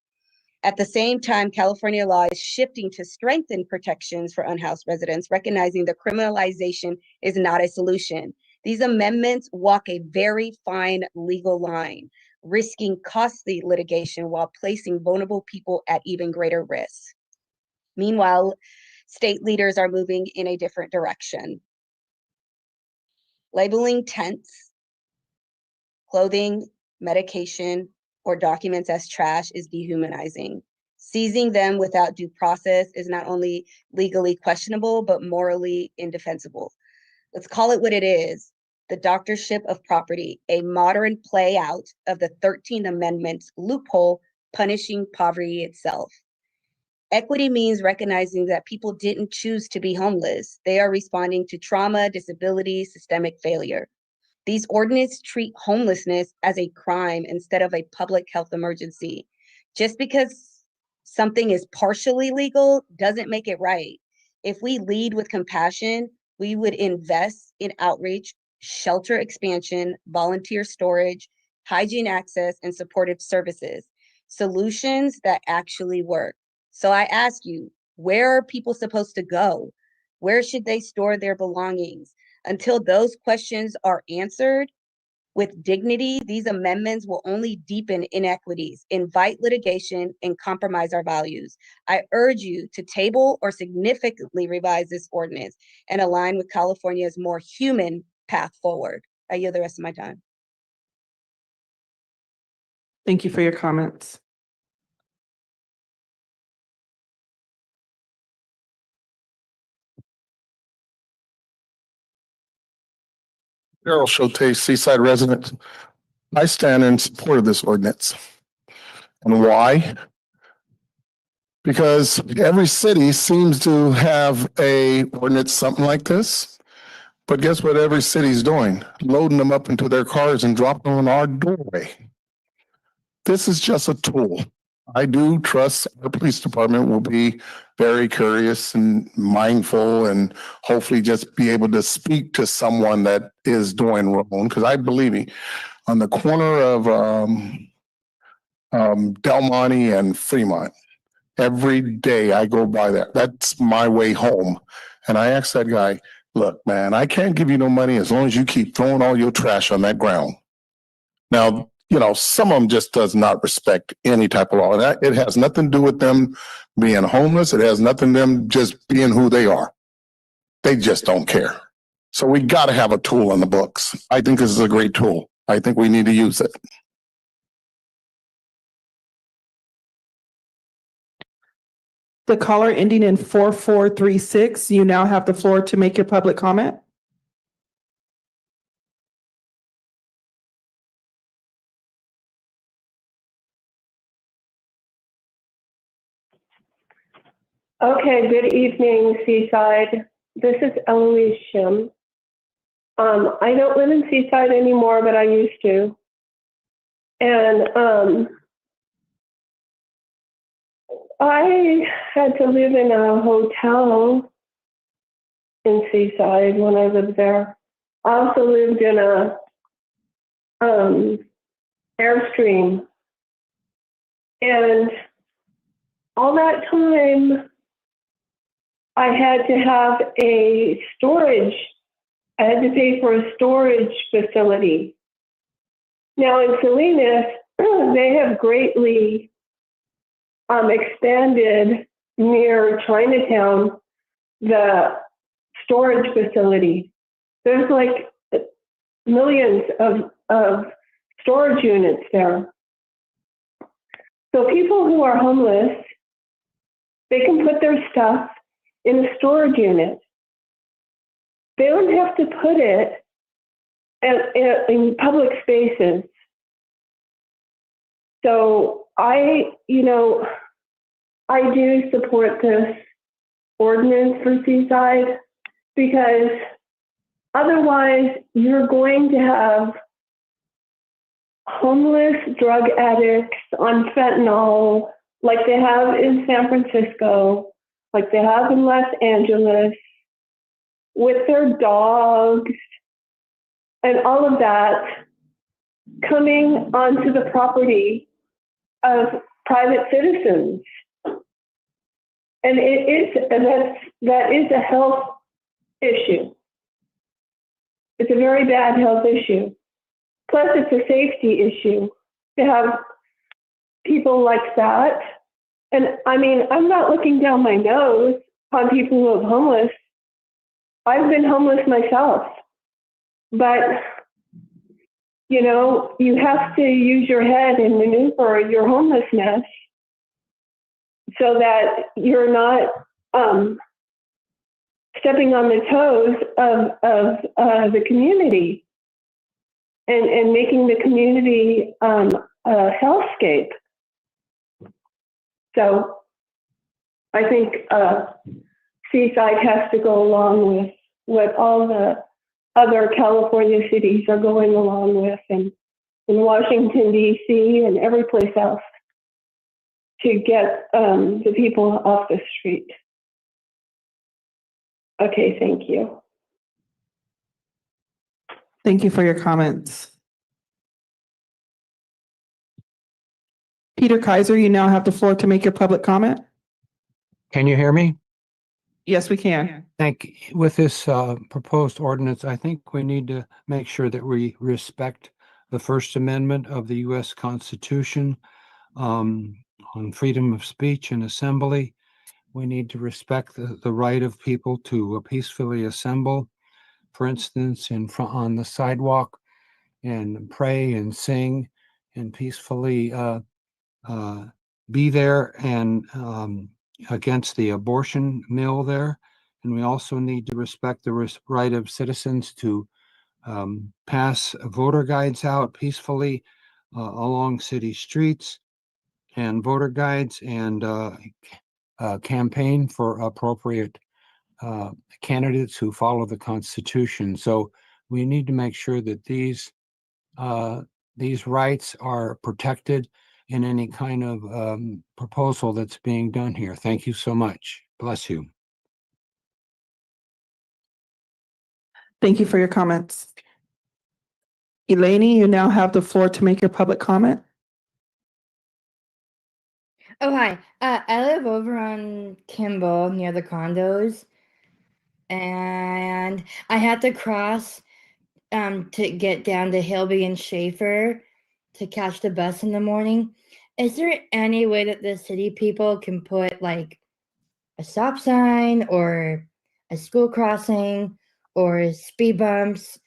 At the same time, California law is shifting to strengthen protections for unhoused residents, recognizing that criminalization is not a solution. These amendments walk a very fine legal line, risking costly litigation while placing vulnerable people at even greater risk. Meanwhile, state leaders are moving in a different direction. Labeling tents, clothing, medication, or documents as trash is dehumanizing. Seizing them without due process is not only legally questionable, but morally indefensible. Let's call it what it is. The doctorship of property, a modern play out of the 13th Amendment's loophole punishing poverty itself. Equity means recognizing that people didn't choose to be homeless. They are responding to trauma, disability, systemic failure. These ordinances treat homelessness as a crime instead of a public health emergency. Just because something is partially legal doesn't make it right. If we lead with compassion, we would invest in outreach, shelter expansion, volunteer storage, hygiene access, and supportive services, solutions that actually work. So I ask you, where are people supposed to go? Where should they store their belongings? Until those questions are answered with dignity, these amendments will only deepen inequities, invite litigation, and compromise our values. I urge you to table or significantly revise this ordinance and align with California's more human path forward. I yield the rest of my time. Thank you for your comments. Daryl Shote, Seaside resident. I stand in support of this ordinance. And why? Because every city seems to have a ordinance, something like this. But guess what every city's doing? Loading them up into their cars and dropping them on our doorway. This is just a tool. I do trust our police department will be very curious and mindful and hopefully just be able to speak to someone that is doing wrong. Because I believe me, on the corner of Del Monte and Fremont, every day I go by there. That's my way home. And I asked that guy, look, man, I can't give you no money as long as you keep throwing all your trash on that ground. Now, you know, some of them just does not respect any type of law. That it has nothing to do with them being homeless. It has nothing to them just being who they are. They just don't care. So we got to have a tool in the books. I think this is a great tool. I think we need to use it. The caller ending in 4436, you now have the floor to make your public comment. Okay, good evening, Seaside. This is Eloise Shim. I don't live in Seaside anymore, but I used to. And I had to live in a hotel in Seaside when I lived there. I also lived in a Airstream. And all that time, I had to have a storage. I had to pay for a storage facility. Now in Salinas, they have greatly expanded near Chinatown the storage facility. There's like millions of storage units there. So people who are homeless, they can put their stuff in a storage unit. They don't have to put it in public spaces. So I do support this ordinance for Seaside because otherwise you're going to have homeless drug addicts on fentanyl like they have in San Francisco, like they have in Los Angeles, with their dogs and all of that coming onto the property of private citizens. And that is a health issue. It's a very bad health issue. Plus it's a safety issue to have people like that. And I mean, I'm not looking down my nose on people who are homeless. I've been homeless myself, but you have to use your head and maneuver your homelessness so that you're not stepping on the toes of the community and making the community a hellscape. So I think Seaside has to go along with what all the other California cities are going along with, and in Washington, D.C. and every place else to get the people off the street. Okay, thank you. Thank you for your comments. Peter Kaiser, you now have the floor to make your public comment. Can you hear me? Yes, we can. With this proposed ordinance, I think we need to make sure that we respect the First Amendment of the U.S. Constitution on freedom of speech and assembly. We need to respect the right of people to peacefully assemble for instance, in front on the sidewalk and pray and sing and peacefully be there and against the abortion mill there. And we also need to respect the right of citizens to pass voter guides out peacefully along city streets and voter guides and campaign for appropriate candidates who follow the Constitution. So we need to make sure that these rights are protected in any kind of proposal that's being done here. Thank you so much. Bless you. Thank you for your comments. Elaine, you now have the floor to make your public comment. Oh, hi. I live over on Kimball near the condos, and I had to cross to get down to Hilby and Schaefer to catch the bus in the morning. Is there any way that the city people can put like a stop sign or a school crossing or speed bumps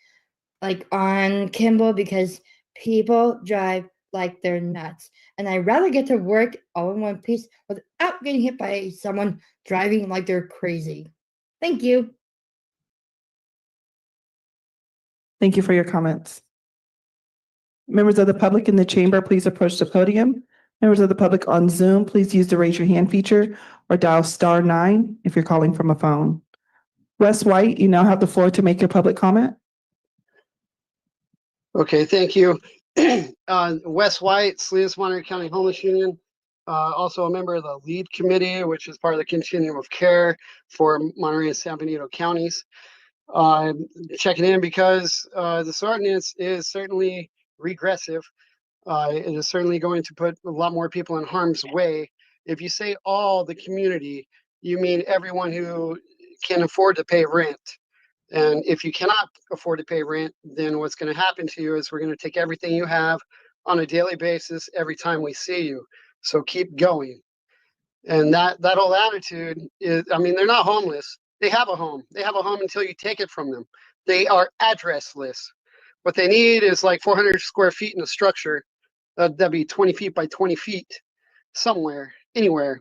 like on Kimball? Because people drive like they're nuts, and I'd rather get to work all in one piece without getting hit by someone driving like they're crazy. Thank you. Thank you for your comments. Members of the public in the chamber, please approach the podium. Members of the public on Zoom, please use the raise your hand feature or dial *9 if you're calling from a phone. Wes White, you now have the floor to make your public comment. Okay, thank you. Wes White, Salinas Monterey County Homeless Union, also a member of the LEAD committee, which is part of the continuum of care for Monterey and San Benito counties. Checking in because this ordinance is certainly regressive. It is certainly going to put a lot more people in harm's way. If you say all the community, you mean everyone who can afford to pay rent. And if you cannot afford to pay rent, then what's going to happen to you is we're going to take everything you have on a daily basis every time we see you. So keep going. And that whole attitude is, I mean, they're not homeless. They have a home. They have a home until you take it from them. They are addressless. What they need is like 400 square feet in a structure. That'd be 20 feet by 20 feet somewhere, anywhere.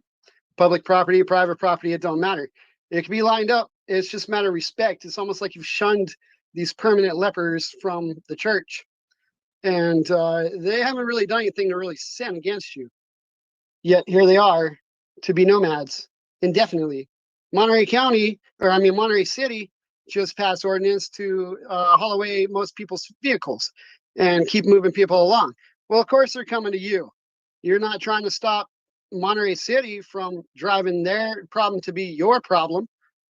Public property, private property, it don't matter. It can be lined up. It's just a matter of respect. It's almost like you've shunned these permanent lepers from the church. And they haven't really done anything to really sin against you. Yet here they are to be nomads indefinitely. Monterey City just passed ordinance to haul away most people's vehicles and keep moving people along. Well, of course, they're coming to you. You're not trying to stop Monterey City from driving their problem to be your problem,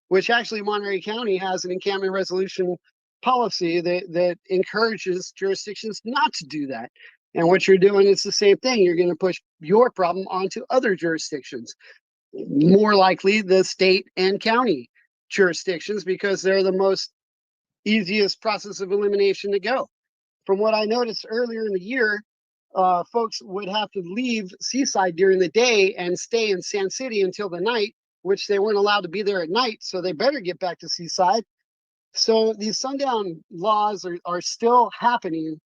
which actually Monterey County has an encampment resolution policy that encourages jurisdictions not to do that. And what you're doing is the same thing. You're going to push your problem onto other jurisdictions, more likely the state and county jurisdictions, because they're the most easiest process of elimination to go. From what I noticed earlier in the year, folks would have to leave Seaside during the day and stay in San City until the night, which they weren't allowed to be there at night. So they better get back to Seaside. So these sundown laws are still happening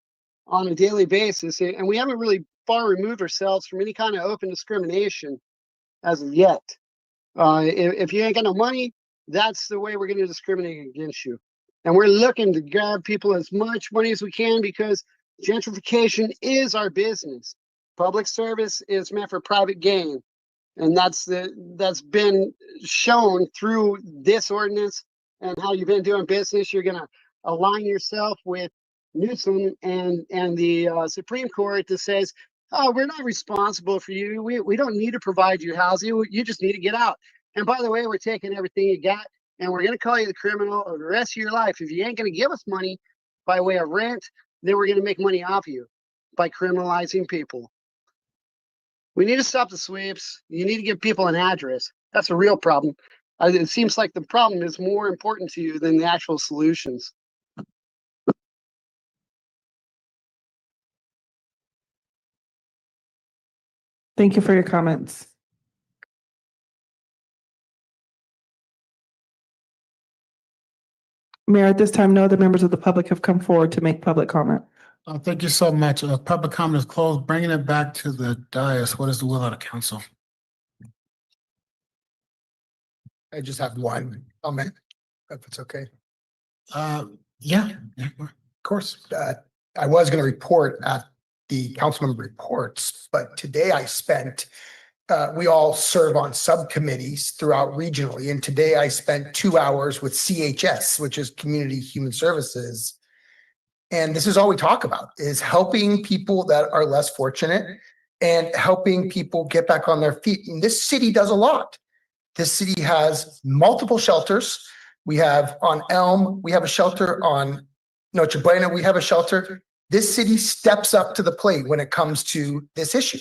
on a daily basis. And we haven't really far removed ourselves from any kind of open discrimination as of yet. If you ain't got no money, that's the way we're going to discriminate against you. And we're looking to grab people as much money as we can because gentrification is our business. Public service is meant for private gain. And that's been shown through this ordinance and how you've been doing business. You're going to align yourself with Newsom and the Supreme Court that says, oh, we're not responsible for you. We don't need to provide you housing. You just need to get out. And by the way, we're taking everything you got and we're going to call you the criminal of the rest of your life. If you ain't going to give us money by way of rent, then we're going to make money off you by criminalizing people. We need to stop the sweeps. You need to give people an address. That's a real problem. It seems like the problem is more important to you than the actual solutions. Thank you for your comments. Mayor, at this time, no other members of the public have come forward to make public comment. Thank you so much. Public comment is closed. Bringing it back to the dais. What is the will of the council? I just have one comment, if it's okay. Yeah, of course. I was going to report at the councilmember reports, but today I spent, we all serve on subcommittees throughout regionally, and today I spent 2 hours with CHS, which is Community Human Services. And this is all we talk about, is helping people that are less fortunate and helping people get back on their feet. And this city does a lot. This city has multiple shelters. We have on Elm, we have a shelter. On Noche Buena, we have a shelter. This city steps up to the plate when it comes to this issue.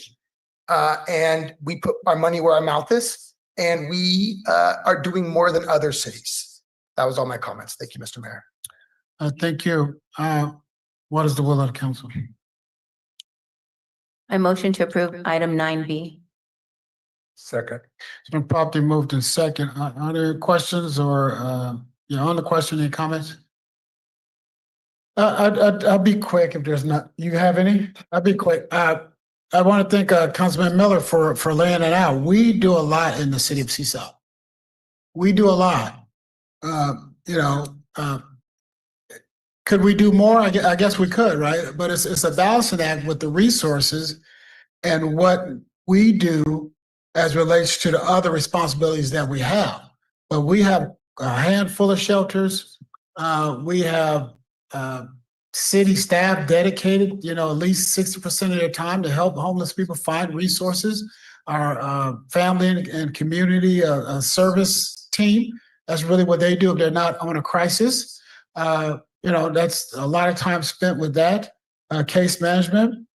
And we put our money where our mouth is, and we are doing more than other cities. That was all my comments. Thank you, Mr. Mayor. Thank you. What is the will of the council? I motion to approve item 9B. Second. It's been properly moved in second. Are there questions or, on the question, any comments? I'll be quick if there's not. You have any? I'll be quick. I want to thank Councilman Miller for laying it out. We do a lot in the city of Seaside. We do a lot. Could we do more? I guess we could, right? But it's a balancing act with the resources and what we do as relates to the other responsibilities that we have. But we have a handful of shelters. We have city staff dedicated, at least 60% of their time to help homeless people find resources. Our family and community service team, that's really what they do if they're not on a crisis. That's a lot of time spent with that, case management.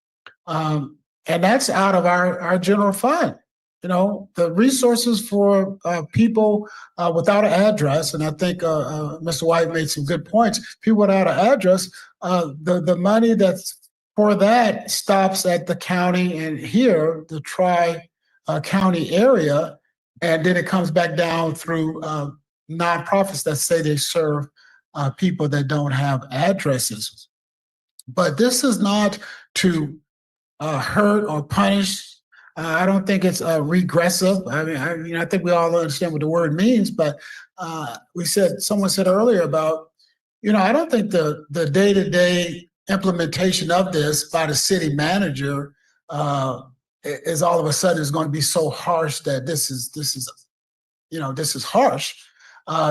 And that's out of our general fund. The resources for people without an address, and I think Mr. White made some good points. People without an address, the money that's for that stops at the county and here, the tri-county area, and then it comes back down through nonprofits that say they serve people that don't have addresses. But this is not to hurt or punish. I don't think it's regressive. I think we all understand what the word means, but someone said earlier about, I don't think the day-to-day implementation of this by the city manager is all of a sudden is going to be so harsh that this is harsh.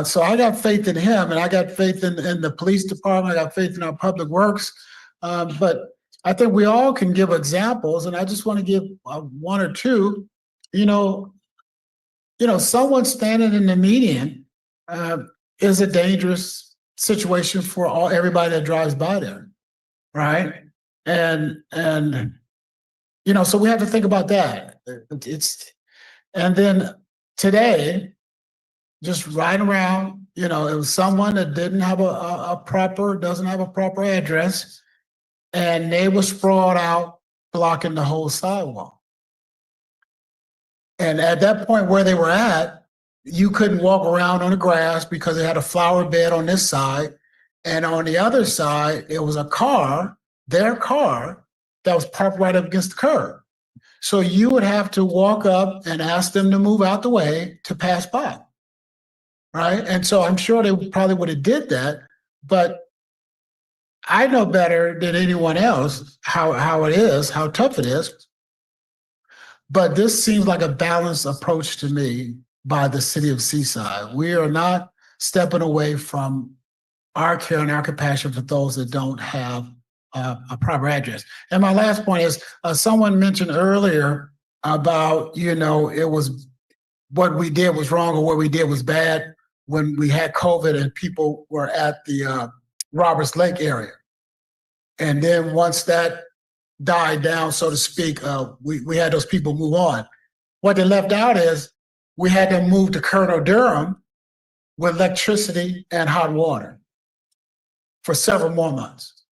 So I got faith in him, and I got faith in the police department. I got faith in our public works. But I think we all can give examples, and I just want to give one or two. Someone standing in the median is a dangerous situation for everybody that drives by there, right? And so we have to think about that. And then today, just riding around, it was someone that doesn't have a proper address, and they were sprawled out, blocking the whole sidewalk. And at that point where they were at, you couldn't walk around on the grass because they had a flower bed on this side. And on the other side, it was their car, that was parked right up against the curb. So you would have to walk up and ask them to move out the way to pass by. Right. And so I'm sure they probably would have did that, but I know better than anyone else how it is, how tough it is. But this seems like a balanced approach to me by the city of Seaside. We are not stepping away from our care and our compassion for those that don't have a proper address. And my last point is, someone mentioned earlier about, it was what we did was wrong or what we did was bad when we had COVID and people were at the Roberts Lake area. And then once that died down, so to speak, we had those people move on. What they left out is we had them move to Colonel Durham with electricity and hot water for several more months.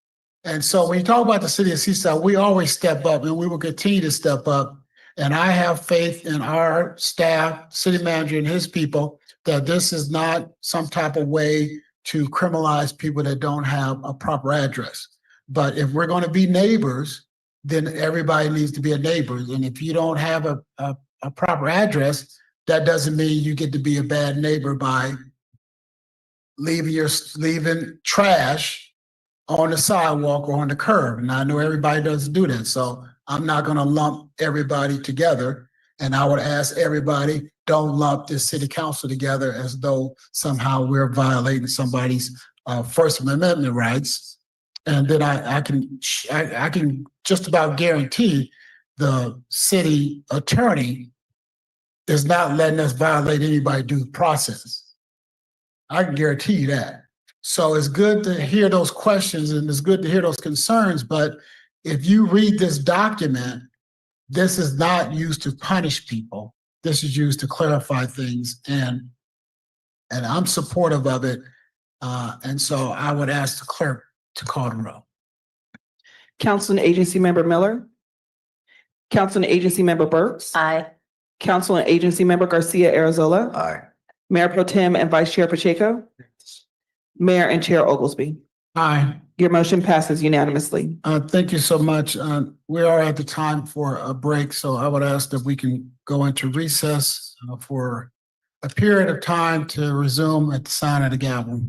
And so when you talk about the city of Seaside, we always step up, and we will continue to step up. And I have faith in our staff, city manager and his people, that this is not some type of way to criminalize people that don't have a proper address. But if we're going to be neighbors, then everybody needs to be a neighbor. And if you don't have a proper address, that doesn't mean you get to be a bad neighbor by leaving trash on the sidewalk or on the curb. And I know everybody doesn't do that. So I'm not going to lump everybody together. And I would ask everybody, don't lump this city council together as though somehow we're violating somebody's First Amendment rights. And then I can just about guarantee the city attorney is not letting us violate anybody's due process. I can guarantee you that. So it's good to hear those questions and it's good to hear those concerns, but if you read this document, this is not used to punish people. This is used to clarify things, and I'm supportive of it. And so I would ask the clerk to call the roll. Council and Agency Member Miller. Council and Agency Member Burks. Aye. Council and Agency Member Garcia Arizola. Aye. Mayor Pro Tem and Vice Chair Pacheco. Mayor and Chair Oglesby. Aye. Your motion passes unanimously. Thank you so much. We are at the time for a break, so I would ask that we can go into recess for a period of time to resume at the sign of the gavel.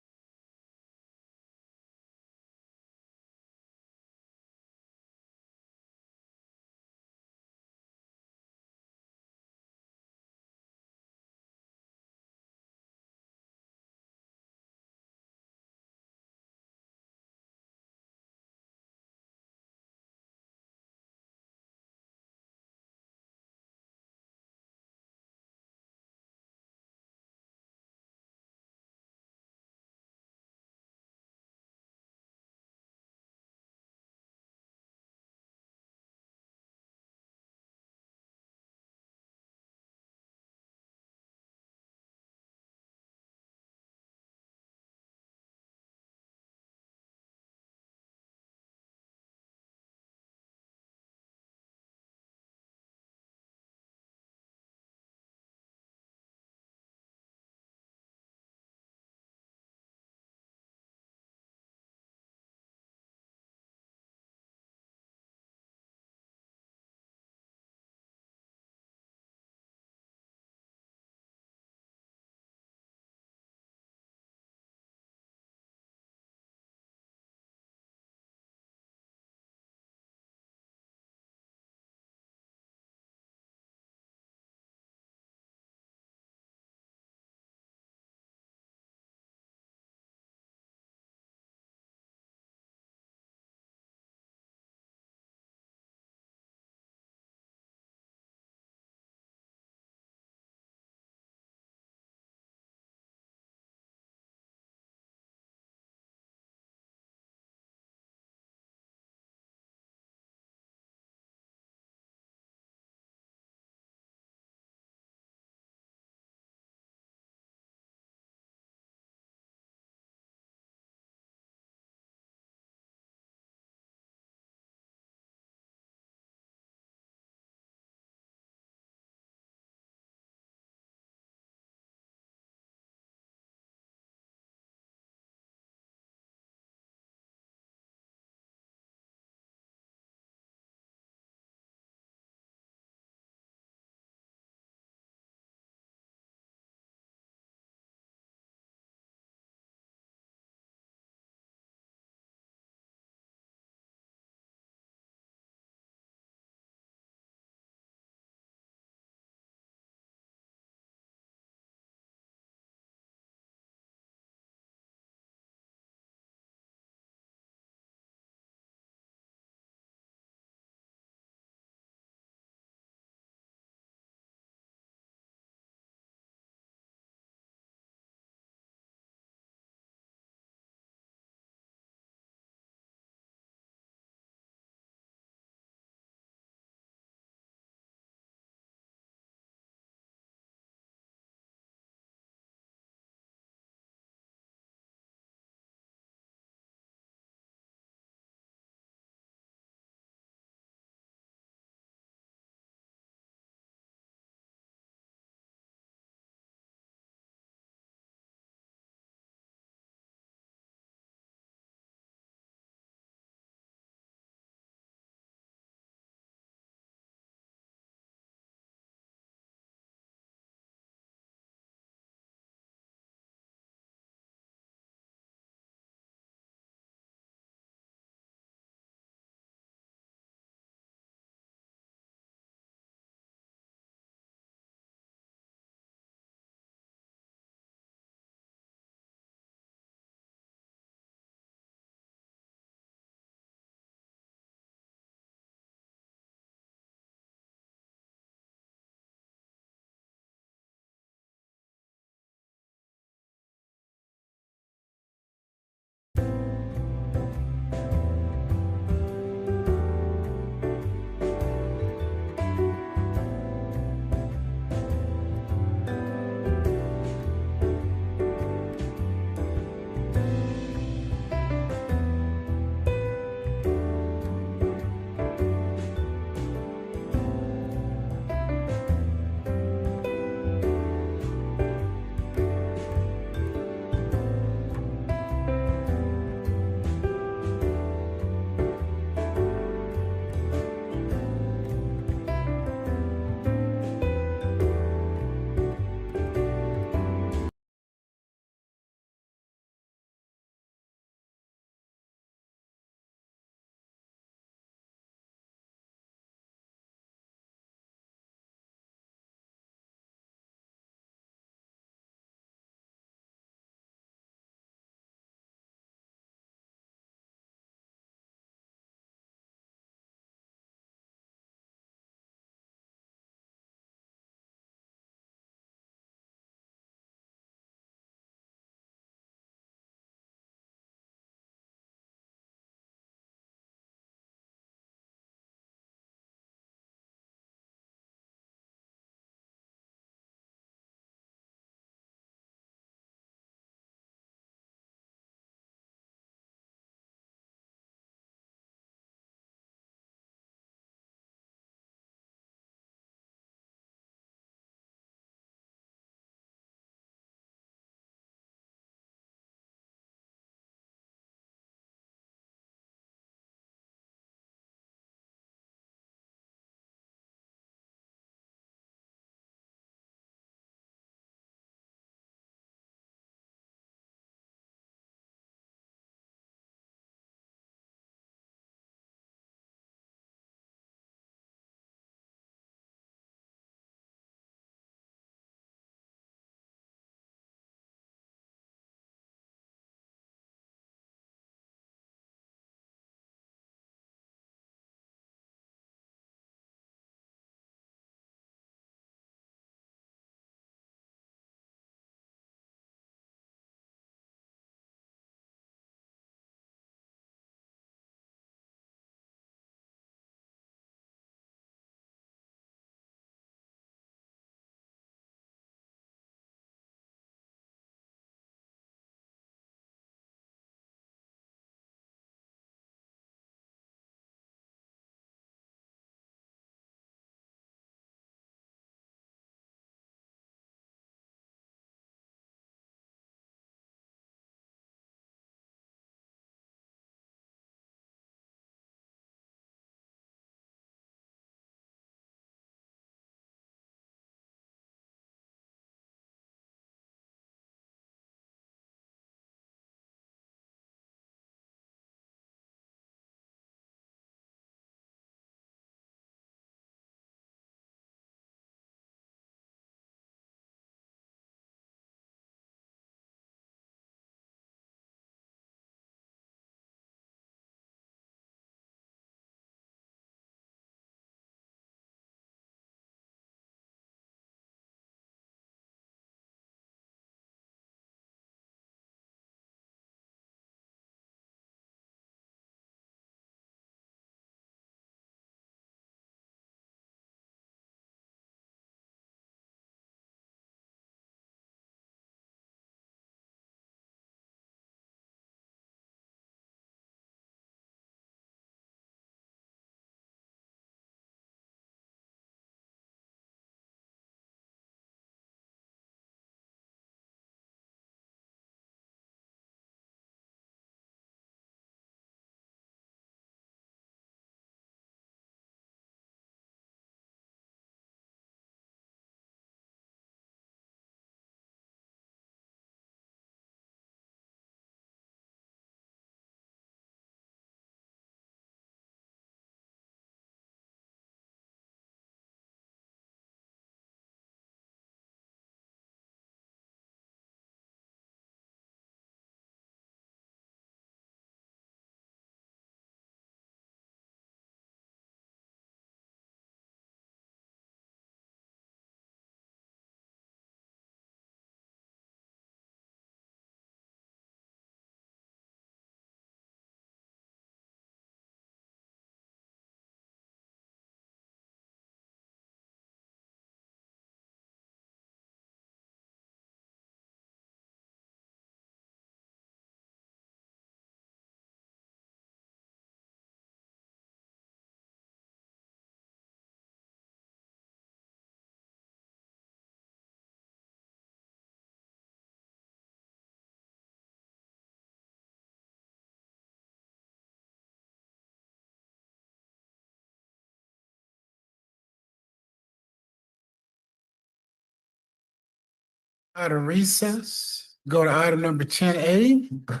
Out of recess, go to item number 10A.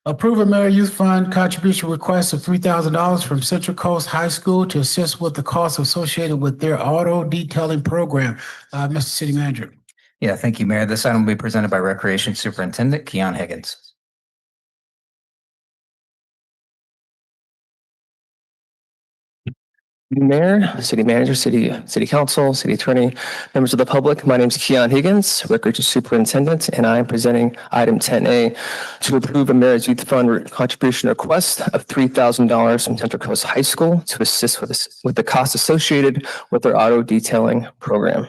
Approve a Mayor Youth Fund contribution request of $3,000 from Central Coast High School to assist with the costs associated with their auto detailing program. Mr. City Manager. Yeah, thank you, Mayor. This item will be presented by Recreation Superintendent Keon Higgins. Mayor, City Manager, City Council, City Attorney, members of the public. My name is Keon Higgins, Recreation Superintendent, and I am presenting item 10A to approve a Mayor's Youth Fund contribution request of $3,000 from Central Coast High School to assist with the costs associated with their auto detailing program.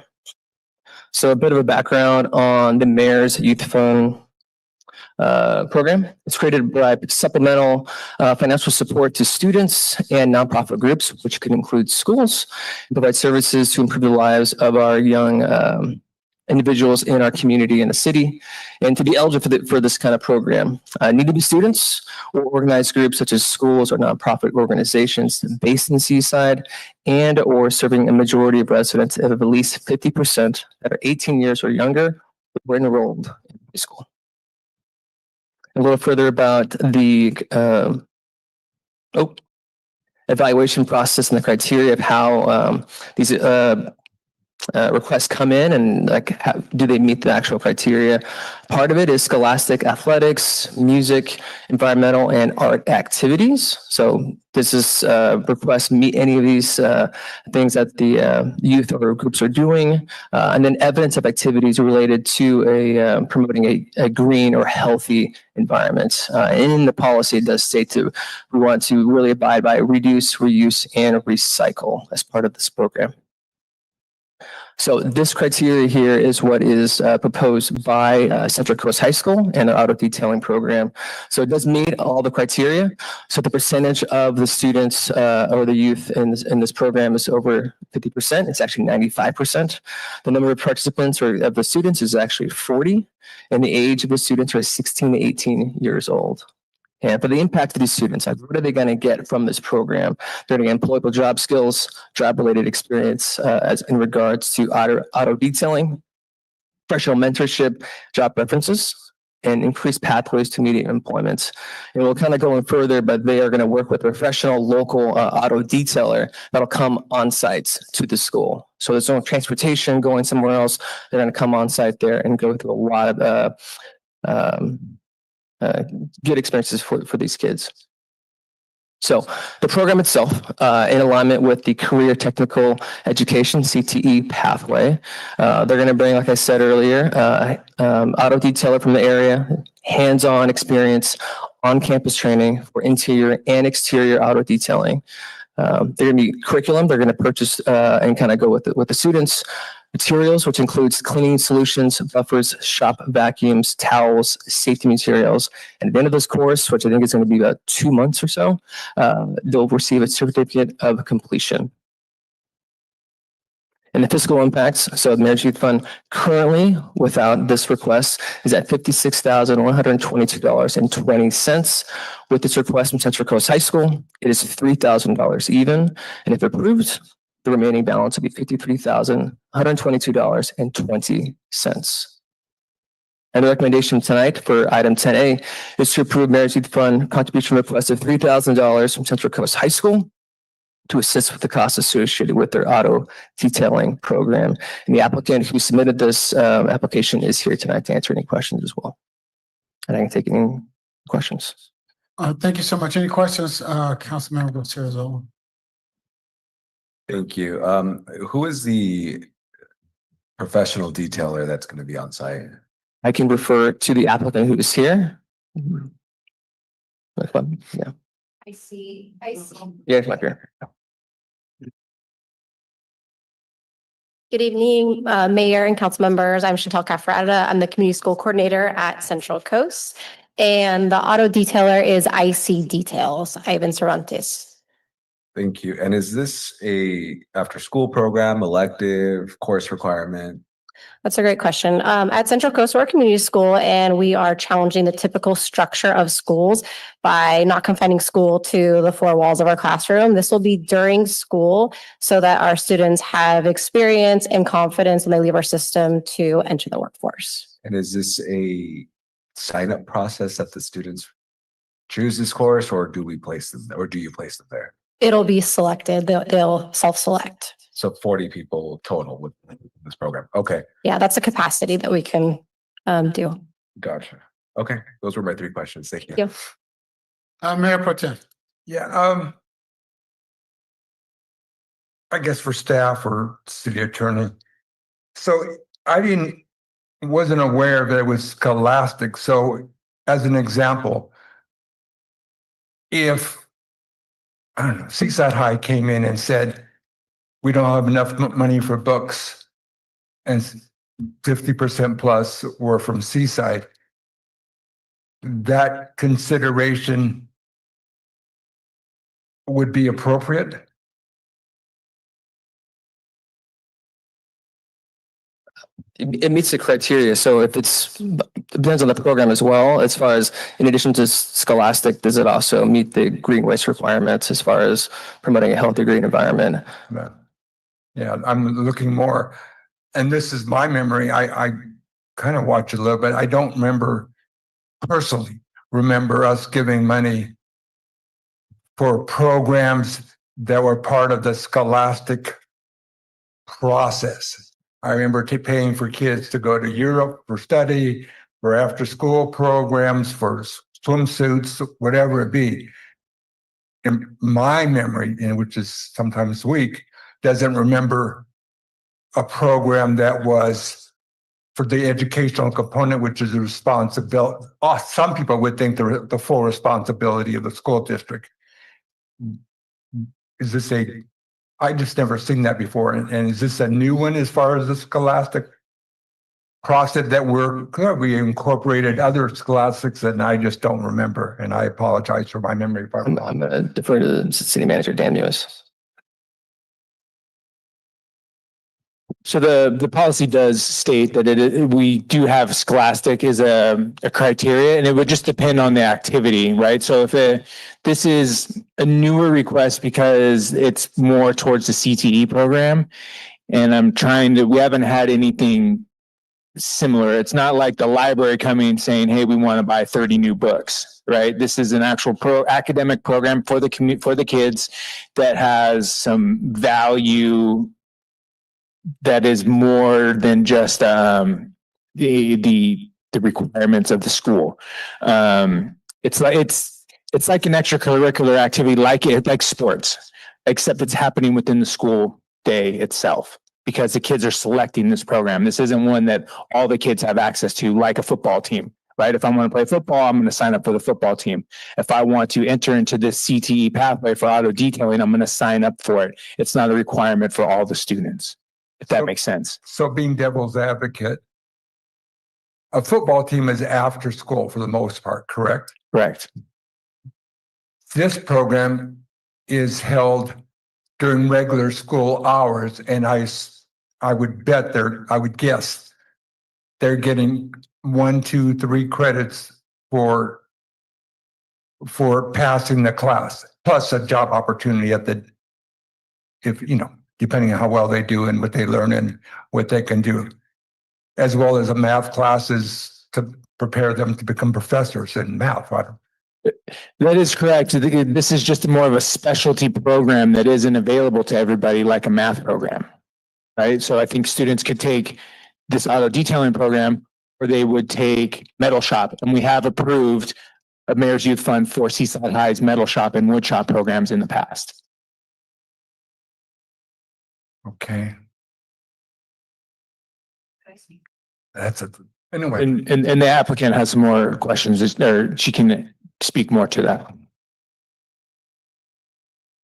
So a bit of a background on the Mayor's Youth Fund program. It's created by supplemental financial support to students and nonprofit groups, which could include schools, and provide services to improve the lives of our young individuals in our community and the city. And to be eligible for this kind of program, need to be students or organized groups such as schools or nonprofit organizations based in Seaside and or serving a majority of residents of at least 50% that are 18 years or younger were enrolled in high school. A little further about the evaluation process and the criteria of how these requests come in and do they meet the actual criteria. Part of it is scholastic athletics, music, environmental, and art activities. So does this request meet any of these things that the youth or groups are doing? And then evidence of activities related to promoting a green or healthy environment. In the policy, it does state we want to really abide by reduce, reuse, and recycle as part of this program. So this criteria here is what is proposed by Central Coast High School and their auto detailing program. So it does meet all the criteria. So the percentage of the students or the youth in this program is over 50%. It's actually 95%. The number of participants or of the students is actually 40, and the age of the students are 16 to 18 years old. And for the impact of these students, what are they going to get from this program? They're going to get employable job skills, job-related experience as in regards to auto detailing, professional mentorship, job references, and increased pathways to immediate employment. And we'll kind of go in further, but they are going to work with a professional local auto detailer that'll come on site to the school. So there's no transportation going somewhere else. They're going to come on site there and go through a lot of good experiences for these kids. So the program itself, in alignment with the Career Technical Education CTE pathway, they're going to bring, like I said earlier, auto detailer from the area, hands-on experience, on-campus training for interior and exterior auto detailing. They're going to be curriculum. They're going to purchase and kind of go with the students. Materials, which includes cleaning solutions, buffers, shop vacuums, towels, safety materials. And at the end of this course, which I think is going to be about 2 months or so, they'll receive a certificate of completion. And the fiscal impacts, so the Mayor's Youth Fund currently, without this request, is at $56,122.20. With this request from Central Coast High School, it is $3,000 even. And if approved, the remaining balance will be $53,122.20. And the recommendation tonight for item 10A is to approve Mayor's Youth Fund contribution request of $3,000 from Central Coast High School to assist with the costs associated with their auto detailing program. And the applicant who submitted this application is here tonight to answer any questions as well. And I can take any questions. Thank you so much. Any questions, Councilmember Gutierrez? Thank you. Who is the professional detailer that's going to be on site? I can refer to the applicant who is here. Yeah. I see. Yeah, it's my turn. Good evening, Mayor and council members. I'm Chantal Cafrada. I'm the community school coordinator at Central Coast. And the auto detailer is IC Details, Ivan Cervantes. Thank you. And is this a after school program, elective, course requirement? That's a great question. At Central Coast, we're a community school, and we are challenging the typical structure of schools by not confining school to the four walls of our classroom. This will be during school so that our students have experience and confidence when they leave our system to enter the workforce. And is this a sign-up process that the students choose this course, or do we place them, or do you place them there? It'll be selected. They'll self-select. So 40 people total with this program. Okay, Yeah, that's a capacity that we can do. gotcha. Okay, those were my 3 questions. Thank you. Thank you. Mayor Pro Tem. Yeah, I guess for staff or city attorney. So I wasn't aware that it was scholastic. So as an example, if, I don't know, Seaside High came in and said, we don't have enough money for books, and 50% plus were from Seaside, that consideration would be appropriate? It meets the criteria. So if it depends on the program as well, as far as in addition to Scholastic, does it also meet the green waste requirements as far as promoting a healthy green environment? Yeah, I'm looking more, and this is my memory. I kind of watch it a little bit. I don't personally remember us giving money for programs that were part of the Scholastic process. I remember paying for kids to go to Europe for study, for after-school programs, for swimsuits, whatever it be. In my memory, and which is sometimes weak, doesn't remember a program that was for the educational component, which is a responsibility. Some people would think the full responsibility of the school district. Is this I just never seen that before. And is this a new one as far as the Scholastic process that we incorporated other Scholastics and I just don't remember. And I apologize for my memory. I'm going to defer to the City Manager, Dan Lewis. So the policy does state that we do have Scholastic as a criteria, and it would just depend on the activity, right? So if this is a newer request because it's more towards the CTE program, and we haven't had anything similar. It's not like the library coming and saying, hey, we want to buy 30 new books, right? This is an actual academic program for the kids that has some value that is more than just the requirements of the school. It's like an extracurricular activity, like sports, except it's happening within the school day itself because the kids are selecting this program. This isn't one that all the kids have access to, like a football team, right? If I want to play football, I'm going to sign up for the football team. If I want to enter into this CTE pathway for auto detailing, I'm going to sign up for it. It's not a requirement for all the students. If that makes sense. So being devil's advocate, a football team is after school for the most part, correct? Correct. This program is held during regular school hours, and I would guess they're getting 1, 2, 3 credits for passing the class, plus a job opportunity depending on how well they do and what they learn and what they can do, as well as a math classes to prepare them to become professors in math. That is correct. This is just more of a specialty program that isn't available to everybody like a math program, right? So I think students could take this auto detailing program, or they would take metal shop, and we have approved a Mayor's Youth Fund for Seaside High's metal shop and wood shop programs in the past. Okay. Anyway. And the applicant has some more questions, or she can speak more to that.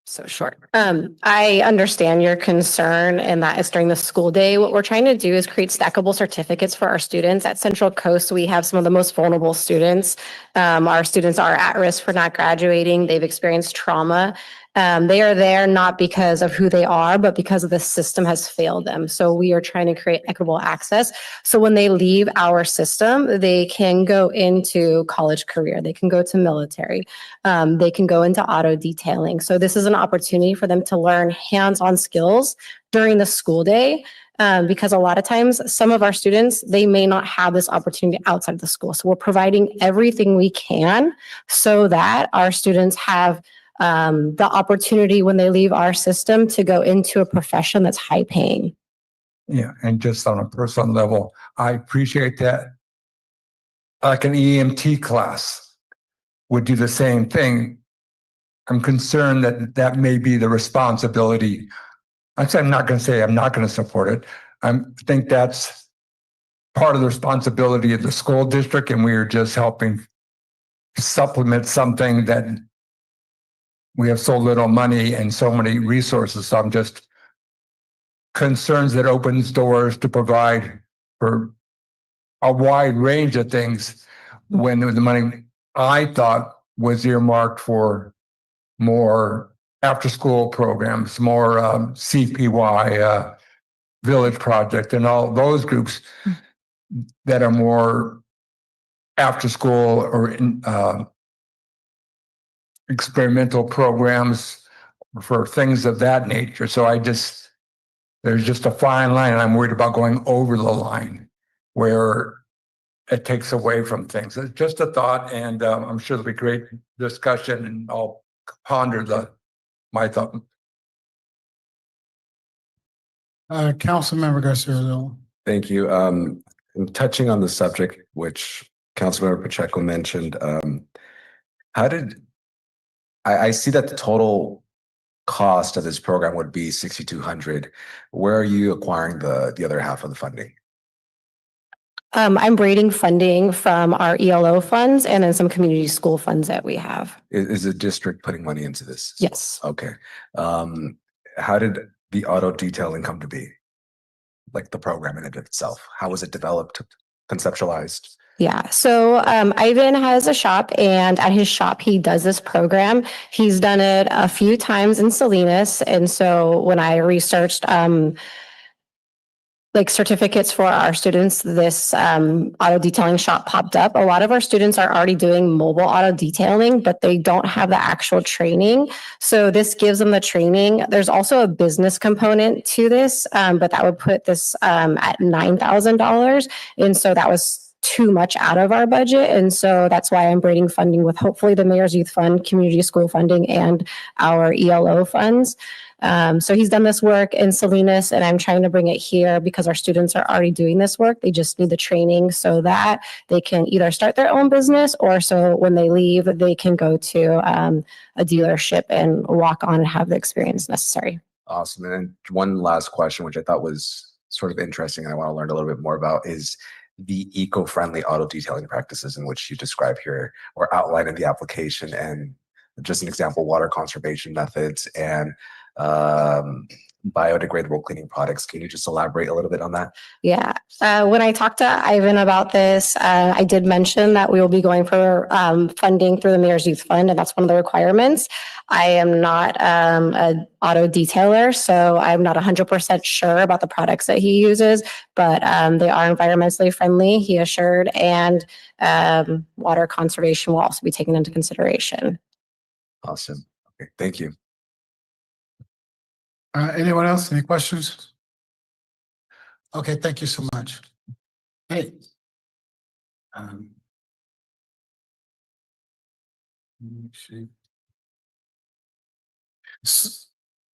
So short. I understand your concern, and that is during the school day. What we're trying to do is create stackable certificates for our students. At Central Coast, we have some of the most vulnerable students. Our students are at risk for not graduating. They've experienced trauma. They are there not because of who they are, but because of the system has failed them. So we are trying to create equitable access. So when they leave our system, they can go into college career, they can go to military, they can go into auto detailing. So this is an opportunity for them to learn hands-on skills during the school day. Because a lot of times some of our students, they may not have this opportunity outside of the school. So we're providing everything we can so that our students have the opportunity when they leave our system to go into a profession that's high paying. Yeah, and just on a personal level, I appreciate that. Like an EMT class would do the same thing. I'm concerned that that may be the responsibility. I'm not going to say I'm not going to support it. I think that's part of the responsibility of the school district, and we are just helping supplement something that we have so little money and so many resources. So I'm just concerned that opens doors to provide for a wide range of things when the money I thought was earmarked for more after-school programs, more CPY, Village Project, and all those groups that are more after-school or experimental programs for things of that nature. So there's just a fine line, and I'm worried about going over the line where it takes away from things. It's just a thought, and I'm sure there'll be great discussion, and I'll ponder my thought. Councilmember Garcia. Thank you. And touching on the subject, which Councilmember Pacheco mentioned, how did I see that the total cost of this program would be $6,200. Where are you acquiring the other half of the funding? I'm braiding funding from our ELO funds and then some community school funds that we have. Is the district putting money into this? Yes. Okay. How did the auto detailing come to be? Like the program in it itself? How was it developed, conceptualized? Yeah. So Ivan has a shop, and at his shop, he does this program. He's done it a few times in Salinas. And so when I researched like certificates for our students, this auto detailing shop popped up. A lot of our students are already doing mobile auto detailing, but they don't have the actual training. So this gives them the training. There's also a business component to this, but that would put this at $9,000. And so that was too much out of our budget. And so that's why I'm braiding funding with hopefully the Mayor's Youth Fund, community school funding, and our ELO funds. So he's done this work in Salinas, and I'm trying to bring it here because our students are already doing this work. They just need the training so that they can either start their own business, or so when they leave, they can go to a dealership and walk on and have the experience necessary. Awesome. And then one last question, which I thought was sort of interesting and I want to learn a little bit more about, is the eco-friendly auto detailing practices in which you describe here or outline in the application, and just an example, water conservation methods and biodegradable cleaning products. Can you just elaborate a little bit on that? Yeah. When I talked to Ivan about this, I did mention that we will be going for funding through the Mayor's Youth Fund, and that's one of the requirements. I am not an auto detailer, so I'm not 100% sure about the products that he uses, but they are environmentally friendly, he assured, and water conservation will also be taken into consideration. Awesome. Okay, thank you. Anyone else? Any questions? Okay, thank you so much. Hey. Let me see.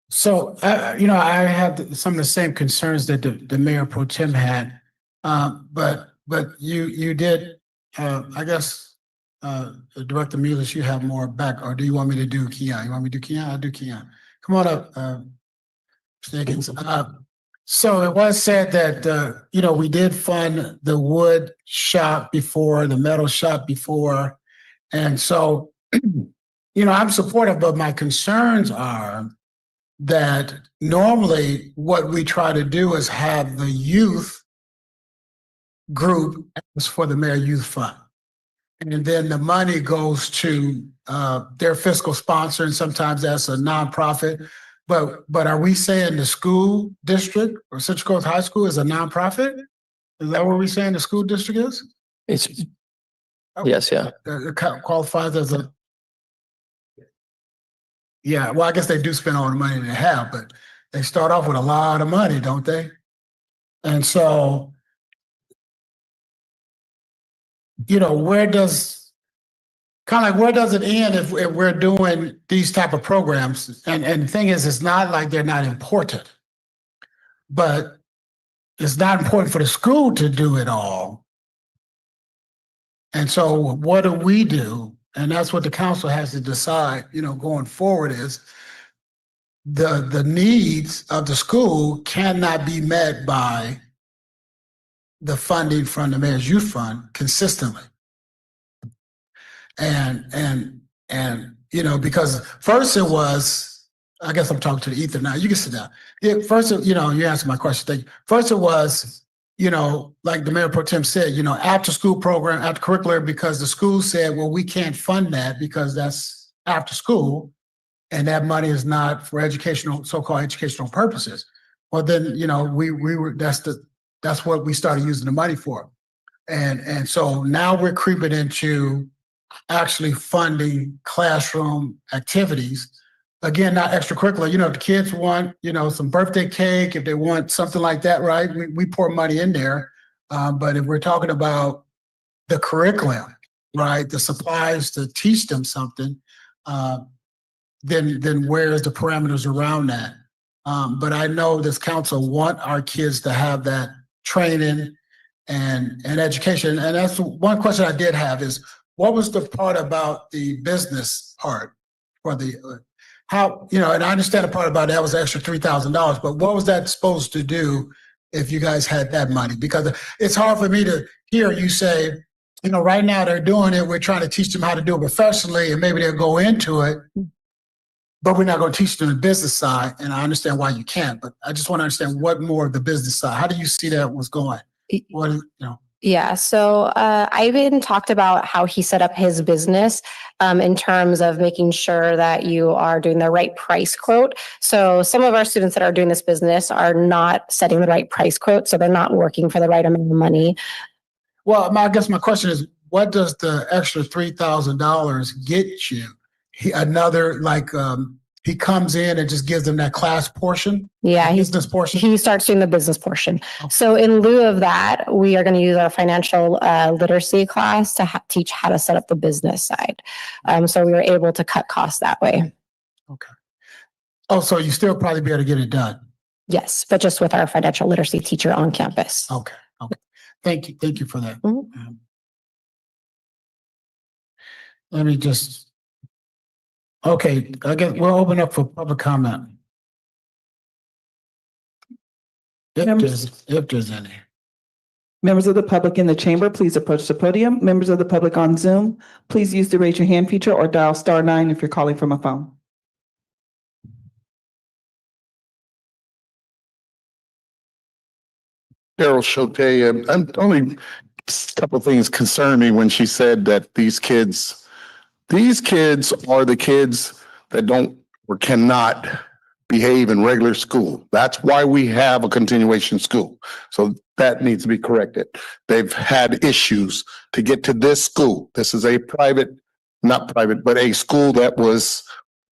So, I have some of the same concerns that the Mayor Pro Tem had, but you did, I guess, Director Mulis, you have more back, or do you want me to do Keon? You want me to do Keon? I'll do Keon. Come on up, Higgins. So it was said that, we did fund the wood shop before, the metal shop before. And so, I'm supportive, but my concerns are that normally what we try to do is have the youth group as for the Mayor Youth Fund. And then the money goes to their fiscal sponsor, and sometimes that's a nonprofit. But are we saying the school district or Central Coast High School is a nonprofit? Is that what we're saying the school district is? It's, yes, yeah. It qualifies as a. Yeah, well, I guess they do spend all the money they have, but they start off with a lot of money, don't they? And so, where does it end if we're doing these type of programs? And the thing is, it's not like they're not important, but it's not important for the school to do it all. And so what do we do? And that's what the council has to decide, going forward is the needs of the school cannot be met by the funding from the Mayor's Youth Fund consistently. And because first it was, I guess I'm talking to the ether now, you can sit down. First, you answered my question. Thank you. First it was, like the Mayor Pro Tem said, after school program, after curricular, because the school said, well, we can't fund that because that's after school. And that money is not for educational, so-called educational purposes. Well, then, we were, that's what we started using the money for. And so now we're creeping into actually funding classroom activities. Again, not extracurricular. If the kids want, some birthday cake, if they want something like that, right? We pour money in there. But if we're talking about the curriculum, right, the supplies to teach them something, then where's the parameters around that? But I know this council want our kids to have that training and education. And that's one question I did have is, what was the part about the business part for the, how, and I understand the part about that was extra $3,000, but what was that supposed to do if you guys had that money? Because it's hard for me to hear you say, right now they're doing it, we're trying to teach them how to do it professionally, and maybe they'll go into it, but we're not going to teach them the business side. And I understand why you can't, but I just want to understand what more of the business side. How do you see that was going? What, Yeah, so Ivan talked about how he set up his business in terms of making sure that you are doing the right price quote. So some of our students that are doing this business are not setting the right price quote, so they're not working for the right amount of money. Well, I guess my question is, what does the extra $3,000 get you? He comes in and just gives them that class portion? Yeah, business portion? He starts doing the business portion. Okay. So in lieu of that, we are going to use our financial literacy class to teach how to set up the business side. So we were able to cut costs that way. Okay. Oh, so you still probably be able to get it done? Yes, but just with our financial literacy teacher on campus. Okay. Thank you. Thank you for that. Mm-hmm. Let me just... Okay, I guess we'll open up for public comment. If there's any. Members of the public in the chamber, please approach the podium. Members of the public on Zoom, please use the raise your hand feature or dial *9 if you're calling from a phone. Daryl Shote, I'm only a couple of things concern me when she said that these kids are the kids that don't or cannot behave in regular school. That's why we have a continuation school. So that needs to be corrected. They've had issues to get to this school. This is a not private, but a school that was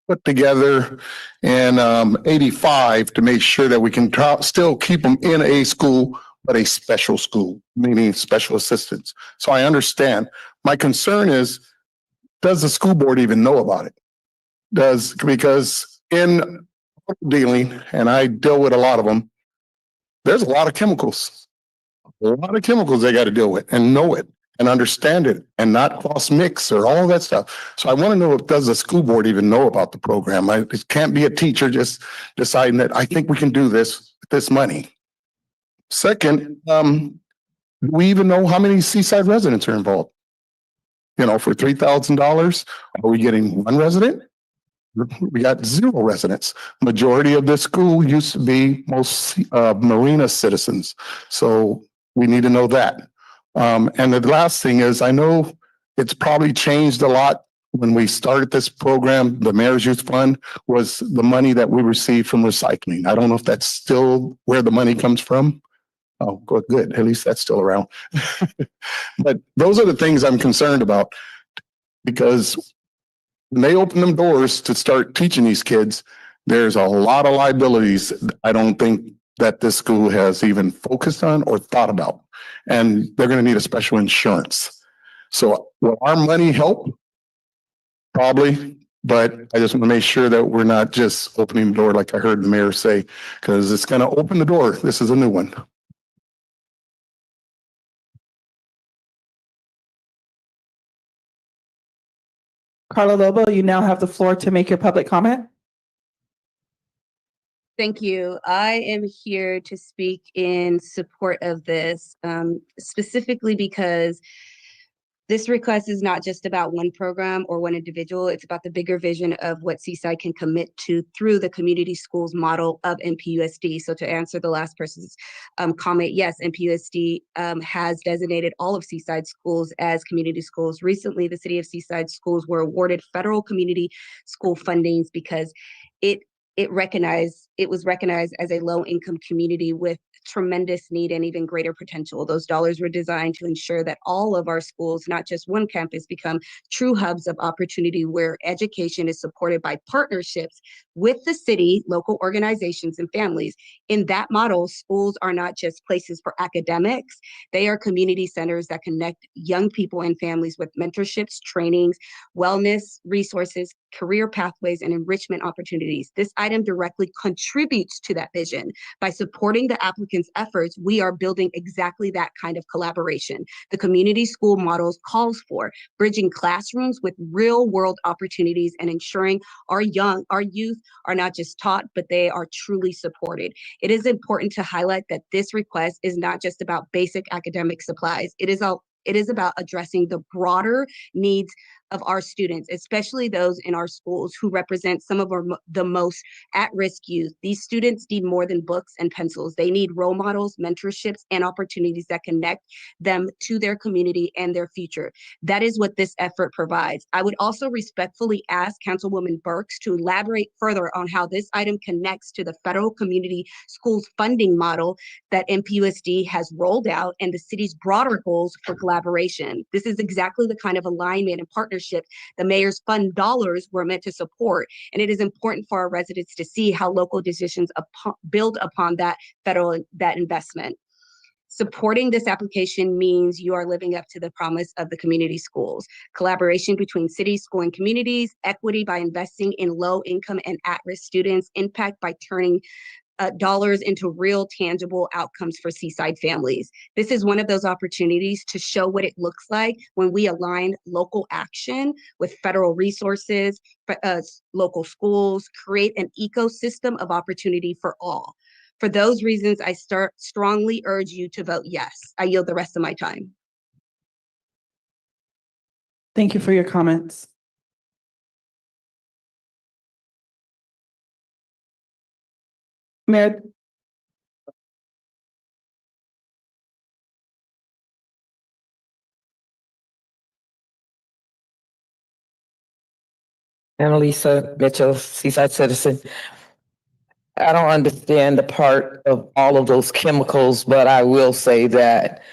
put together in 85 to make sure that we can still keep them in a school, but a special school, meaning special assistance. So I understand. My concern is, does the school board even know about it? Because in dealing, and I deal with a lot of them, there's a lot of chemicals they got to deal with and know it and understand it and not cross mix or all that stuff. So I want to know, if does the school board even know about the program? It can't be a teacher just deciding that I think we can do this with this money. Second, do we even know how many Seaside residents are involved? For $3,000, are we getting one resident? We got 0 residents. Majority of this school used to be most Marina citizens. So we need to know that. And the last thing is, I know it's probably changed a lot. When we started this program, the Mayor's Youth Fund was the money that we received from recycling. I don't know if that's still where the money comes from. Oh, good. At least that's still around. But those are the things I'm concerned about, because when they open them doors to start teaching these kids, there's a lot of liabilities I don't think that this school has even focused on or thought about. And they're going to need a special insurance. So will our money help? Probably, but I just want to make sure that we're not just opening the door like I heard the mayor say, because it's going to open the door. This is a new one. Carla Lobo, you now have the floor to make your public comment. Thank you. I am here to speak in support of this, specifically because this request is not just about one program or one individual. It's about the bigger vision of what Seaside can commit to through the community schools model of NPUSD. So to answer the last person's comment, yes, NPUSD has designated all of Seaside schools as community schools. Recently, the city of Seaside schools were awarded federal community school fundings because it was recognized as a low-income community with tremendous need and even greater potential. Those dollars were designed to ensure that all of our schools, not just one campus, become true hubs of opportunity where education is supported by partnerships with the city, local organizations, and families. In that model, schools are not just places for academics, they are community centers that connect young people and families with mentorships, trainings, wellness resources, career pathways, and enrichment opportunities. This item directly contributes to that vision. By supporting the applicant's efforts, we are building exactly that kind of collaboration. The community school models calls for bridging classrooms with real world opportunities and ensuring our youth are not just taught, but they are truly supported. It is important to highlight that this request is not just about basic academic supplies. It is about addressing the broader needs of our students, especially those in our schools who represent some of the most at-risk youth. These students need more than books and pencils. They need role models, mentorships, and opportunities that connect them to their community and their future. That is what this effort provides. I would also respectfully ask Councilwoman Burks to elaborate further on how this item connects to the federal community schools funding model that NPUSD has rolled out and the city's broader goals for collaboration. This is exactly the kind of alignment and partnership the mayor's fund dollars were meant to support. And it is important for our residents to see how local decisions build upon that investment. Supporting this application means you are living up to the promise of the community schools. Collaboration between city, school, and communities, equity by investing in low income and at-risk students, impact by turning dollars into real tangible outcomes for Seaside families. This is one of those opportunities to show what it looks like when we align local action with federal resources, local schools, create an ecosystem of opportunity for all. For those reasons, I strongly urge you to vote yes. I yield the rest of my time. Thank you for your comments. Mayor, Annalisa Mitchell, Seaside Citizen. I don't understand the part of all of those chemicals, but I will say that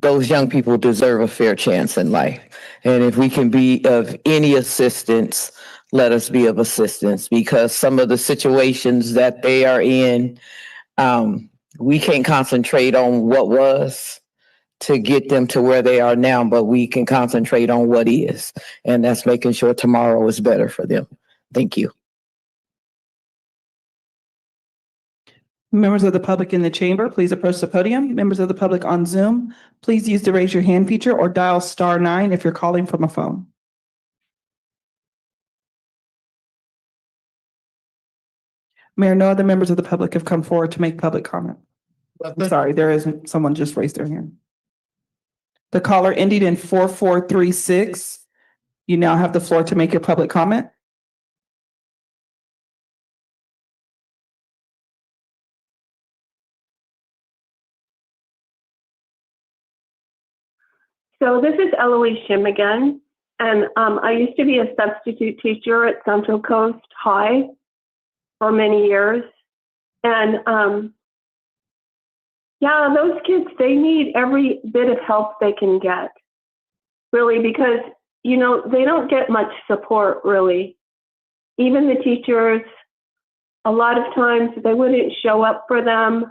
those young people deserve a fair chance in life. And if we can be of any assistance, let us be of assistance, because some of the situations that they are in, we can't concentrate on what was to get them to where they are now, but we can concentrate on what is. And that's making sure tomorrow is better for them. Thank you. members of the public in the chamber, please approach the podium. Members of the public on Zoom, please use the raise your hand feature or dial *9 if you're calling from a phone. Mayor, no other members of the public have come forward to make public comment. I'm sorry, there isn't. Someone just raised their hand. The caller ending in 4436. You now have the floor to make your public comment. So this is Eloise Shim again. And I used to be a substitute teacher at Central Coast High for many years. And yeah, those kids, they need every bit of help they can get, really, because, you know, they don't get much support, really. Even the teachers, a lot of times they wouldn't show up for them.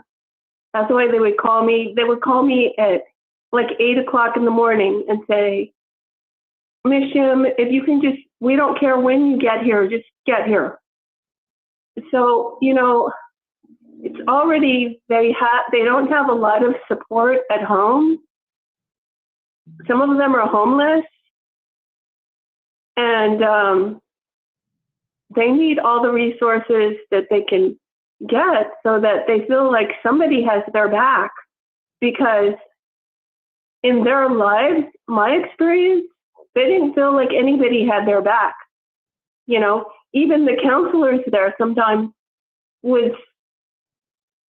That's the way they would call me. They would call me at like 8 o'clock in the morning and say, Miss Shim, if you can just, we don't care when you get here, just get here. So, you know, it's already, they don't have a lot of support at home. Some of them are homeless, and they need all the resources that they can get so that they feel like somebody has their back. Because in their lives, my experience, they didn't feel like anybody had their back. You know, even the counselors there sometimes would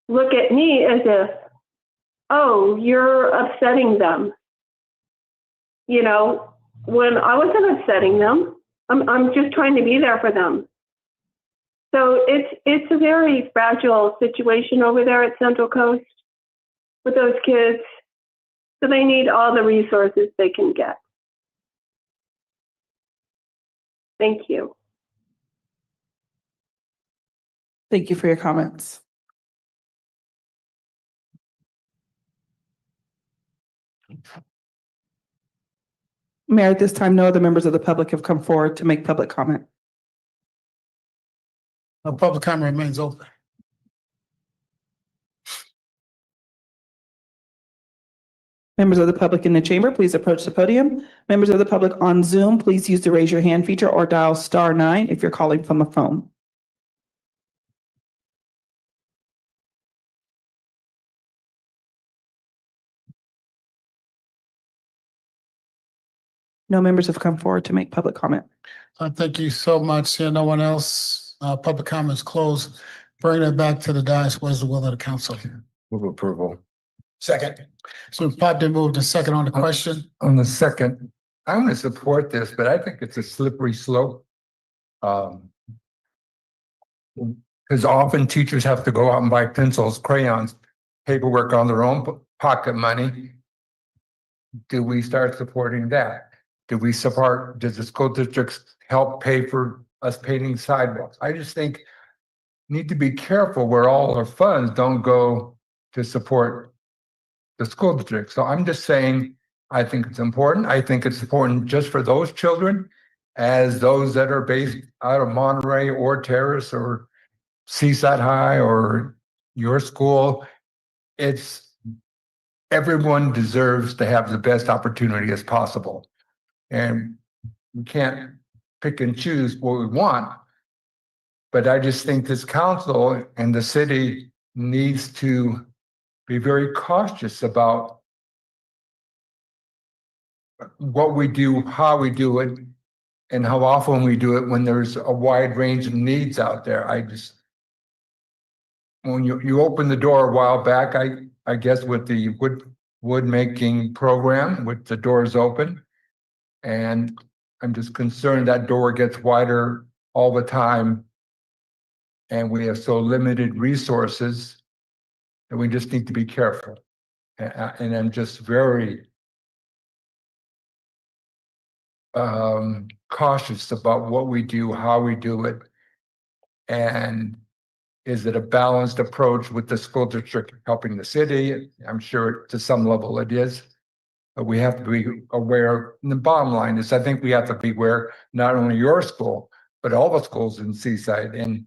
look at me as if, oh, you're upsetting them. You know, when I wasn't upsetting them, I'm just trying to be there for them. So it's a very fragile situation over there at Central Coast with those kids. So they need all the resources they can get. Thank you. Thank you for your comments. Mayor, at this time, no other members of the public have come forward to make public comment. Public comment remains open. Members of the public in the chamber, please approach the podium. Members of the public on Zoom, please use the raise your hand feature or dial *9 if you're calling from a phone. No members have come forward to make public comment. Thank you so much. Seeing no one else, public comments closed. Bring it back to the dais. What is the will of the council? Move approval. Second. So popped and moved to second on the question. On the second, I'm going to support this, but I think it's a slippery slope. Because often teachers have to go out and buy pencils, crayons, paperwork on their own pocket money. Do we start supporting that? Do we support, does the school districts help pay for us painting sidewalks? I just think need to be careful where all our funds don't go to support the school district. So I'm just saying, I think it's important. I think it's important just for those children as those that are based out of Monterey or Terrace or Seaside High or your school. It's everyone deserves to have the best opportunity as possible. And we can't pick and choose what we want. But I just think this council and the city needs to be very cautious about what we do, how we do it, and how often we do it when there's a wide range of needs out there. I just, when you opened the door a while back, I guess with the wood making program, with the doors open, and I'm just concerned that door gets wider all the time. And we have so limited resources that we just need to be careful. And I'm just very cautious about what we do, how we do it. And is it a balanced approach with the school district helping the city? I'm sure to some level it is. But we have to be aware. And the bottom line is, I think we have to be aware, not only your school, but all the schools in Seaside. And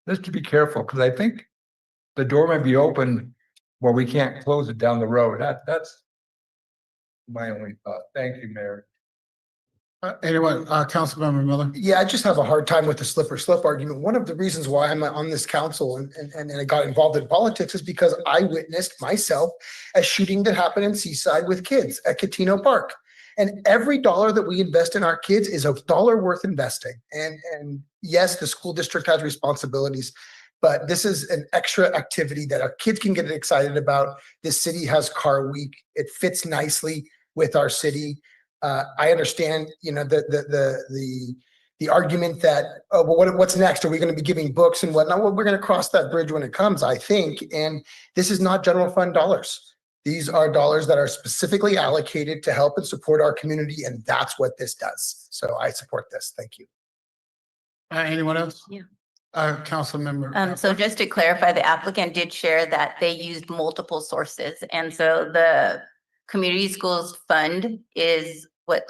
just to be careful, because I think the door may be open where we can't close it down the road. That's my only thought. Thank you, Mayor. Anyone, Councilmember Miller? Yeah, I just have a hard time with the slip or slip argument. One of the reasons why I'm on this council and I got involved in politics is because I witnessed myself a shooting that happened in Seaside with kids at Catino Park. And every dollar that we invest in our kids is $1 worth investing. And yes, the school district has responsibilities, but this is an extra activity that our kids can get excited about. This city has Car Week. It fits nicely with our city. I understand, the argument that, oh, well, what's next? Are we going to be giving books and whatnot? Well, we're going to cross that bridge when it comes, I think. And this is not general fund dollars. These are dollars that are specifically allocated to help and support our community, and that's what this does. So I support this. Thank you. Anyone else? Yeah. Council member. So just to clarify, the applicant did share that they used multiple sources. And so the community schools fund is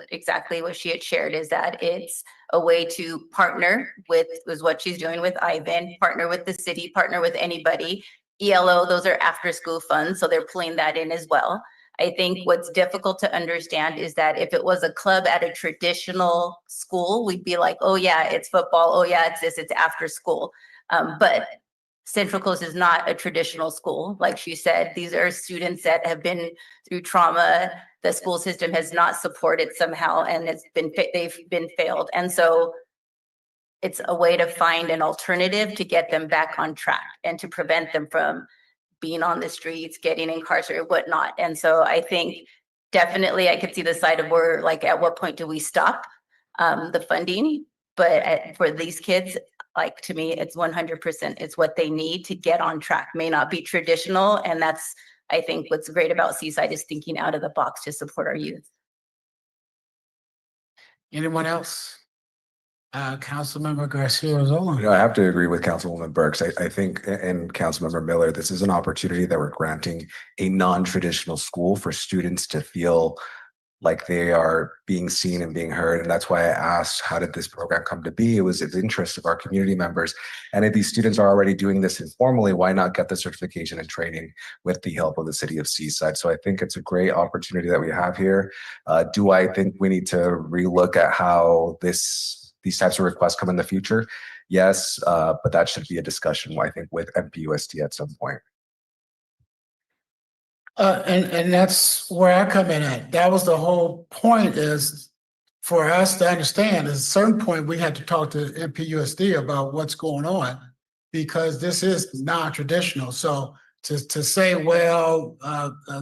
exactly what she had shared, is that it's a way to partner with, is what she's doing with Ivan, partner with the city, partner with anybody. ELO, those are after school funds, so they're pulling that in as well. I think what's difficult to understand is that if it was a club at a traditional school, we'd be like, oh yeah, it's football. Oh yeah, it's this, it's after school. But Central Coast is not a traditional school. Like she said, these are students that have been through trauma. The school system has not supported somehow, and they've been failed. And so it's a way to find an alternative to get them back on track and to prevent them from being on the streets, getting incarcerated, whatnot. And so I think definitely I could see the side of where, like, at what point do we stop the funding? But for these kids, like, to me, it's 100%. It's what they need to get on track. May not be traditional. And that's, I think, what's great about Seaside is thinking out of the box to support our youth. Anyone else? Councilmember Garcia-Rozola. I have to agree with Councilwoman Burks. I think, and Councilmember Miller, this is an opportunity that we're granting a non-traditional school for students to feel like they are being seen and being heard. And that's why I asked, how did this program come to be? It was the interest of our community members. And if these students are already doing this informally, why not get the certification and training with the help of the city of Seaside? So I think it's a great opportunity that we have here. Do I think we need to relook at how these types of requests come in the future? Yes, but that should be a discussion, I think, with MPUSD at some point. And that's where I come in at. That was the whole point, is for us to understand, at a certain point, we had to talk to MPUSD about what's going on, because this is non-traditional. So to say, well,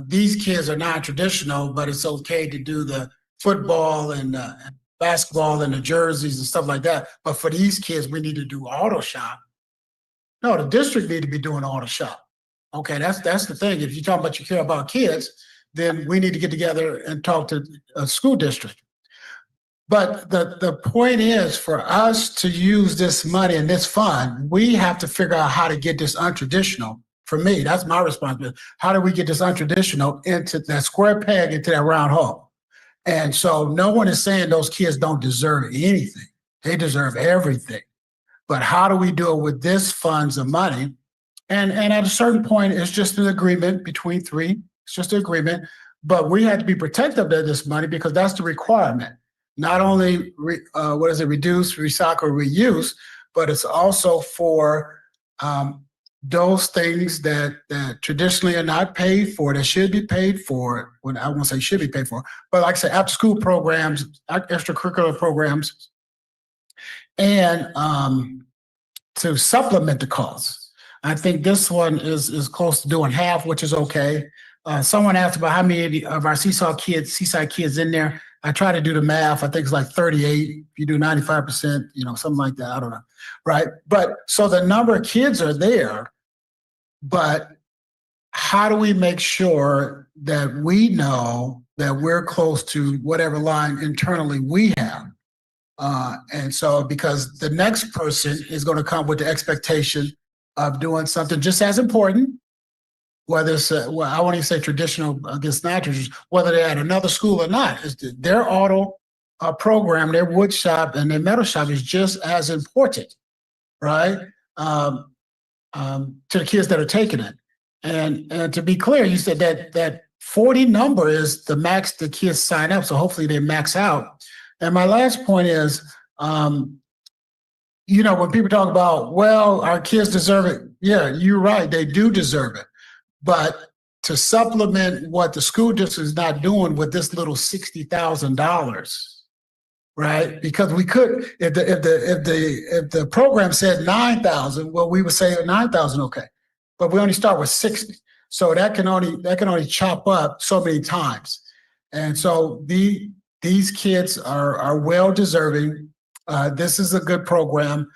these kids are non-traditional, but it's okay to do the football and basketball and the jerseys and stuff like that. But for these kids, we need to do auto shop. No, the district need to be doing auto shop. Okay, that's the thing. If you're talking about you care about kids, then we need to get together and talk to a school district. But the point is, for us to use this money in this fund, we have to figure out how to get this untraditional. For me, that's my responsibility. How do we get this untraditional into that square peg into that round hole? And so no one is saying those kids don't deserve anything. They deserve everything. But how do we do it with this funds of money? And at a certain point, it's just an agreement between three. It's just an agreement. But we have to be protective of this money, because that's the requirement. Not only, reduce, recycle, reuse, but it's also for those things that traditionally are not paid for, that should be paid for. When I won't say should be paid for, but like I said, after school programs, extracurricular programs, and to supplement the costs. I think this one is close to doing half, which is okay. Someone asked about how many of our Seaside kids in there. I try to do the math. I think it's like 38. If you do 95%, something like that. I don't know. Right. But so the number of kids are there, but how do we make sure that we know that we're close to whatever line internally we have? And so, because the next person is going to come with the expectation of doing something just as important, whether it's, I won't even say traditional against non-traditional, whether they're at another school or not. Their auto program, their wood shop, and their metal shop is just as important, right? To the kids that are taking it. And to be clear, you said that 40 number is the max the kids sign up, so hopefully they max out. And my last point is, when people talk about, well, our kids deserve it. Yeah, you're right. They do deserve it. But to supplement what the school district is not doing with this little $60,000, right? Because we could, if the program said 9,000, well, we would say 9,000, okay. But we only start with 60. So that can only chop up so many times. And so these kids are well deserving. This is a good program.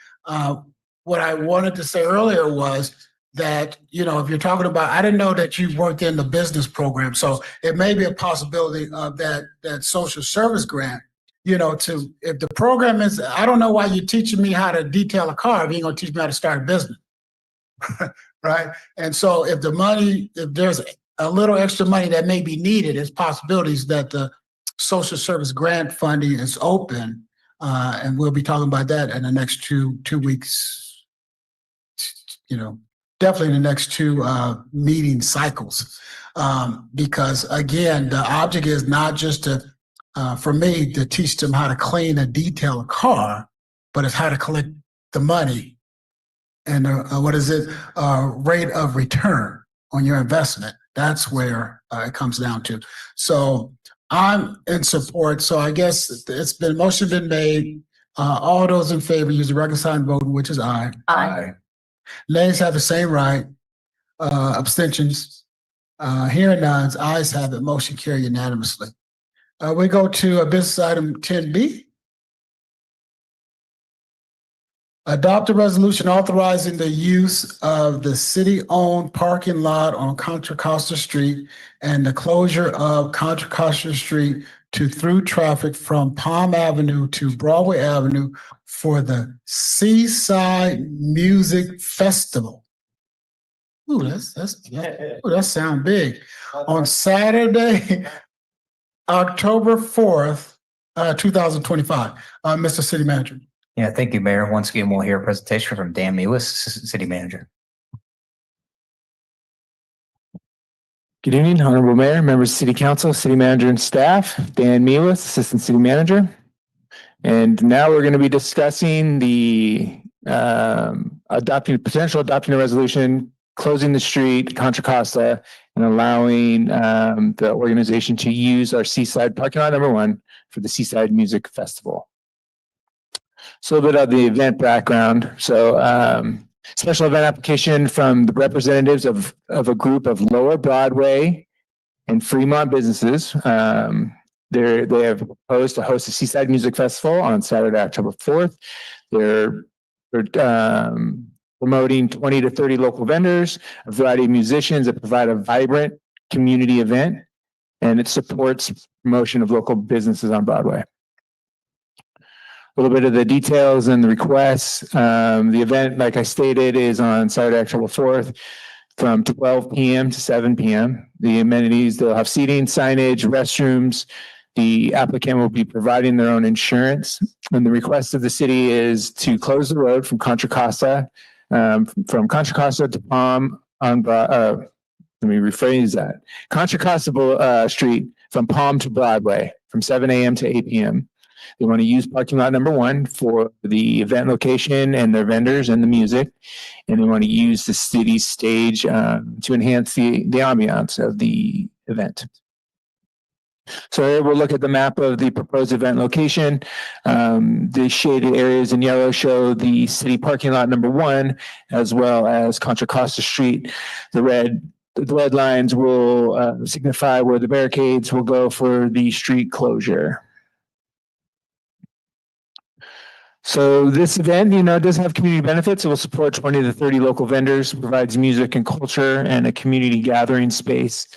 What I wanted to say earlier was that, you know, if you're talking about, I didn't know that you worked in the business program. So it may be a possibility of that social service grant, you know, if the program is, I don't know why you're teaching me how to detail a car if you ain't gonna teach me how to start a business. Right? And so if there's a little extra money that may be needed, there's possibilities that the social service grant funding is open. And we'll be talking about that in the next two weeks, you know, definitely in the next two meeting cycles. Because again, the object is not just for me to teach them how to clean and detail a car, but it's how to collect the money and what is it, rate of return on your investment. That's where it comes down to. So I'm in support. So I guess motion been made. All those in favor use the regular sign voting, which is aye. Aye. Nays have the same right. Abstentions. Hearing none, ayes have it. Motion carried unanimously. We go to business item 10B. Adopt a resolution authorizing the use of the city-owned parking lot on Contra Costa Street and the closure of Contra Costa Street to through traffic from Palm Avenue to Broadway Avenue for the Seaside Music Festival. Ooh, that sounds big. On Saturday, October 4th, 2025. Mr. City Manager. Yeah, thank you, Mayor. Once again, we'll hear a presentation from Dan Mewis, City Manager. Good evening, Honorable Mayor, members of City Council, City Manager and staff. Dan Mewis, Assistant City Manager. And now we're going to be discussing the potential adopting a resolution, closing the street, Contra Costa, and allowing the organization to use our Seaside parking lot #1 for the Seaside Music Festival. So a little bit of the event background. So special event application from the representatives of a group of Lower Broadway and Fremont businesses. They have proposed to host a Seaside Music Festival on Saturday, October 4th. They're promoting 20 to 30 local vendors, a variety of musicians that provide a vibrant community event, and it supports promotion of local businesses on Broadway. A little bit of the details and the requests. The event, like I stated, is on Saturday, October 4th from 12 p.m. to 7 p.m. The amenities, they'll have seating, signage, restrooms. The applicant will be providing their own insurance. And the request of the city is to close the road from Contra Costa, from Contra Costa to Palm on, let me rephrase that. Contra Costa Street from Palm to Broadway from 7 a.m. to 8 p.m. They want to use parking lot #1 for the event location and their vendors and the music. And they want to use the city stage to enhance the ambiance of the event. So here we'll look at the map of the proposed event location. The shaded areas in yellow show the city parking lot #1, as well as Contra Costa Street. The red lines will signify where the barricades will go for the street closure. So this event, does have community benefits. It will support 20 to 30 local vendors, provides music and culture and a community gathering space.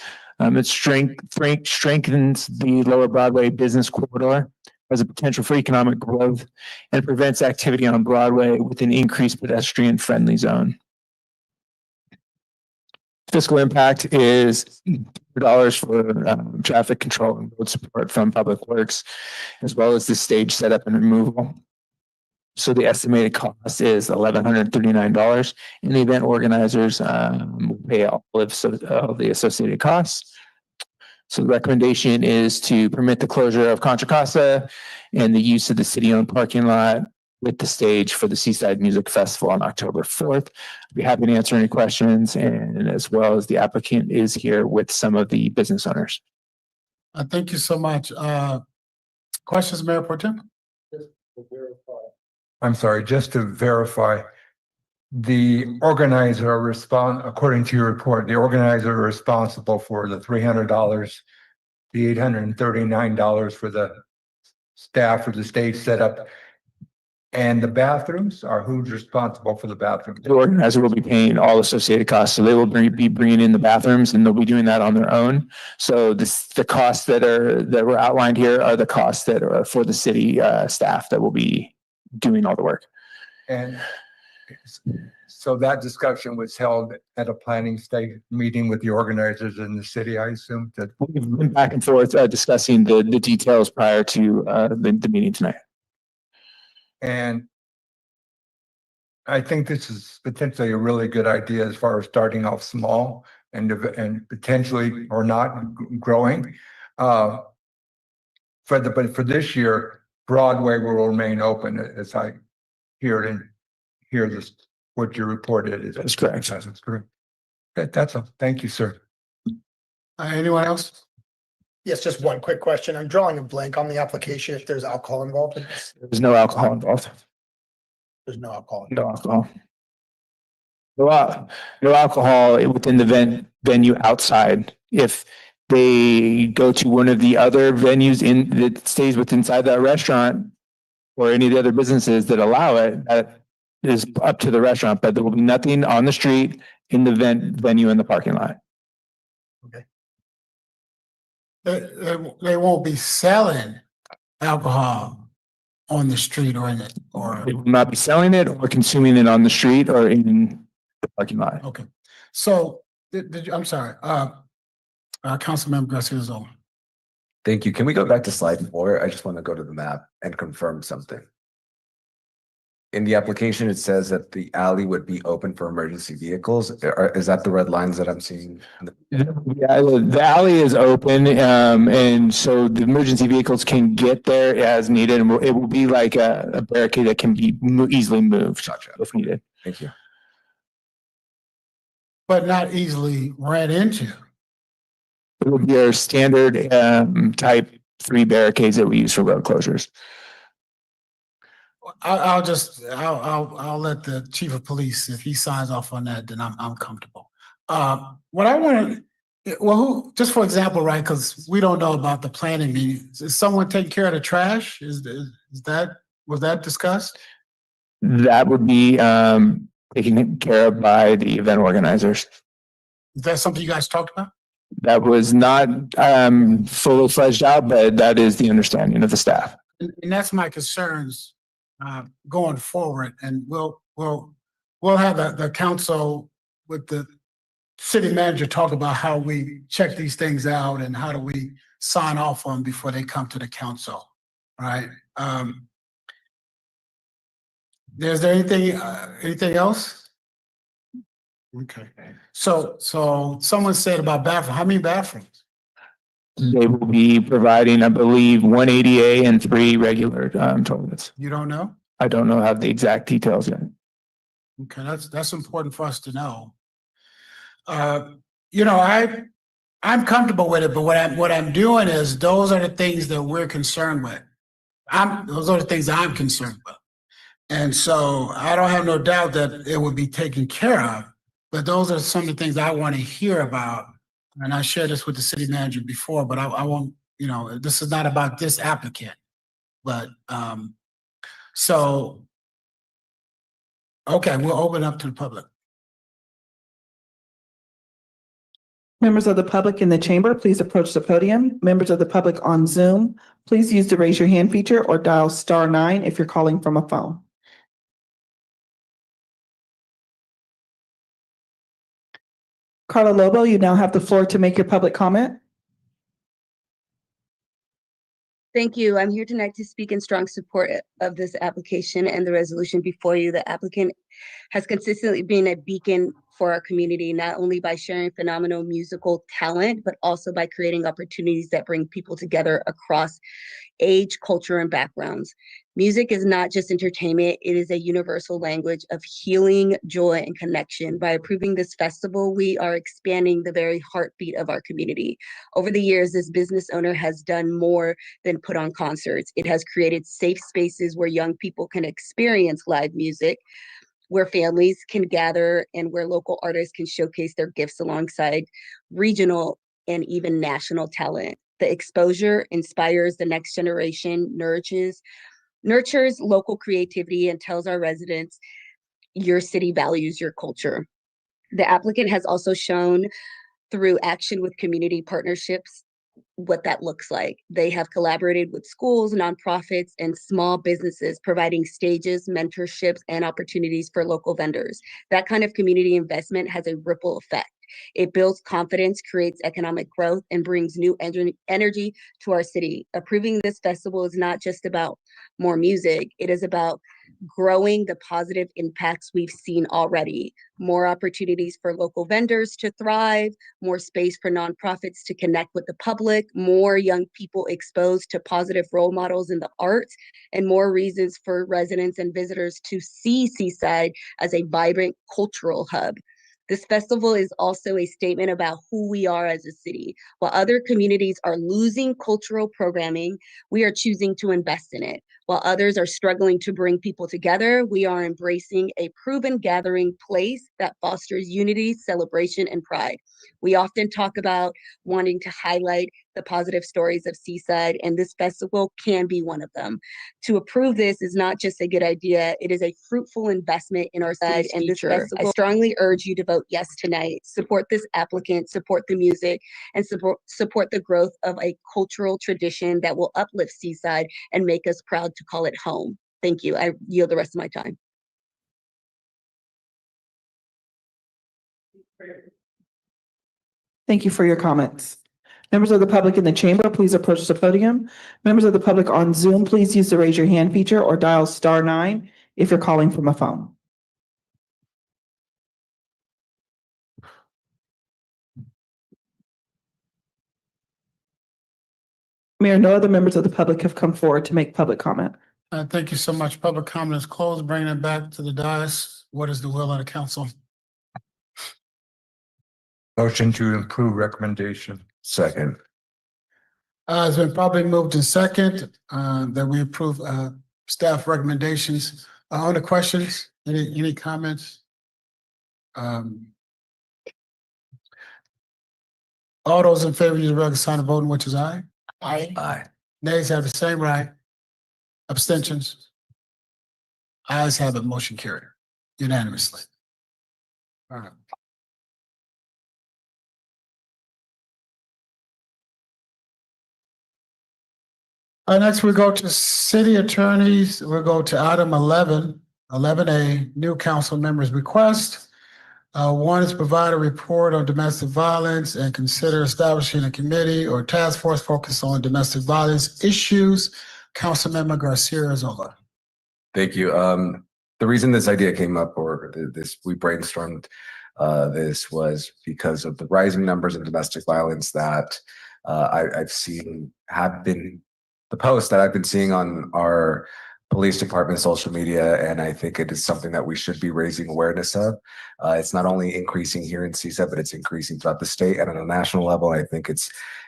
It strengthens the Lower Broadway business corridor, has a potential for economic growth, and prevents activity on Broadway with an increased pedestrian-friendly zone. Fiscal impact is $4 for traffic control and road support from Public Works, as well as the stage setup and removal. So the estimated cost is $1,139, and the event organizers will pay all the associated costs. So the recommendation is to permit the closure of Contra Costa and the use of the city-owned parking lot with the stage for the Seaside Music Festival on October 4th. I'd be happy to answer any questions, and as well as the applicant is here with some of the business owners. Thank you so much. Questions, Mayor Pro Tem? I'm sorry, just to verify, the organizer according to your report, the organizer responsible for the $300 the $839 for the staff or the stage setup. And the bathrooms, are who's responsible for the bathrooms? The organizer will be paying all associated costs, so they will be bringing in the bathrooms, and they'll be doing that on their own. So the costs that were outlined here are the costs that are for the city staff that will be doing all the work. And so that discussion was held at a planning stage meeting with the organizers in the city, I assume that. We've been back and forth discussing the details prior to the meeting tonight. And I think this is potentially a really good idea as far as starting off small and potentially or not growing. But for this year, Broadway will remain open as I hear it and hear this, what you reported is. That's correct. That's correct. That's all. Thank you, sir. Anyone else? Yes, just one quick question. I'm drawing a blank on the application if there's alcohol involved in this. There's no alcohol involved. There's no alcohol. No alcohol. No alcohol within the venue outside. If they go to one of the other venues that stays inside that restaurant or any of the other businesses that allow it, that is up to the restaurant, but there will be nothing on the street, in the venue, in the parking lot. Okay. They won't be selling alcohol on the street or in it, or. They will not be selling it or consuming it on the street or in the parking lot. Okay, so I'm sorry, Councilmember Garcia. Thank you. Can we go back to slide 4? I just want to go to the map and confirm something. In the application, it says that the alley would be open for emergency vehicles. Is that the red lines that I'm seeing? Yeah, the alley is open, and so the emergency vehicles can get there as needed, and it will be like a barricade that can be easily moved if needed. Thank you. But not easily ran into. It will be our standard type 3 barricades that we use for road closures. I'll let the chief of police, if he signs off on that, then I'm comfortable. What I want to, just for example, right, because we don't know about the planning meetings, is someone taking care of the trash? Was that discussed? That would be taken care of by the event organizers. Is that something you guys talked about? That was not fully fledged out, but that is the understanding of the staff. And that's my concerns going forward. And we'll have the council with the city manager talk about how we check these things out and how do we sign off on before they come to the council. Right? Is there anything else? Okay. So someone said about bathroom. How many bathrooms? They will be providing, I believe, 1 ADA and 3 regular toilets. You don't know? I don't know how the exact details yet. Okay, that's important for us to know. You know, I'm comfortable with it, but what I'm doing is those are the things that we're concerned with. Those are the things I'm concerned with. And so I don't have no doubt that it will be taken care of, but those are some of the things I want to hear about. And I shared this with the city manager before, but I won't, you know, this is not about this applicant. But so, okay, we'll open up to the public. Members of the public in the chamber, please approach the podium. Members of the public on Zoom, please use the raise your hand feature or dial *9 if you're calling from a phone. Carla Lobo, you now have the floor to make your public comment. Thank you. I'm here tonight to speak in strong support of this application and the resolution before you. The applicant has consistently been a beacon for our community, not only by sharing phenomenal musical talent, but also by creating opportunities that bring people together across age, culture, and backgrounds. Music is not just entertainment, it is a universal language of healing, joy, and connection. By approving this festival, we are expanding the very heartbeat of our community. Over the years, this business owner has done more than put on concerts. It has created safe spaces where young people can experience live music, where families can gather, and where local artists can showcase their gifts alongside regional and even national talent. The exposure inspires the next generation, nurtures local creativity, and tells our residents your city values your culture. The applicant has also shown through action with community partnerships what that looks like. They have collaborated with schools, nonprofits, and small businesses, providing stages, mentorships, and opportunities for local vendors. That kind of community investment has a ripple effect. It builds confidence, creates economic growth, and brings new energy to our city. Approving this festival is not just about more music, it is about growing the positive impacts we've seen already. More opportunities for local vendors to thrive, more space for nonprofits to connect with the public, more young people exposed to positive role models in the arts, and more reasons for residents and visitors to see Seaside as a vibrant cultural hub. This festival is also a statement about who we are as a city. While other communities are losing cultural programming, we are choosing to invest in it. While others are struggling to bring people together, we are embracing a proven gathering place that fosters unity, celebration, and pride. We often talk about wanting to highlight the positive stories of Seaside, and this festival can be one of them. To approve this is not just a good idea, it is a fruitful investment in our side and this festival. I strongly urge you to vote yes tonight. Support this applicant, support the music, and support the growth of a cultural tradition that will uplift Seaside and make us proud to call it home. Thank you. I yield the rest of my time. Thank you for your comments. Members of the public in the chamber, please approach the podium. Members of the public on Zoom, please use the raise your hand feature or dial *9 if you're calling from a phone. Mayor, no other members of the public have come forward to make public comment. Thank you so much. Public comment is closed. Bringing it back to the dais. What is the will of the council? Motion to approve recommendation. Second. It's been probably moved in second, that we approve, staff recommendations. On the questions, any comments? All those in favor, use the regular sign of voting, which is aye. Aye. Aye. Nays have the same right. Abstentions. Ayes have it, motion carried unanimously. All right. Next we go to city attorneys. We'll go to item 11A, new council members request. One is provide a report on domestic violence and consider establishing a committee or task force focused on domestic violence issues. Councilmember Garcia-Zola. Thank you. The reason this idea came up, or we brainstormed this, was because of the rising numbers of domestic violence that I've seen have been the posts that I've been seeing on our police department social media, and I think it is something that we should be raising awareness of. It's not only increasing here in Seaside, but it's increasing throughout the state and on a national level. I think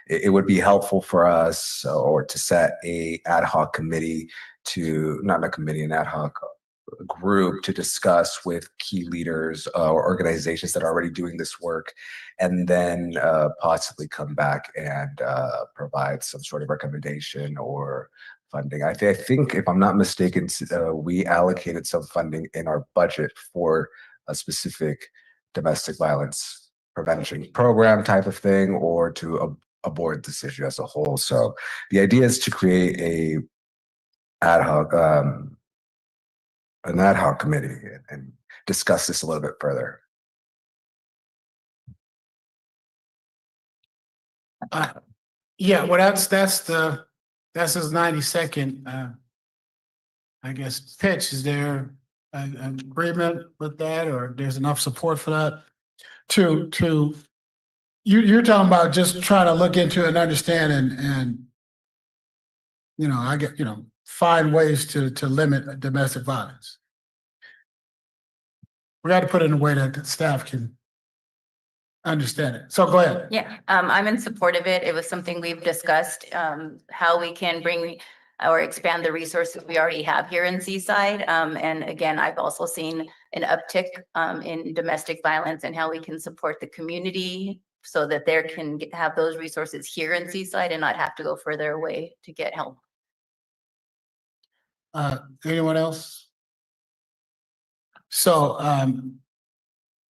it would be helpful for us or to set a ad hoc committee an ad hoc group to discuss with key leaders or organizations that are already doing this work, and then possibly come back and provide some sort of recommendation or funding. I think, if I'm not mistaken, we allocated some funding in our budget for a specific domestic violence prevention program type of thing, or to abort this issue as a whole. So the idea is to create an ad hoc committee and discuss this a little bit further. Yeah, well, that's his 90-second, I guess, pitch. Is there an agreement with that, or there's enough support for that? You're talking about just trying to look into and understand and find ways to limit domestic violence. We got to put it in a way that the staff can understand it. So go ahead. Yeah, I'm in support of it. It was something we've discussed, how we can bring or expand the resources we already have here in Seaside. And again, I've also seen an uptick in domestic violence and how we can support the community so that they can have those resources here in Seaside and not have to go further away to get help. Anyone else? So,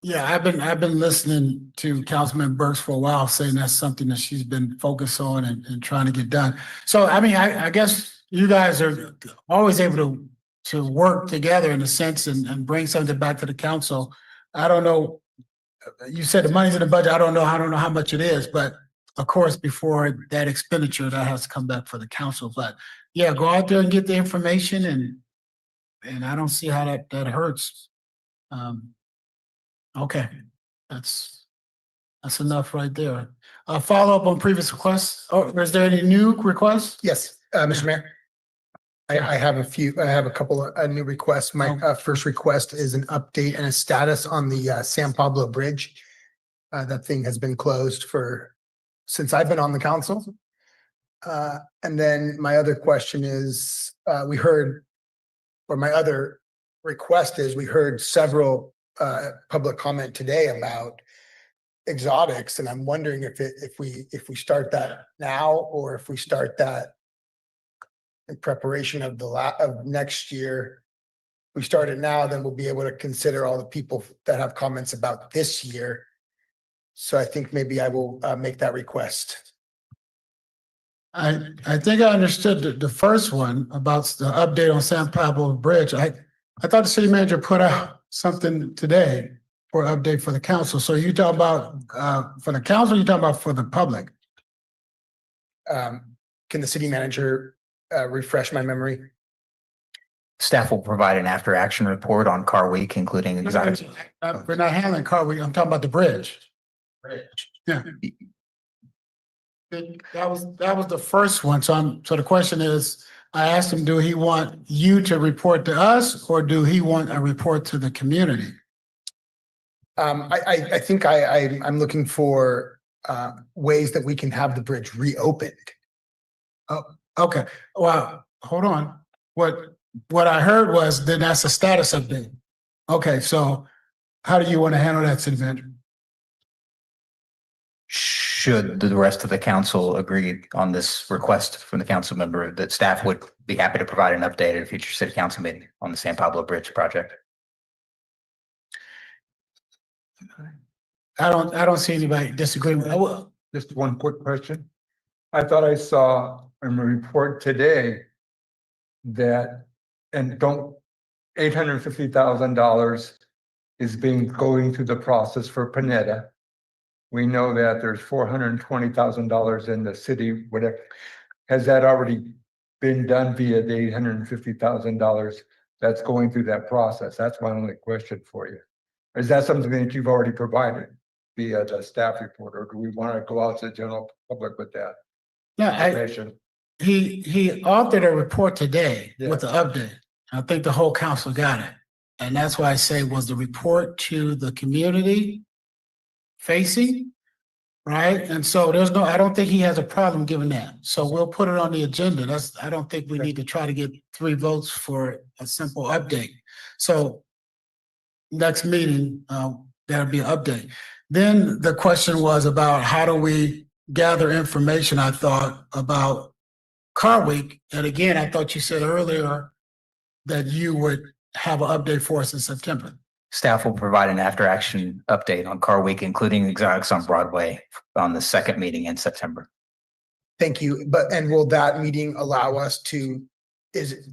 yeah, I've been listening to Councilman Burks for a while, saying that's something that she's been focused on and trying to get done. So, I mean, I guess you guys are always able to work together in a sense and bring something back to the council. I don't know, you said the money's in the budget. I don't know how much it is, but of course, before that expenditure, that has to come back for the council. But yeah, go out there and get the information and I don't see how that hurts. Okay, that's enough right there. Follow up on previous requests. Or is there any new requests? Yes, Mr. Mayor. I have a couple of new requests. My first request is an update and a status on the San Pablo Bridge. That thing has been closed since I've been on the council. And then my other question is, we heard several public comment today about exotics, and I'm wondering if we start that now or if we start that in preparation of of next year. We start it now, then we'll be able to consider all the people that have comments about this year. So I think maybe I will make that request. I think I understood the first one about the update on San Pablo Bridge. I thought the city manager put out something today for update for the council. So you talk about for the council, you talk about for the public? Can the city manager refresh my memory? Staff will provide an after-action report on Car Week, including exotic. We're not handling car week. I'm talking about the bridge. Yeah. That was the first one. So the question is, I asked him, do he want you to report to us or do he want a report to the community? I think I'm looking for ways that we can have the bridge reopened. Oh, okay. Well, hold on. What I heard was then that's a status update. Okay, so how do you want to handle that, city manager? Should the rest of the council agree on this request from the council member, that staff would be happy to provide an update at a future city council meeting on the San Pablo Bridge project? I don't see anybody disagreeing with that. Just one quick question. I thought I saw in a report today that, and $850,000 is going through the process for Panetta. We know that there's $420,000 in the city, whatever. Has that already been done via the $850,000 that's going through that process? That's my only question for you. Is that something that you've already provided via the staff report, or do we want to go out to the general public with that? No, he authored a report today with the update. I think the whole council got it. And that's why I say, was the report to the community facing, right? And so I don't think he has a problem giving that. So we'll put it on the agenda. I don't think we need to try to get 3 votes for a simple update. So next meeting, that'll be an update. Then the question was about how do we gather information, I thought, about Car Week. And again, I thought you said earlier that you would have an update for us in September. Staff will provide an after-action update on Car Week, including exotics on Broadway, on the second meeting in September. Thank you. And will that meeting allow us to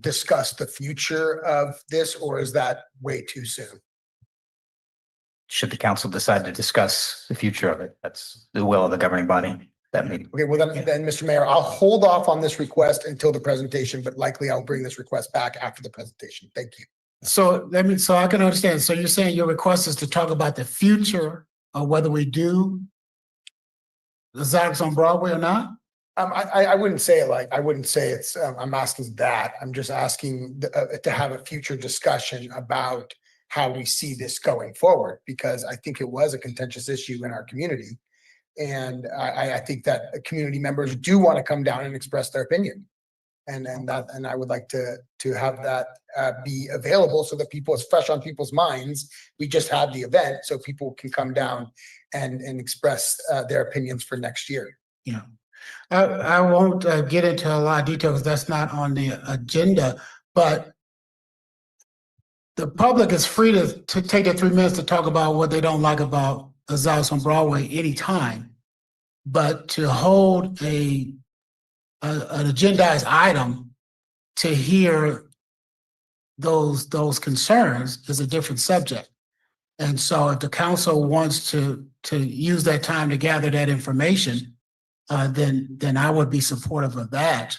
discuss the future of this, or is that way too soon? Should the council decide to discuss the future of it, that's the will of the governing body, that meeting. Okay, well then, Mr. Mayor, I'll hold off on this request until the presentation, but likely I'll bring this request back after the presentation. Thank you. So I can understand. So you're saying your request is to talk about the future of whether we do the exotics on Broadway or not? I wouldn't say it I wouldn't say it's, I'm asking that. I'm just asking to have a future discussion about how we see this going forward, because I think it was a contentious issue in our community. And I think that community members do want to come down and express their opinion. And I would like to have that be available so that people, it's fresh on people's minds. We just had the event, so people can come down and express their opinions for next year. Yeah. I won't get into a lot of detail because that's not on the agenda, but the public is free to take the 3 minutes to talk about what they don't like about Gonzalez on Broadway anytime. But to hold an agendized item to hear those concerns is a different subject. And so if the council wants to use that time to gather that information, then I would be supportive of that.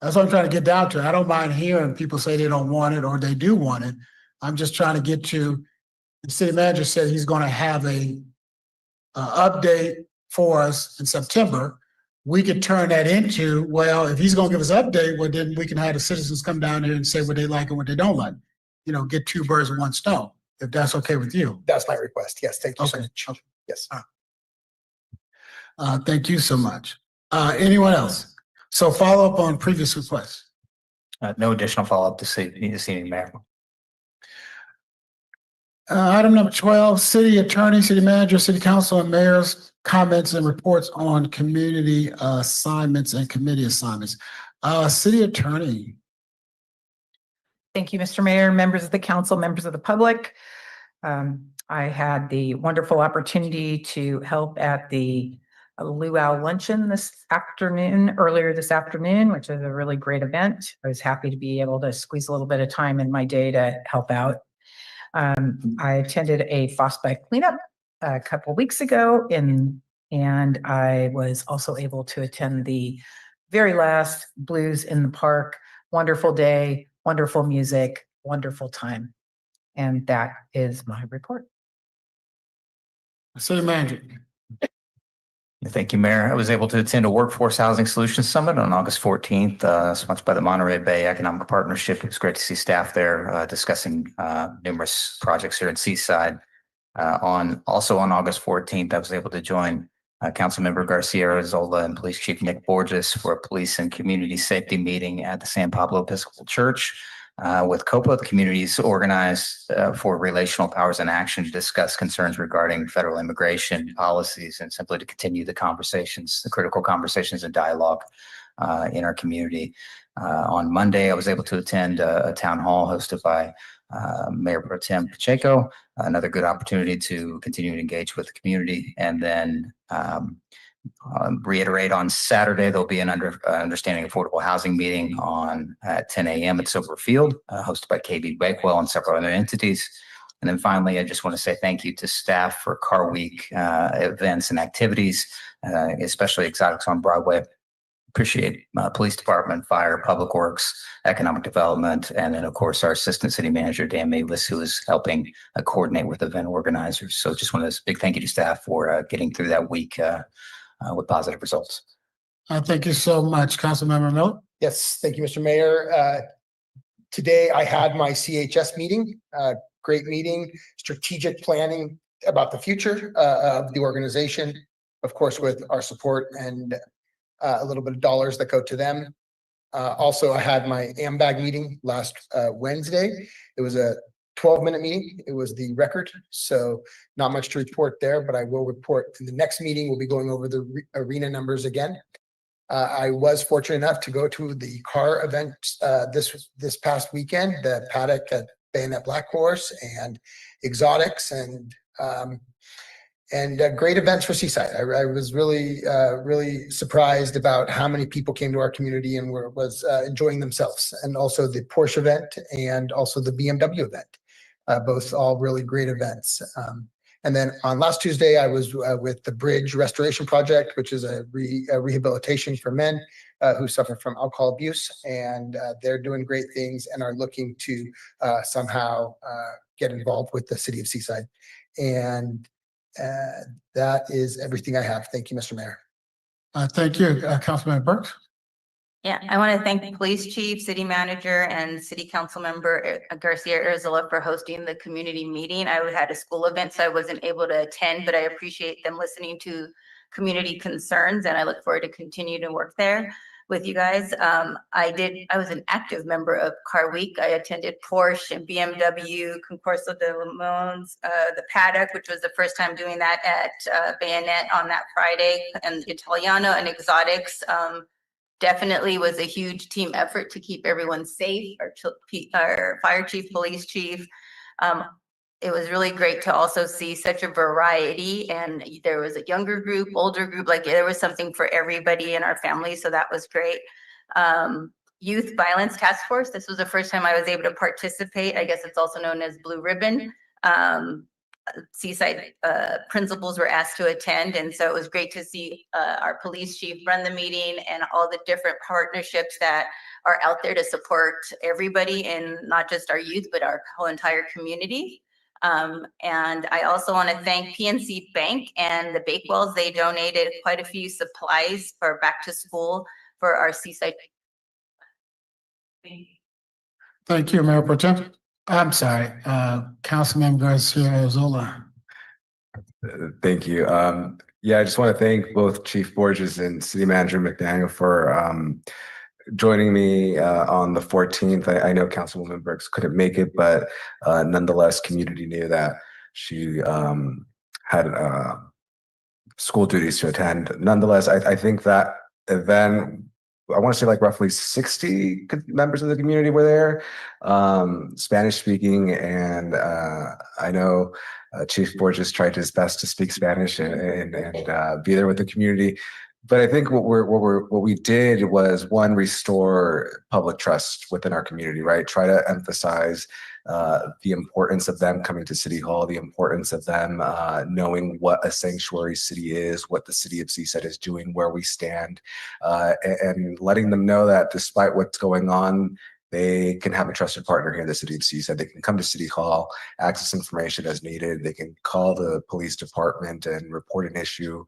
That's what I'm trying to get down to. I don't mind hearing people say they don't want it or they do want it. I'm just trying to get to, the city manager said he's going to have a update for us in September. We could turn that into, well, if he's going to give us an update, well, then we can have the citizens come down here and say what they like and what they don't like. You know, get 2 birds with 1 stone, if that's okay with you. That's my request. Yes, thank you so Okay. much. Yes. Thank you so much. Anyone else? So follow up on previous requests. No additional follow-up this evening, Mayor. Item number 12, city attorney, city manager, city council, and mayor's comments and reports on community assignments and committee assignments. City attorney. Thank you, Mr. Mayor, members of the council, members of the public. I had the wonderful opportunity to help at the Luau Luncheon earlier this afternoon, which is a really great event. I was happy to be able to squeeze a little bit of time in my day to help out. I attended a Frostbite cleanup a couple weeks ago, and I was also able to attend the very last Blues in the Park. Wonderful day, wonderful music, wonderful time. And that is my report. City manager. Thank you, Mayor. I was able to attend a Workforce Housing Solutions Summit on August 14th, sponsored by the Monterey Bay Economic Partnership. It was great to see staff there discussing numerous projects here in Seaside. Also on August 14th, I was able to join Councilmember Garcia Arrezola and Police Chief Nick Borges for a police and community safety meeting at the San Pablo Episcopal Church. With COPA, the communities organized for relational powers in action to discuss concerns regarding federal immigration policies and simply to continue the conversations, the critical conversations and dialogue in our community. On Monday, I was able to attend a town hall hosted by Mayor Pro Tem Pacheco, another good opportunity to continue to engage with the community. And then reiterate on Saturday, there'll be an understanding affordable housing meeting at 10 a.m. at Silver Field, hosted by KB Bakewell and several other entities. And then finally, I just want to say thank you to staff for Car Week events and activities, especially Exotics on Broadway. Appreciate police department, fire, public works, economic development, and then of course our assistant city manager, Dan Mavis, who is helping coordinate with event organizers. So just want to big thank you to staff for getting through that week with positive results. Thank you so much, Councilmember Miller. Yes, thank you, Mr. Mayor. Today I had my CHS meeting, great meeting, strategic planning about the future of the organization, of course, with our support and a little bit of dollars that go to them. Also, I had my AMBAG meeting last Wednesday. It was a 12-minute meeting. It was the record, so not much to report there, but I will report in the next meeting. We'll be going over the arena numbers again. I was fortunate enough to go to the car event this past weekend, the paddock at Bayonet Black Horse and Exotics and great events for Seaside. I was really surprised about how many people came to our community and was enjoying themselves, and also the Porsche event and also the BMW event. Both all really great events. And then on last Tuesday, I was with the Bridge Restoration Project, which is a rehabilitation for men who suffer from alcohol abuse. And they're doing great things and are looking to somehow get involved with the city of Seaside. And that is everything I have. Thank you, Mr. Mayor. Thank you, Councilman Burks. Yeah, I want to thank the police chief, city manager, and city council member Garcia Arrezola for hosting the community meeting. I had a school event, so I wasn't able to attend, but I appreciate them listening to community concerns, and I look forward to continue to work there. with you guys. I was an active member of Car Week. I attended Porsche and BMW, Concurso de Le Mans, the Paddock, which was the first time doing that at Bayonet on that Friday, and Italiano and Exotics. Definitely was a huge team effort to keep everyone safe, our fire chief, police chief. It was really great to also see such a variety, and there was a younger group, older group, like there was something for everybody in our family. So that was great. Youth Violence Task Force. This was the first time I was able to participate. I guess it's also known as Blue Ribbon. Seaside principals were asked to attend. And so it was great to see our police chief run the meeting and all the different partnerships that are out there to support everybody, and not just our youth, but our whole entire community. And I also want to thank PNC Bank and the Bakewells. They donated quite a few supplies for back to school for our Seaside. Thank you, Mayor Pro Tem. I'm sorry, Councilmember Garcia Zola. Thank you. Yeah, I just want to thank both Chief Borges and City Manager McDaniel for joining me on the 14th. I know Councilwoman Brooks couldn't make it, but nonetheless, community knew that she had school duties to attend. Nonetheless, I think that event, I want to say like roughly 60 members of the community were there, Spanish speaking, and I know Chief Borges tried his best to speak Spanish and be there with the community. But I think what we did was, one, restore public trust within our community, right? Try to emphasize the importance of them coming to City Hall, the importance of them knowing what a sanctuary city is, what the city of Seaside is doing, where we stand, and letting them know that despite what's going on, they can have a trusted partner here in the city of Seaside. They can come to City Hall, access information as needed. They can call the police department and report an issue.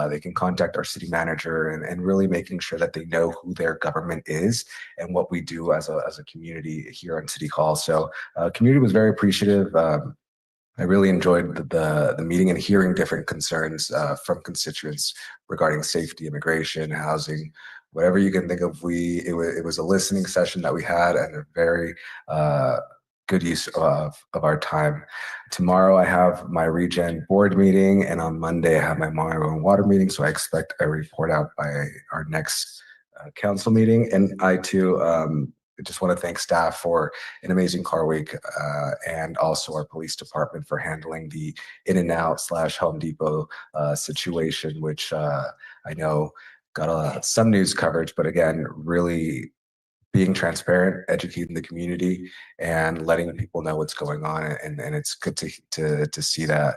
They can contact our city manager, and really making sure that they know who their government is and what we do as a community here on City Hall. So community was very appreciative. I really enjoyed the meeting and hearing different concerns from constituents regarding safety, immigration, housing, whatever you can think of. It was a listening session that we had, and a very good use of our time. Tomorrow I have my Regen board meeting, and on Monday I have my Monroe and Water meeting. So I expect a report out by our next council meeting. And I too just want to thank staff for an amazing car week, and also our police department for handling the in and out / Home Depot situation, which I know got some news coverage, but again, really being transparent, educating the community, and letting people know what's going on. And it's good to see that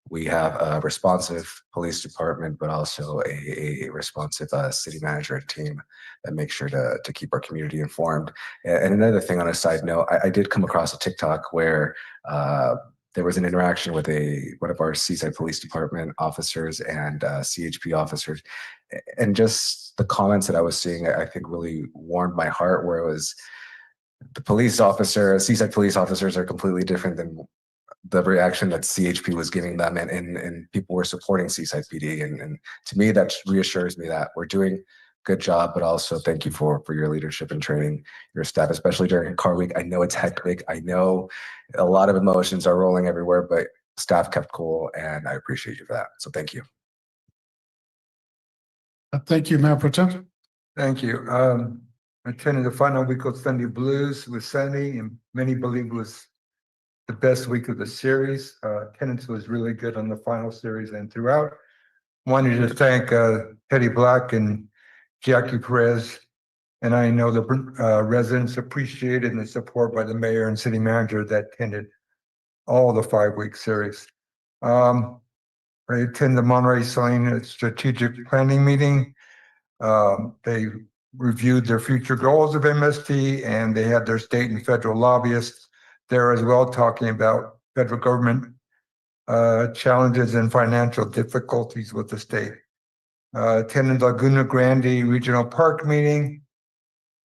we have a responsive police department, but also a responsive city manager and team that makes sure to keep our community informed. And another thing, on a side note, I did come across a TikTok where there was an interaction with one of our Seaside Police Department officers and CHP officers, and just the comments that I was seeing, I think really warmed my heart. Where it was, Seaside police officers are completely different than the reaction that CHP was giving them, and people were supporting Seaside PD. And to me, that reassures me that we're doing good job, but also thank you for your leadership and training your staff, especially during car week. I know it's hectic. I know a lot of emotions are rolling everywhere, but staff kept cool, and I appreciate you for that. So thank you. Thank you, Mayor Pro Tem. Thank you. I attended the final week of Sunday Blues with Sunny, and many believe it was the best week of the series. Attendance was really good on the final series and throughout. Wanted to thank Teddy Black and Jackie Perez, and I know the residents appreciated the support by the mayor and city manager that attended all the 5-week series. I attended the Monterey Saline strategic planning meeting. They reviewed their future goals of MST, and they had their state and federal lobbyists there as well, talking about federal government challenges and financial difficulties with the state. Attended Laguna Grande Regional Park meeting.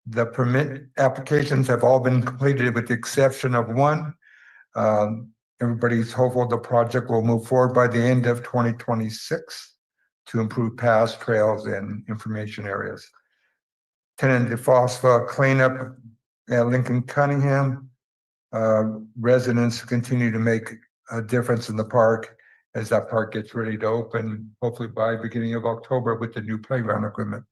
The permit applications have all been completed with the exception of one. Everybody's hopeful the project will move forward by the end of 2026 to improve paths, trails, and information areas. Lieutenant DeFosfa cleanup at Lincoln Cunningham. Residents continue to make a difference in the park as that park gets ready to open, hopefully by beginning of October with the new playground equipment.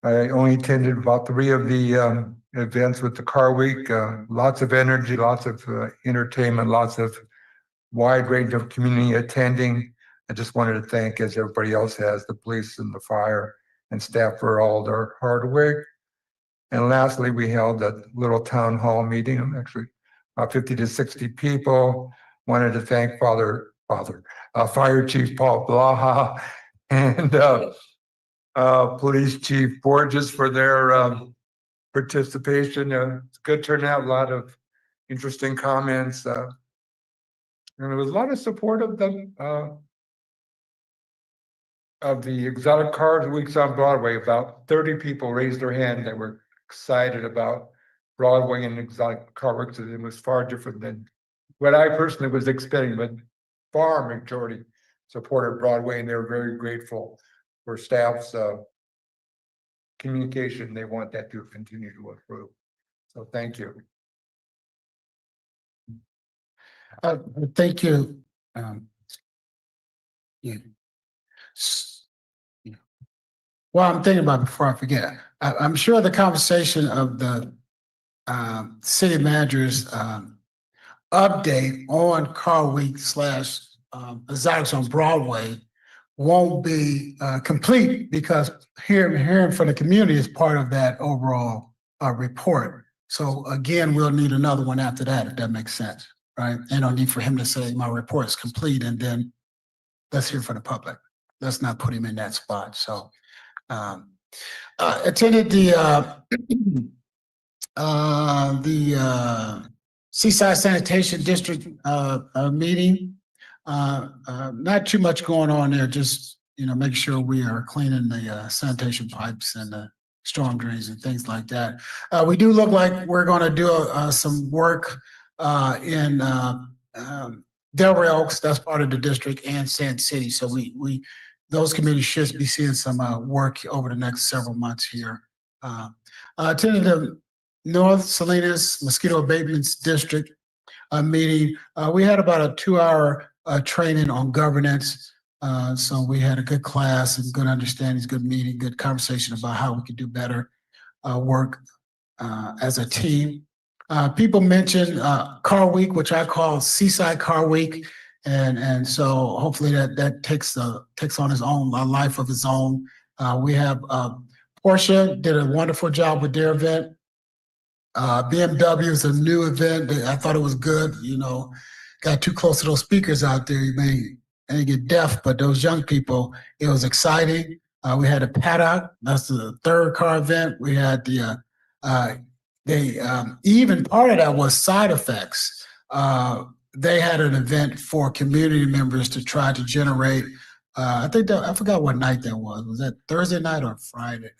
I only attended about 3 of the events with the car week. Lots of energy, lots of entertainment, lots of wide range of community attending. I just wanted to thank, as everybody else has, the police and the fire and staff for all their hard work. And lastly, we held a little town hall meeting, actually 50 to 60 people. Wanted to thank Fire Chief Paul Blaha and Police Chief Borges for their participation. It's a good turnout, a lot of interesting comments. And there was a lot of support of the exotic cars weeks on Broadway. About 30 people raised their hand that were excited about Broadway and exotic car weeks. It was far different than what I personally was expecting, but far majority supported Broadway, and they were very grateful for staff's communication. They want that to continue to improve. So thank you. Thank you. Yeah. Well, I'm thinking about before I forget. I'm sure the conversation of the city manager's update on Car Week / Exotics on Broadway won't be complete, because hearing from the community is part of that overall report. So again, we'll need another one after that, if that makes sense, right? And no need for him to say my report is complete and then let's hear from the public. Let's not put him in that spot. So attended the Seaside Sanitation District meeting. Not too much going on there, just, make sure we are cleaning the sanitation pipes and the storm drains and things like that. We do look like we're going to do some work in Delray Oaks, that's part of the district, and Sand City. So those communities should be seeing some work over the next several months here. Attended the North Salinas Mosquito Abatements District meeting. We had about a 2-hour training on governance. So we had a good class and good understandings, good meeting, good conversation about how we could do better work as a team. People mentioned Car Week, which I call Seaside Car Week. And so hopefully that takes on its own, a life of its own. We have Porsche did a wonderful job with their event. BMW is a new event. I thought it was good. Got too close to those speakers out there. You may get deaf, but those young people, it was exciting. We had a paddock. That's the 3rd car event. We had even part of that was side effects. They had an event for community members to try to generate. I forgot what night that was. Was that Thursday night or Friday?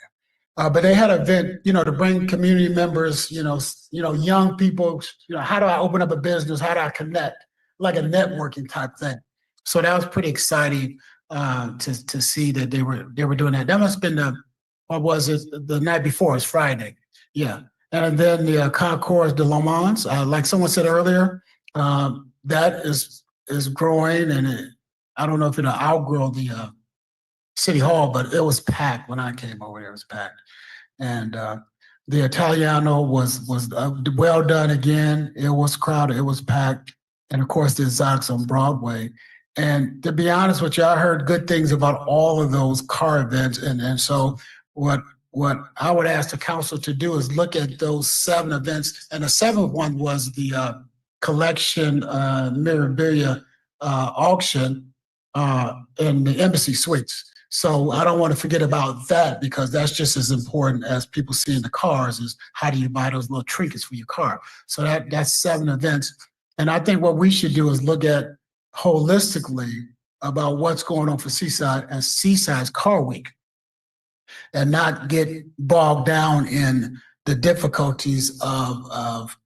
But they had an event, to bring community members, young people, how do I open up a business? How do I connect? Like a networking type thing. So that was pretty exciting to see that they were doing that. That must have been the night before? It's Friday. Yeah. And then the Concours de Le Mans, like someone said earlier, that is growing, and I don't know if it'll outgrow the City Hall, but it was packed when I came over there. It was packed, and the Italiano was well done again. It was crowded. It was packed, and of course the Exotics on Broadway. And to be honest with you, I heard good things about all of those car events, and so what I would ask the council to do is look at those 7 events, and the 7th one was the collection memorabilia auction in the Embassy Suites. So I don't want to forget about that, because that's just as important as people seeing the cars is how do you buy those little trinkets for your car. So that's 7 events. And I think what we should do is look at holistically about what's going on for Seaside as Seaside's Car Week, and not get bogged down in the difficulties of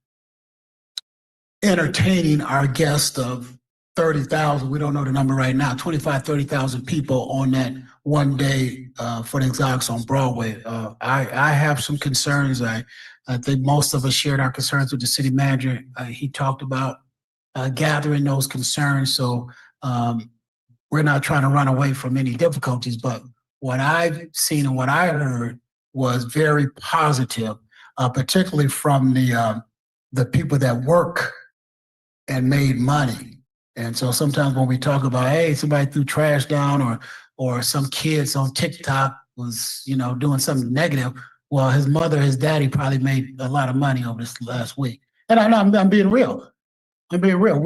entertaining our guest of 30,000. We don't know the number right now, 25, 30,000 people on that one day for the exotics on Broadway. I have some concerns. I think most of us shared our concerns with the city manager. He talked about gathering those concerns. So we're not trying to run away from any difficulties, but what I've seen and what I heard was very positive, particularly from the people that work and made money. And so sometimes when we talk about, hey, somebody threw trash down or some kids on TikTok was, doing something negative. Well, his mother, his daddy probably made a lot of money over this last week. And I'm being real. I'm being real.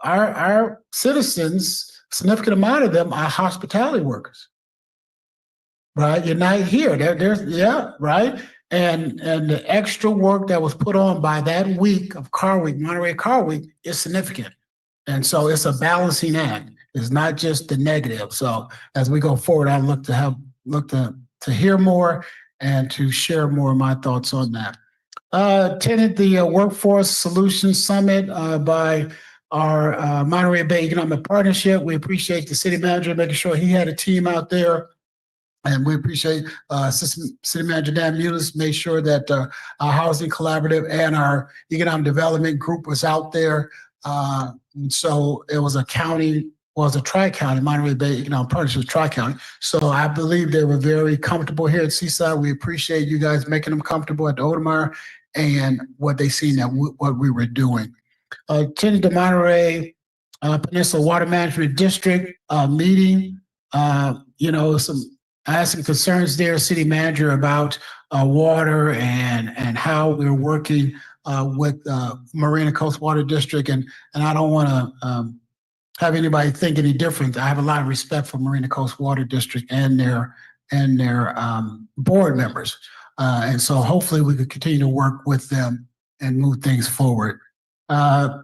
Our citizens, significant amount of them are hospitality workers. Right? You're not here. Right. And the extra work that was put on by that week of Car Week, Monterey Car Week, is significant. And so it's a balancing act. It's not just the negative. So as we go forward, I look to hear more and to share more of my thoughts on that. Attended the Workforce Solutions Summit by our Monterey Bay Economic Partnership. We appreciate the city manager making sure he had a team out there. And we appreciate City Manager Dan Mulis made sure that our Housing Collaborative and our Economic Development Group was out there. And so it was a tri-county, Monterey Bay Economic Partnership was tri-county. So I believe they were very comfortable here at Seaside. We appreciate you guys making them comfortable at the Odemeyer and what they seen that what we were doing. Attended the Monterey Peninsula Water Management District meeting. I had some concerns there, city manager, about water and how we're working with Marina Coast Water District. And I don't want to have anybody think any different. I have a lot of respect for Marina Coast Water District and their board members. And so hopefully we could continue to work with them and move things forward. Like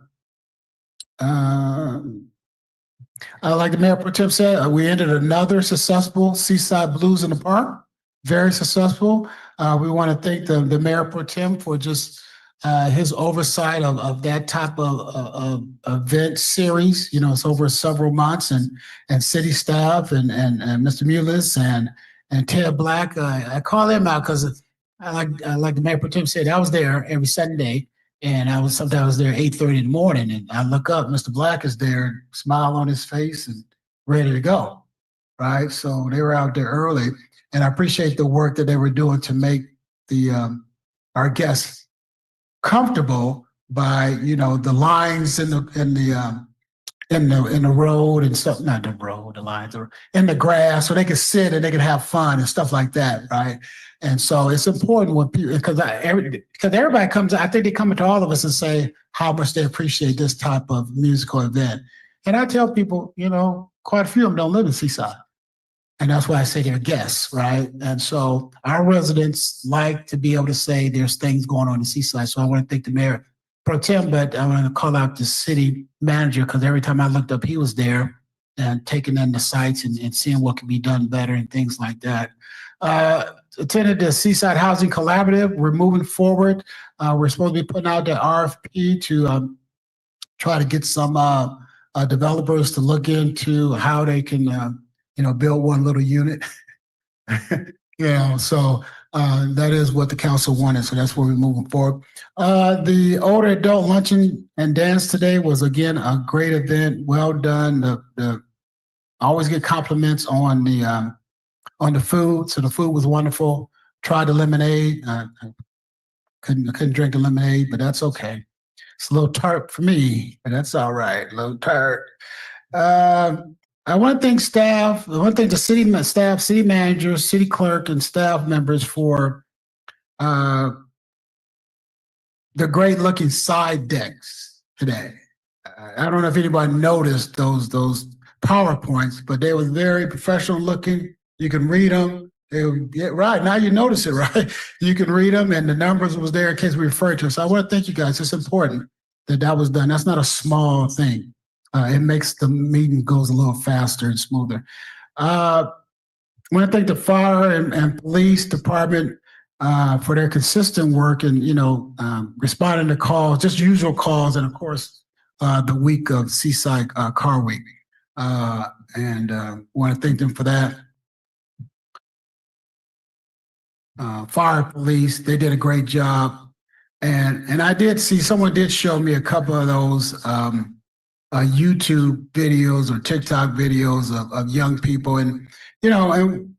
the Mayor Pro Tem said, we ended another successful Seaside Blues in the Park. Very successful. We want to thank the Mayor Pro Tem for just his oversight of that type of event series. It's over several months, and city staff and Mr. Mulis and Ted Black. I call them out because like the Mayor Pro Tem said, I was there every Sunday. And sometimes I was there 8:30 in the morning, and I look up, Mr. Black is there, smile on his face and ready to go, right? So they were out there early, and I appreciate the work that they were doing to make our guests comfortable by the lines in the road and stuff, not the road, the lines are in the grass, so they could sit and they could have fun and stuff like that, right? And so it's important when people, because everybody comes, I think they come to all of us and say how much they appreciate this type of musical event. And I tell people, quite a few of them don't live in Seaside. And that's why I say they're guests, right? And so our residents like to be able to say there's things going on in Seaside. So I want to thank the Mayor Pro Tem, but I want to call out the city manager because every time I looked up, he was there and taking in the sites and seeing what can be done better and things like that. Attended the Seaside Housing Collaborative. We're moving forward. We're supposed to be putting out the RFP to try to get some developers to look into how they can, build one little unit. So that is what the council wanted. So that's where we're moving forward. The older adult luncheon and dance today was again a great event. Well done. I always get compliments on the food. So the food was wonderful. Tried the lemonade. I couldn't drink the lemonade, but that's okay. It's a little tart for me, but that's all right. A little tart. I want to thank staff. I want to thank the city staff, city manager, city clerk, and staff members for the great looking side decks today. I don't know if anybody noticed those PowerPoints, but they were very professional looking. You can read them. Right, now you notice it, right? You can read them, and the numbers was there in case we refer to it. So I want to thank you guys. It's important that was done. That's not a small thing. It makes the meeting goes a little faster and smoother. I want to thank the fire and police department for their consistent work and responding to calls, just usual calls, and of course the week of Seaside Car Week. And want to thank them for that. fire police. They did a great job. And I did see, someone did show me a couple of those YouTube videos or TikTok videos of young people. And, and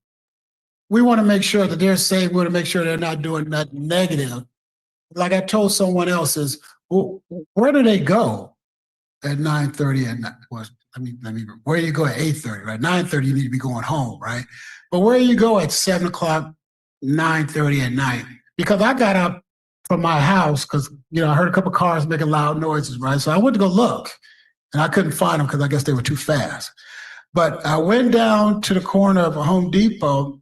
we want to make sure that they're safe. We want to make sure they're not doing nothing negative. Like I told someone else is, well, where do they go at 9:30 at night? Well, where do you go at 8:30, right? 9:30, you need to be going home, right? But where you go at 7 o'clock, 9:30 at night? Because I got up from my house because, I heard a couple cars making loud noises, right? So I went to go look and I couldn't find them because I guess they were too fast. But I went down to the corner of a Home Depot.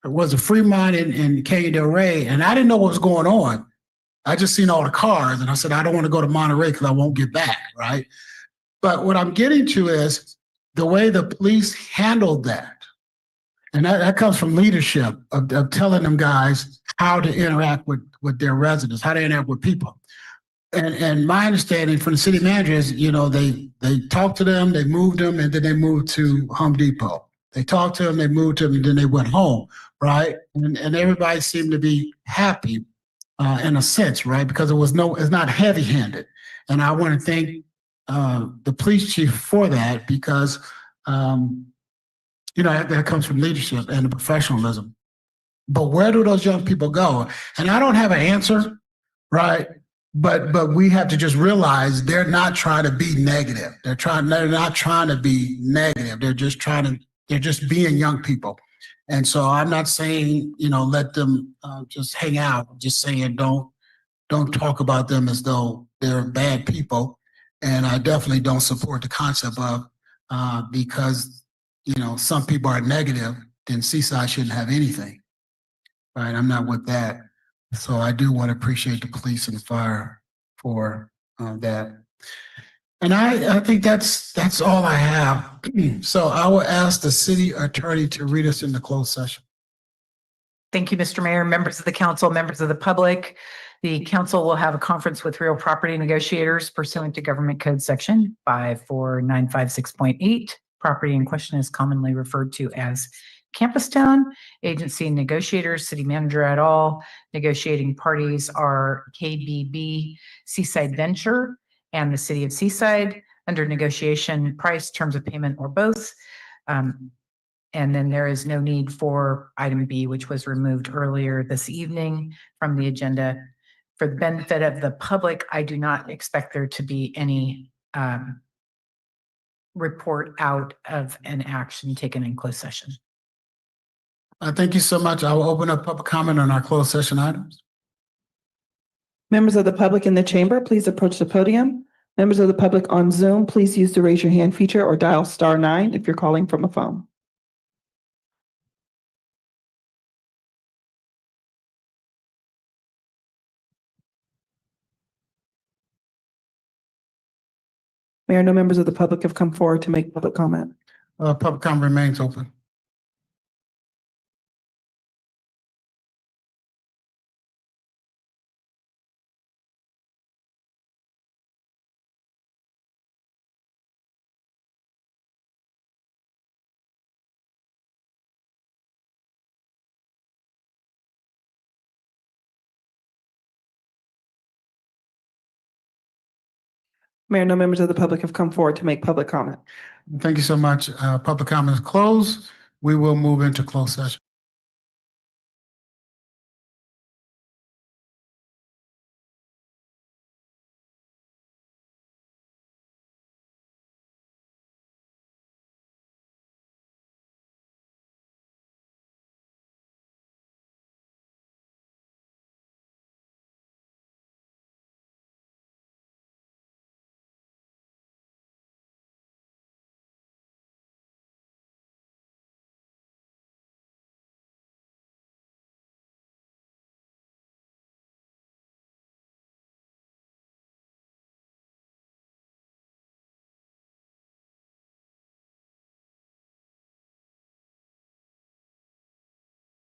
It was a Fremont in Canyon Del Rey, and I didn't know what was going on. I just seen all the cars, and I said, I don't want to go to Monterey because I won't get back, right? But what I'm getting to is the way the police handled that. And that comes from leadership of telling them guys how to interact with their residents, how to interact with people. And my understanding from the city manager is, they talked to them, they moved them, and then they moved to Home Depot. They talked to them, they moved them, and then they went home, right? And everybody seemed to be happy in a sense, right? Because it's not heavy-handed. And I want to thank the police chief for that because, that comes from leadership and professionalism. But where do those young people go? And I don't have an answer, right? But we have to just realize they're not trying to be negative. They're not trying to be negative. They're just being young people. And so I'm not saying, let them just hang out. I'm just saying don't talk about them as though they're bad people. And I definitely don't support the concept of because some people are negative, then Seaside shouldn't have anything. Right? I'm not with that. So I do want to appreciate the police and the fire for that. And I think that's all I have. So I will ask the city attorney to read us into closed session. Thank you, Mr. Mayor, members of the council, members of the public. The council will have a conference with real property negotiators pursuant to Government Code Section 54956.8. Property in question is commonly referred to as Campus Town. Agency negotiators, city manager et al. Negotiating parties are KBB, Seaside Venture, and the city of Seaside. Under negotiation, price, terms of payment, or both. And then there is no need for item B, which was removed earlier this evening from the agenda. For the benefit of the public, I do not expect there to be any report out of an action taken in closed session. Thank you so much. I will open up public comment on our closed session items. Members of the public in the chamber, please approach the podium. Members of the public on Zoom, please use the raise your hand feature or dial *9 if you're calling from a phone. Mayor, no members of the public have come forward to make public comment. Public comment remains open. Mayor, no members of the public have come forward to make public comment. Thank you so much. Public comment is closed. We will move into closed session.